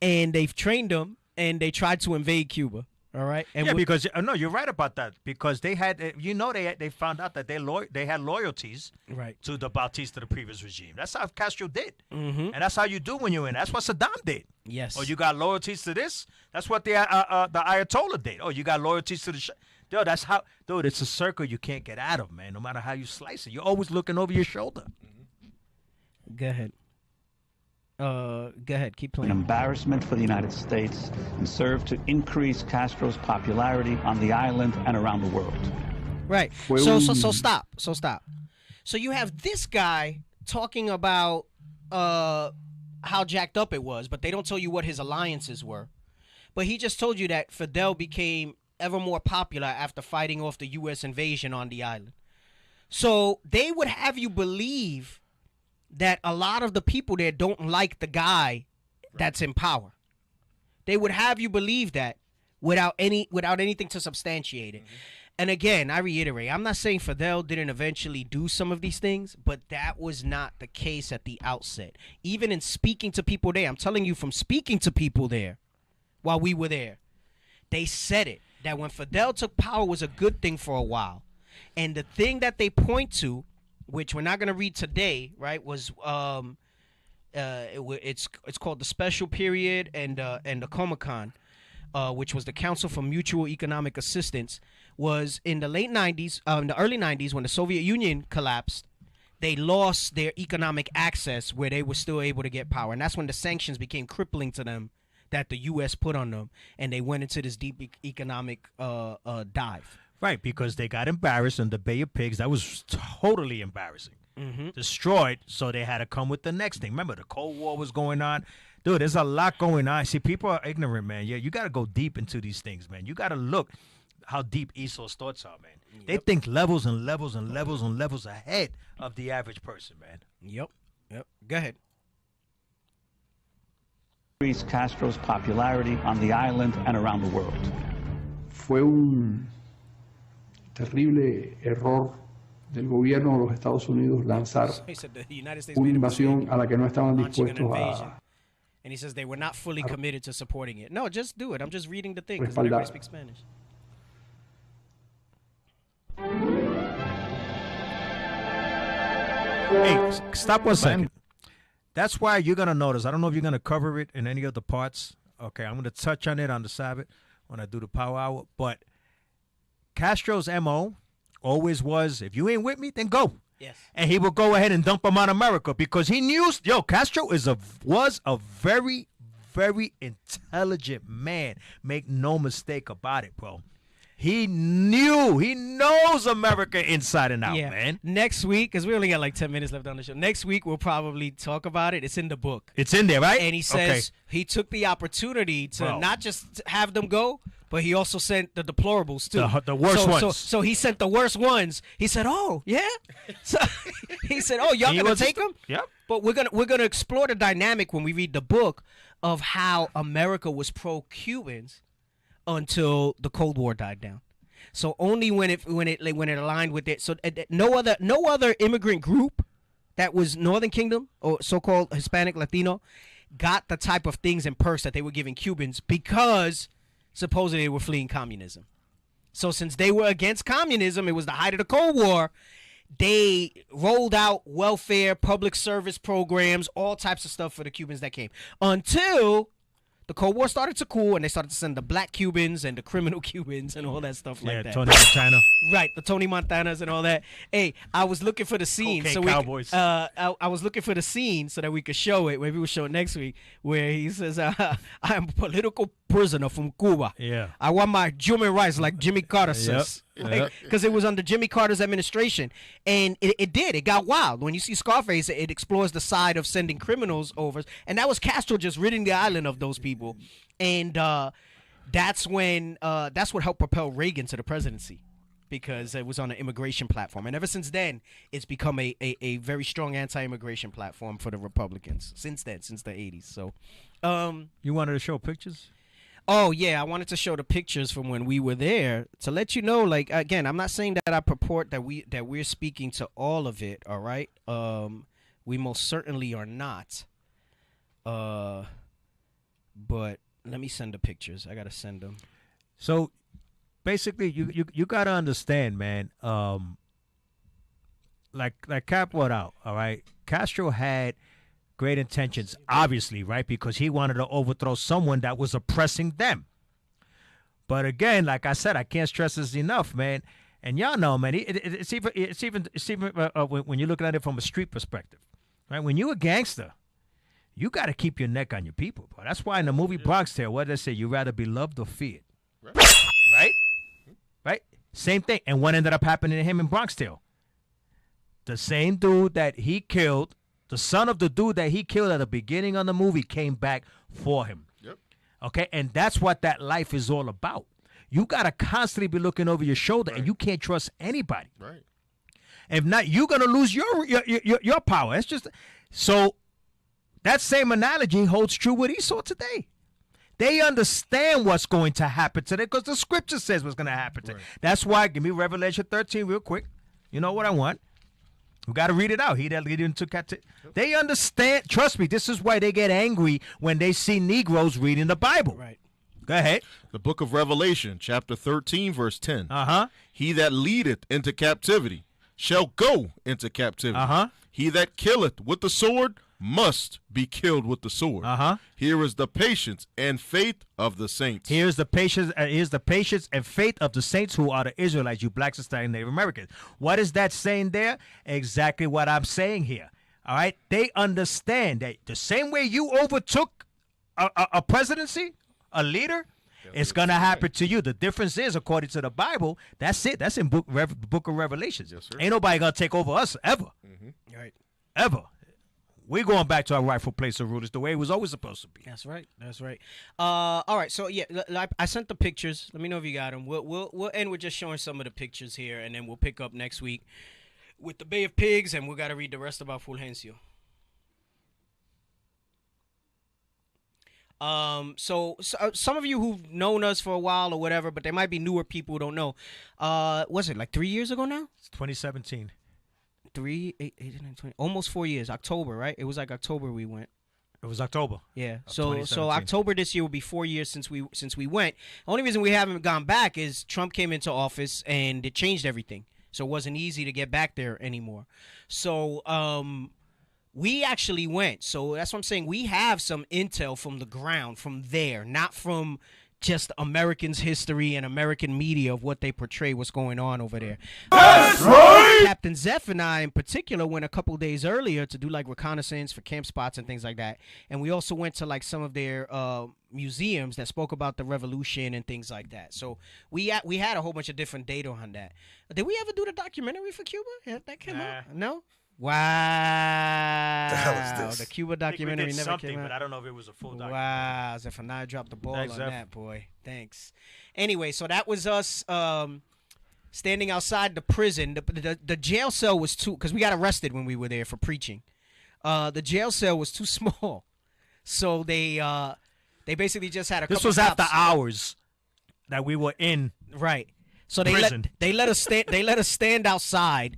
and they've trained them, and they tried to invade Cuba, all right? And yeah, because no, you're right about that. Because they had, they found out that they had loyalties right to the Batista, the previous regime. That's how Castro did, and that's how you do when you're in. That's what Saddam did. Yes. Oh, you got loyalties to this. That's what the Ayatollah did. Oh, you got loyalties to the. Dude, that's how. Dude, it's a circle you can't get out of, man. No matter how you slice it, you're always looking over your shoulder. Go ahead. Go ahead, keep playing. An embarrassment for the United States and served to increase Castro's popularity on the island and around the world. Right. So stop. So you have this guy talking about how jacked up it was, but they don't tell you what his alliances were. But he just told you that Fidel became ever more popular after fighting off the U.S. invasion on the island. So they would have you believe that a lot of the people there don't like the guy that's in power. They would have you believe that without anything to substantiate it. And again, I reiterate, I'm not saying Fidel didn't eventually do some of these things, but that was not the case at the outset. Even in speaking to people there, I'm telling you from speaking to people there while we were there, they said it, that when Fidel took power was a good thing for a while. And the thing that they point to, which we're not going to read today, right, was it's called the Special Period and the Comecon, which was the Council for Mutual Economic Assistance, was in the late 90s, in the early 90s when the Soviet Union collapsed. They lost their economic access where they were still able to get power. And that's when the sanctions became crippling to them that the U.S. put on them. And they went into this deep economic dive. Right, because they got embarrassed in the Bay of Pigs. That was totally embarrassing. Destroyed, so they had to come with the next thing. Remember, the Cold War was going on. Dude, there's a lot going on. See, people are ignorant, man. Yeah, you got to go deep into these things, man. You got to look how deep Esau's thoughts are, man. They think levels and levels and levels and levels ahead of the average person, man. Yep. Go ahead. Increased Castro's popularity on the island and around the world. Fue un terrible error del gobierno de los Estados Unidos lanzar He said the United States una made a invasión mistake a la que no estaban launching an dispuestos invasion. a And he says they were not fully committed to supporting it. No, just do it. I'm just reading the thing because Respaldar. everybody speaks Spanish. Hey, stop 1 second. That's why you're going to notice. I don't know if you're going to cover it in any of the parts. Okay, I'm going to touch on it on the Sabbath when I do the Power Hour. But Castro's M.O. always was, if you ain't with me, then go. Yes. And he would go ahead and dump them on America because he knew, Castro was a very, very intelligent man. Make no mistake about it, bro. He knows America inside and out, man. Next week, because we only got like 10 minutes left on the show. Next week, we'll probably talk about it. It's in the book. It's in there, right? And he says he took the opportunity to not just have them go, but he also sent the deplorables too. The worst ones. So he sent the worst ones. He said, "Oh, yeah." So he said, "Oh, y'all gonna take them?" Yep. But we're gonna explore the dynamic when we read the book of how America was pro-Cubans until the Cold War died down. So only when it aligned with it. So no other immigrant group that was Northern Kingdom or so-called Hispanic Latino got the type of things and perks that they were giving Cubans because supposedly they were fleeing communism. So since they were against communism, it was the height of the Cold War. They rolled out welfare, public service programs, all types of stuff for the Cubans that came until the Cold War started to cool, and they started to send the black Cubans and the criminal Cubans and all that stuff like that. Tony Montana. Right, the Tony Montanas and all that. Hey, I was looking for the scene. Okay, so Cowboys. I was looking for the scene so that we could show it. Maybe we'll show it next week, where he says, I am a political prisoner from Cuba. Yeah. I want my human rights like Jimmy Carter says. Because it was under Jimmy Carter's administration. And it did. It got wild. When you see Scarface, it explores the side of sending criminals over. And that was Castro just ridding the island of those people. And that's what helped propel Reagan to the presidency. Because it was on an immigration platform. And ever since then, it's become a very strong anti-immigration platform for the Republicans. Since then, since the 80s. So, you wanted to show pictures? Oh, yeah, I wanted to show the pictures from when we were there to let you know, like, again, I'm not saying that I purport that we're speaking to all of it, all right? We most certainly are not. But let me send the pictures. I got to send them. So, basically, you got to understand, man, like Cap went out, all right? Castro had great intentions, obviously, right? Because he wanted to overthrow someone that was oppressing them. But again, like I said, I can't stress this enough, man. And y'all know, man, it's even when you're looking at it from a street perspective, right? When you're a gangster, you got to keep your neck on your people, bro. That's why in the movie Bronx Tale, what did they say? You rather be loved or feared, right? Same thing. And what ended up happening to him in Bronx Tale? The same dude that he killed. The son of the dude that he killed at the beginning of the movie came back for him. Yep. Okay, and that's what that life is all about. You got to constantly be looking over your shoulder, and you can't trust anybody. Right. If not, you're going to lose your power. It's just so that same analogy holds true with Esau today. They understand what's going to happen to them because the scripture says what's going to happen to them. That's why, give me Revelation 13 real quick. You know what I want? We got to read it out. He that leaded into captivity. They understand. Trust me, this is why they get angry when they see Negroes reading the Bible. Right. Go ahead. The book of Revelation, chapter 13, verse 10. Uh-huh. He that leadeth into captivity shall go into captivity. Uh-huh. He that killeth with the sword must be killed with the sword. Uh-huh. Here is the patience and faith of the saints. Here's the patience and faith of the saints who are the Israelites, you blacks, Hispanic, Native Americans. What is that saying there? Exactly what I'm saying here. All right? They understand that the same way you overtook a presidency, a leader, it's going to happen to you. The difference is, according to the Bible, that's it. That's in book of Revelations. Yes, sir. Ain't nobody going to take over us ever. Right. Ever. We're going back to our rightful place of rulers, the way it was always supposed to be. That's right. That's right. All right. So yeah, I sent the pictures. Let me know if you got them. We'll end with just showing some of the pictures here, and then we'll pick up next week with the Bay of Pigs, and we got to read the rest about Fulgencio. So some of you who've known us for a while or whatever, but there might be newer people who don't know. Was it like 3 years ago now? It's 2017. 3, 8, 9, 20, almost 4 years. October, right? It was like October we went. It was October. Yeah. So October this year will be 4 years since we went. The only reason we haven't gone back is Trump came into office and it changed everything. So it wasn't easy to get back there anymore. So we actually went. So that's what I'm saying. We have some intel from the ground, from there, not from just Americans' history and American media of what they portray, what's going on over there. That's right! Captain Zeph and I, in particular, went a couple days earlier to do, like, reconnaissance for camp spots and things like that. And we also went to, like, some of their museums that spoke about the revolution and things like that. So we had a whole bunch of different data on that. Did we ever do the documentary for Cuba? Yeah, that came out? No? Wow. The hell is this? The Cuba documentary never came out. But I don't know if it was a full documentary. Wow. Zeph and I dropped the ball Thanks, on Zeph. that, boy. Thanks. Anyway, so that was us standing outside the prison. The jail cell was too, because we got arrested when we were there for preaching. The jail cell was too small. So they basically just had a couple This was cops. after hours that we were in. Right. So prison. they let us stand outside.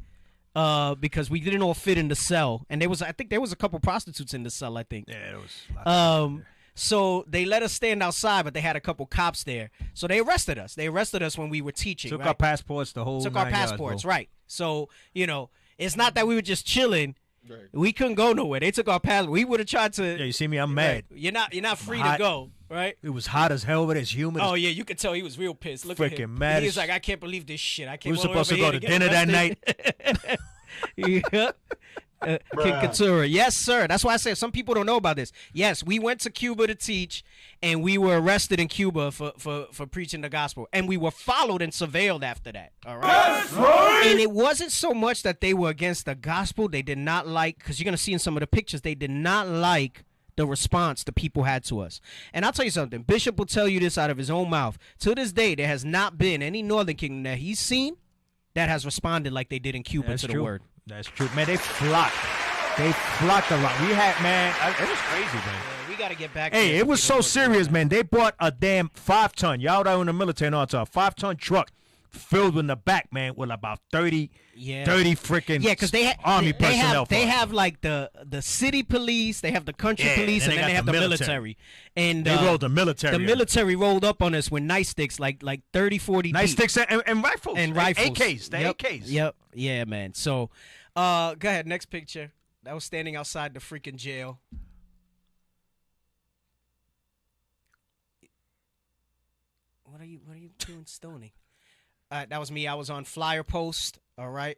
Because we didn't all fit in the cell, and I think there was a couple prostitutes in the cell. I think. Yeah, there was. So they let us stand outside, but they had a couple cops there. So they arrested us. They arrested us when we were teaching. Took right? our passports, the whole. Took our 9 yards, passports, bro. right? So it's not that we were just chilling. Right. We couldn't go nowhere. They took our passport. We would have tried to. Yeah, you see me? I'm mad. You're not free hot. to go, right? It was hot as hell, but it's humid. Oh yeah, you could tell he was real pissed. Look at him. Freaking mad He as- was like, I can't believe this shit. I We can't. were supposed to go to dinner that night. Yep. King Katura. Yes, sir. That's why I said some people don't know about this. Yes, we went to Cuba to teach, and we were arrested in Cuba for preaching the gospel. And we were followed and surveilled after that. All right? That's right. And it wasn't so much that they were against the gospel. They did not like, because you're going to see in some of the pictures, they did not like the response the people had to us. And I'll tell you something. Bishop will tell you this out of his own mouth. To this day, there has not been any Northern Kingdom that he's seen that has responded like they did in Cuba That's to true. the word. That's true, man. They flocked. They flocked a lot. We had, man. It was crazy, man. We got to get back. Hey, there it was to so get serious, man. They bought a damn 5-ton. Y'all that in the military and all that, a 5-ton truck filled in the back, man, with about 30 freaking because they army personnel. They have like the city police, they have the country police, and then they have the military. And they rolled the military. The military rolled up on us with nightsticks, like 30, 40 nightsticks and rifles. And rifles. AKs. The AKs. Yep. Yeah, man. So, go ahead. Next picture. That was standing outside the freaking jail. What are you doing stoning? That was me. I was on flyer post. All right.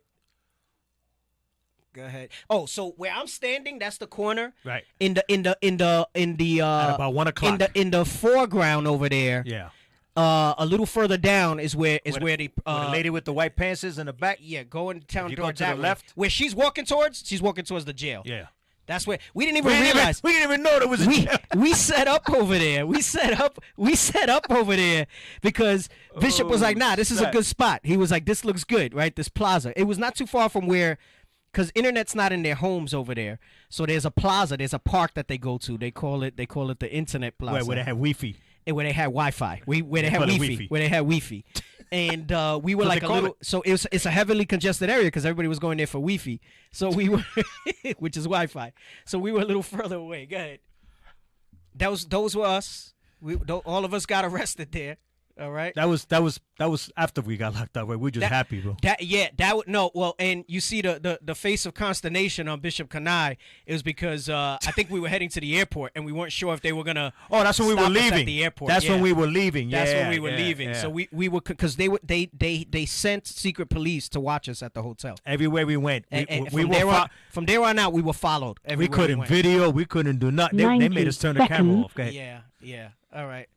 Go ahead. Oh, so where I'm standing, that's the corner. Right. In the At about 1 o'clock. In the foreground over there. Yeah. A little further down is where the where the lady with the white pants is in the back. Yeah, going down If you go towards to the that way. left. Where she's walking towards the jail. Yeah. That's where we didn't even realize. We didn't even know there was a jail. We set up over there. We set up over there because Bishop was like, "Nah, this is a good spot." He was like, "This looks good, right? This plaza." It was not too far from where, because internet's not in their homes over there. So there's a plaza. There's a park that they go to. They call it the Internet Plaza. Where they have Wi-Fi. Where they had Wi-Fi. Where they had call it Wi-Fi. Wi-Fi. Where they had Wi-Fi. And we were What like they a call little. it? So it's a heavily congested area because everybody was going there for Wi-Fi. So we were, which is Wi-Fi. So we were a little further away. Go ahead. Those were us. All of us got arrested there. All right. That was after we got locked up. Right? We're just happy, bro. And you see the face of consternation on Bishop Kanai. It was because I think we were heading to the airport and we weren't sure if they were gonna. Oh, that's when we were stop us leaving. at the airport. That's Yeah. when we were leaving. Yeah, That's when we were leaving. yeah. So we were because they sent secret police to watch us at the hotel. Everywhere we went, And we from there on out, we were followed. We everywhere couldn't went. video. We couldn't do nothing. They made us turn the camera off. Go ahead. Yeah. All right.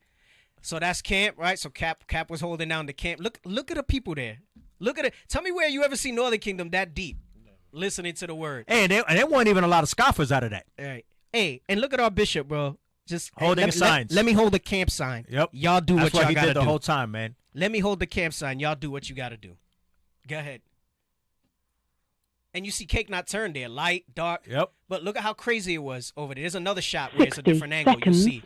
So that's camp, right? So Cap was holding down the camp. Look at the people there. Look at it. Tell me where you ever see Northern Kingdom that deep. listening to the word. Hey, and there weren't even a lot of scoffers out of that. All right. Hey, and look at our bishop, bro. Just holding signs. Let me hold the camp sign. Yep. Y'all do That's what y'all he gotta did the do whole time, man. Let me hold the camp sign. Y'all do what you gotta do. Go ahead. And you see cake not turned there, light, dark. Yep. But look at how crazy it was over there. There's another shot where it's a different angle. You see,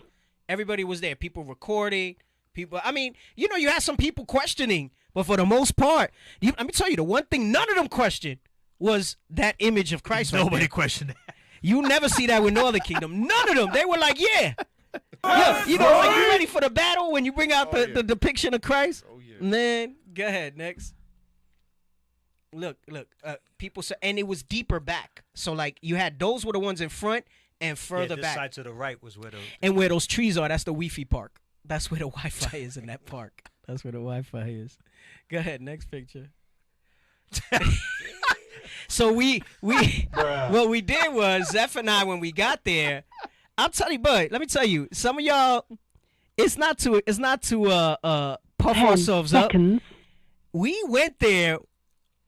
everybody was there. People recording. People. I mean, you know, you had some people questioning, but for the most part, let me tell you, the one thing none of them questioned was that image of Christ. Nobody right questioned that. You never see that with Northern Kingdom. None of them. They were like, yeah. Yeah, you know, like you ready for the battle when you bring out the depiction of Christ? Oh, yeah. Man, go ahead, next. Look, people say, and it was deeper back. So, like, you had those were the ones in front and further this back. side to the right was where the... And where those trees are, that's the Wi-Fi park. That's where the Wi-Fi is in that park. That's where the Wi-Fi is. Go ahead, next picture. So what we did was, Zeph and I, when we got there, I'll tell you, bud, let me tell you, some of y'all, it's not to puff ourselves up. We went there.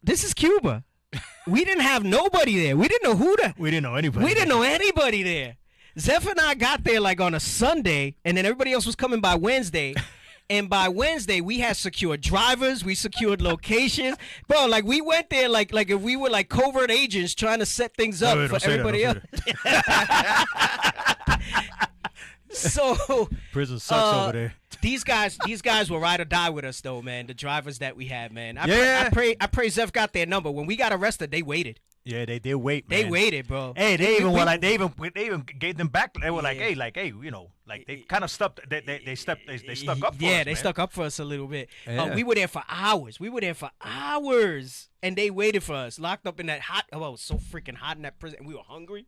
This is Cuba. We didn't have nobody there. We didn't know we didn't know anybody. We didn't know anybody there. Zeph and I got there like on a Sunday, and then everybody else was coming by Wednesday. And by Wednesday, we had secured drivers. We secured locations. Bro, like, we went there like if we were, like, covert agents trying to set things up for everybody else. So prison sucks over there. These guys will ride or die with us, though, man. The drivers that we had, man. I pray Zeph got their number. When we got arrested, they waited. Yeah, they wait, man. They waited, bro. Hey, they even gave them back. They were like, hey, you know, like they kind of stuck. They stuck up for us. Yeah, they man. stuck up for us a little bit. Yeah. We were there for hours. And they waited for us, locked up in that hot. Oh, it was so freaking hot in that prison. And we were hungry.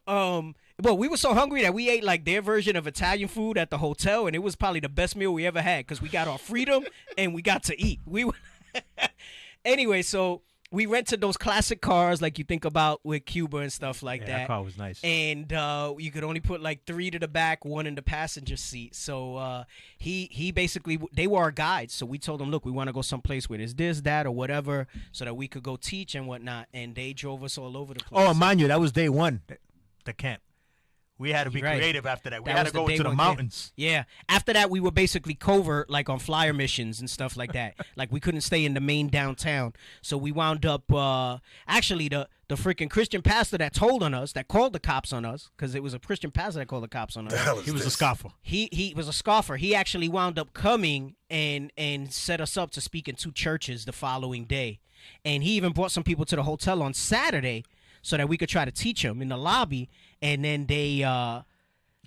But we were so hungry that we ate like their version of Italian food at the hotel, and it was probably the best meal we ever had because we got our freedom and we got to eat. We were anyway, so we rented those classic cars like you think about with Cuba and stuff like that. That car was nice. And you could only put like 3 to the back, 1 in the passenger seat. So he basically, they were our guides. So we told them, look, we want to go someplace where there's this, that, or whatever, so that we could go teach and whatnot. And they drove us all over the place. Oh, mind you, that was day one, the camp. We had to be creative after that. We had to go to the mountains. Yeah. After that, we were basically covert, like on flyer missions and stuff like that. Like, we couldn't stay in the main downtown. So we wound up, actually, the freaking Christian pastor that told on us, that called the cops on us, because it was a Christian pastor that called the cops on us. He was a scoffer. He was a scoffer. He actually wound up coming and set us up to speak in 2 churches the following day. And he even brought some people to the hotel on Saturday so that we could try to teach them in the lobby. And then they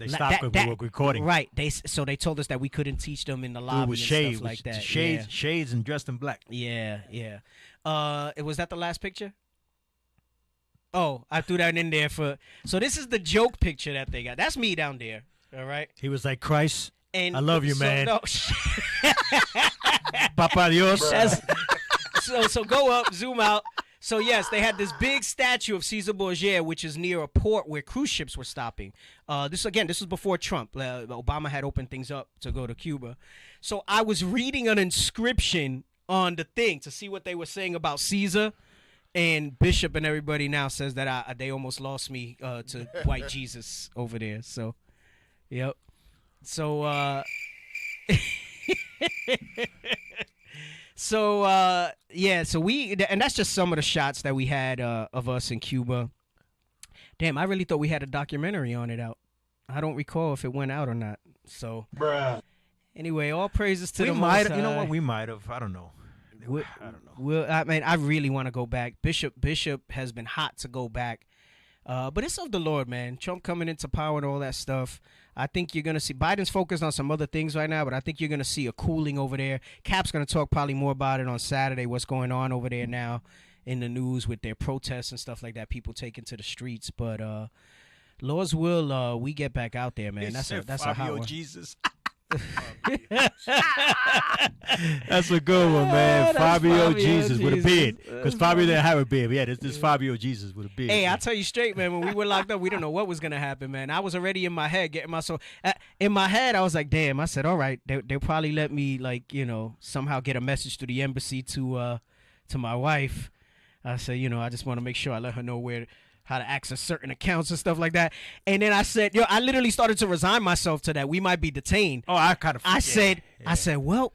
stopped because we were recording. Right. They told us that we couldn't teach them in the lobby and stuff like that. Shades and dressed in black. Yeah. Was that the last picture? Oh, I threw that in there for. So this is the joke picture that they got. That's me down there. All right. He was like, Christ, and I love you, man. No. Papa Dios. So go up, zoom out. So, yes, they had this big statue of Caesar Borgia, which is near a port where cruise ships were stopping. This was before Trump. Obama had opened things up to go to Cuba. So I was reading an inscription on the thing to see what they were saying about Caesar. And Bishop and everybody now says that they almost lost me to white Jesus over there. So, yep. So, So and that's just some of the shots that we had of us in Cuba. Damn, I really thought we had a documentary on it out. I don't recall if it went out or not. So, anyway, all praises to the Most High. You know what? We might have. I don't know. I really want to go back. Bishop has been hot to go back. But it's of the Lord, man. Trump coming into power and all that stuff. I think you're going to see Biden's focused on some other things right now, but I think you're going to see a cooling over there. Cap's going to talk probably more about it on Saturday, what's going on over there now in the news with their protests and stuff like that, people taking to the streets. But Lord's will, we get back out there, man. That's a hot one. Jesus. That's a good one, man. Fabio Jesus with a beard, because Fabio didn't have a beard. Yeah, this Fabio Jesus with a beard. Hey, I'll tell you straight, man. When we were locked up, we didn't know what was gonna happen, man. I was already in my head getting my soul. In my head, I was like, damn. I said, all right, they'll probably let me, like, somehow get a message to the embassy to my wife. I said, you know, I just want to make sure I let her know how to access certain accounts and stuff like that. And then I said, yo, I literally started to resign myself to that. We might be detained. Oh, I said, well,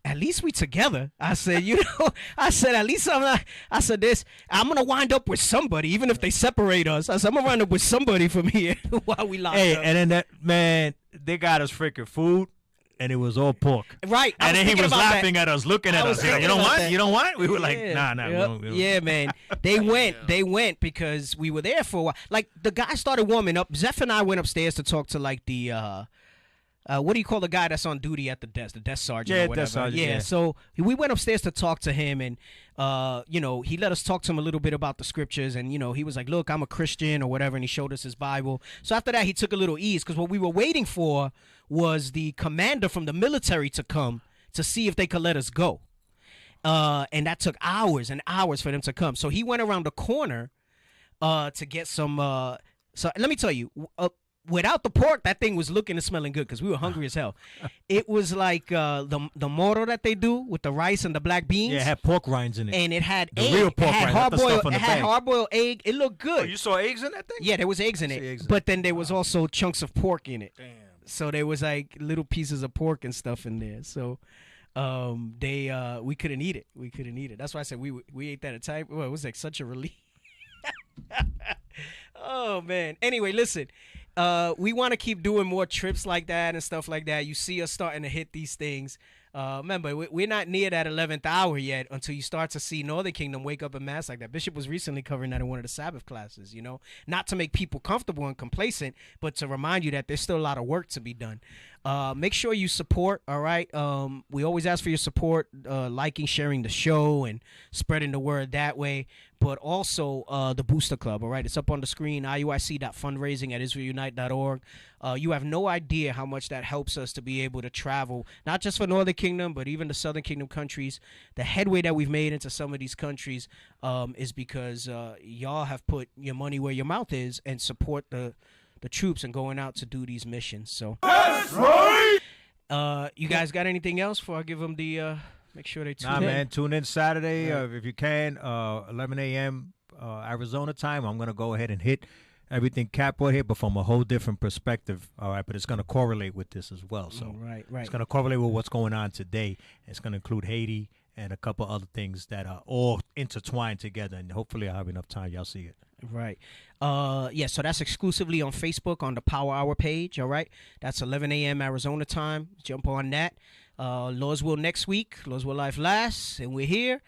at least we together. I said, you know, I said, at least I'm not. I said I'm going to wind up with somebody, even if they separate us. I said, I'm going to wind up with somebody from here while we locked up. And then they got us freaking food. And it was all pork. Right. And then he was laughing at us, looking at us. You don't want? You don't want? We were like, nah. Yep. Yeah, man. They went because we were there for a while. Like, the guy started warming up. Zeph and I went upstairs to talk to, like, the, what do you call the guy that's on duty at the desk sergeant or whatever? Desk sergeant, yeah. So we went upstairs to talk to him, and, you know, he let us talk to him a little bit about the scriptures, and, you know, he was like, look, I'm a Christian or whatever, and he showed us his Bible. So after that, he took a little ease, because what we were waiting for was the commander from the military to come to see if they could let us go. And that took hours and hours for them to come. So he went around the corner to get some. So let me tell you, without the pork, that thing was looking and smelling good because we were hungry as hell. It was like the moro that they do with the rice and the black beans. Yeah, it had pork rinds in it. And it had the real pork rinds. It had hard-boiled egg. It looked good. Oh, you saw eggs in that thing? Yeah, there was eggs in it. But then there was also chunks of pork in it. Damn. So there was like little pieces of pork and stuff in there. So we couldn't eat it. We couldn't eat it. That's why I said we ate that at a time. Well, it was like such a relief. Oh man. Anyway, listen. We want to keep doing more trips like that and stuff like that. You see us starting to hit these things. Remember, we're not near that 11th hour yet until you start to see Northern Kingdom wake up en masse like that. Bishop was recently covering that in one of the Sabbath classes, you know, not to make people comfortable and complacent, but to remind you that there's still a lot of work to be done. Make sure you support, all right? We always ask for your support, liking, sharing the show, and spreading the word that way. But also the Booster Club, all right? It's up on the screen, iuic.fundraising at israelunite.org. You have no idea how much that helps us to be able to travel, not just for Northern Kingdom, but even the Southern Kingdom countries. The headway that we've made into some of these countries is because y'all have put your money where your mouth is and support the troops and going out to do these missions. So that's right. You guys got anything else before I give them the make sure they tune in? Man, tune in Saturday if you can, 11 a.m. Arizona time. I'm gonna go ahead and hit everything Capo here, but from a whole different perspective. All right, but it's gonna correlate with this as well. So right. It's gonna correlate with what's going on today. It's gonna include Haiti and a couple other things that are all intertwined together, and hopefully I'll have enough time. Y'all see it. Right. Yeah, so that's exclusively on Facebook on the Power Hour page, all right? That's 11 a.m. Arizona time. Jump on that. Lord's will next week. Lord's will life lasts, and we're here.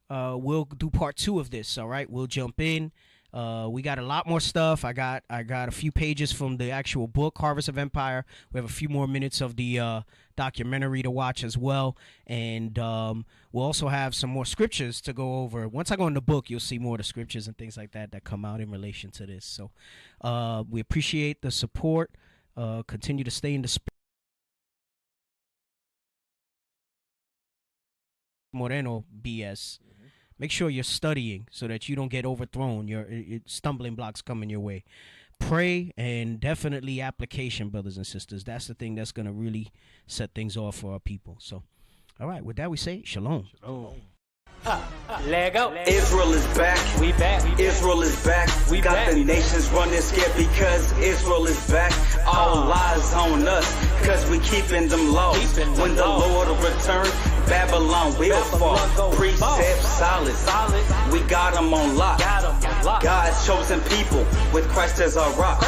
We'll do part 2 of this, all right? We'll jump in. We got a lot more stuff. I got a few pages from the actual book, Harvest of Empire. We have a few more minutes of the documentary to watch as well. And we'll also have some more scriptures to go over. Once I go in the book, you'll see more of the scriptures and things like that come out in relation to this. So we appreciate the support. Continue to stay in the spirit. Moreno BS. Make sure you're studying so that you don't get overthrown. Your stumbling blocks coming your way. Pray and definitely application, brothers and sisters. That's the thing that's going to really set things off for our people. So, all right, with that we say shalom. Shalom. Lego. Israel is back. We back. Israel is back. We got the nations running scared because Israel is back. All lies on us because we keeping them laws. When the Lord will return, Babylon will fall. Precepts solid. We got them on lock. God's chosen people with Christ as our rock.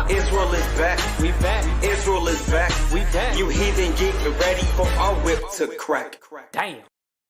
Israel is back. We back. Israel is back. We back. You heathen, get ready for our whip to crack. Damn.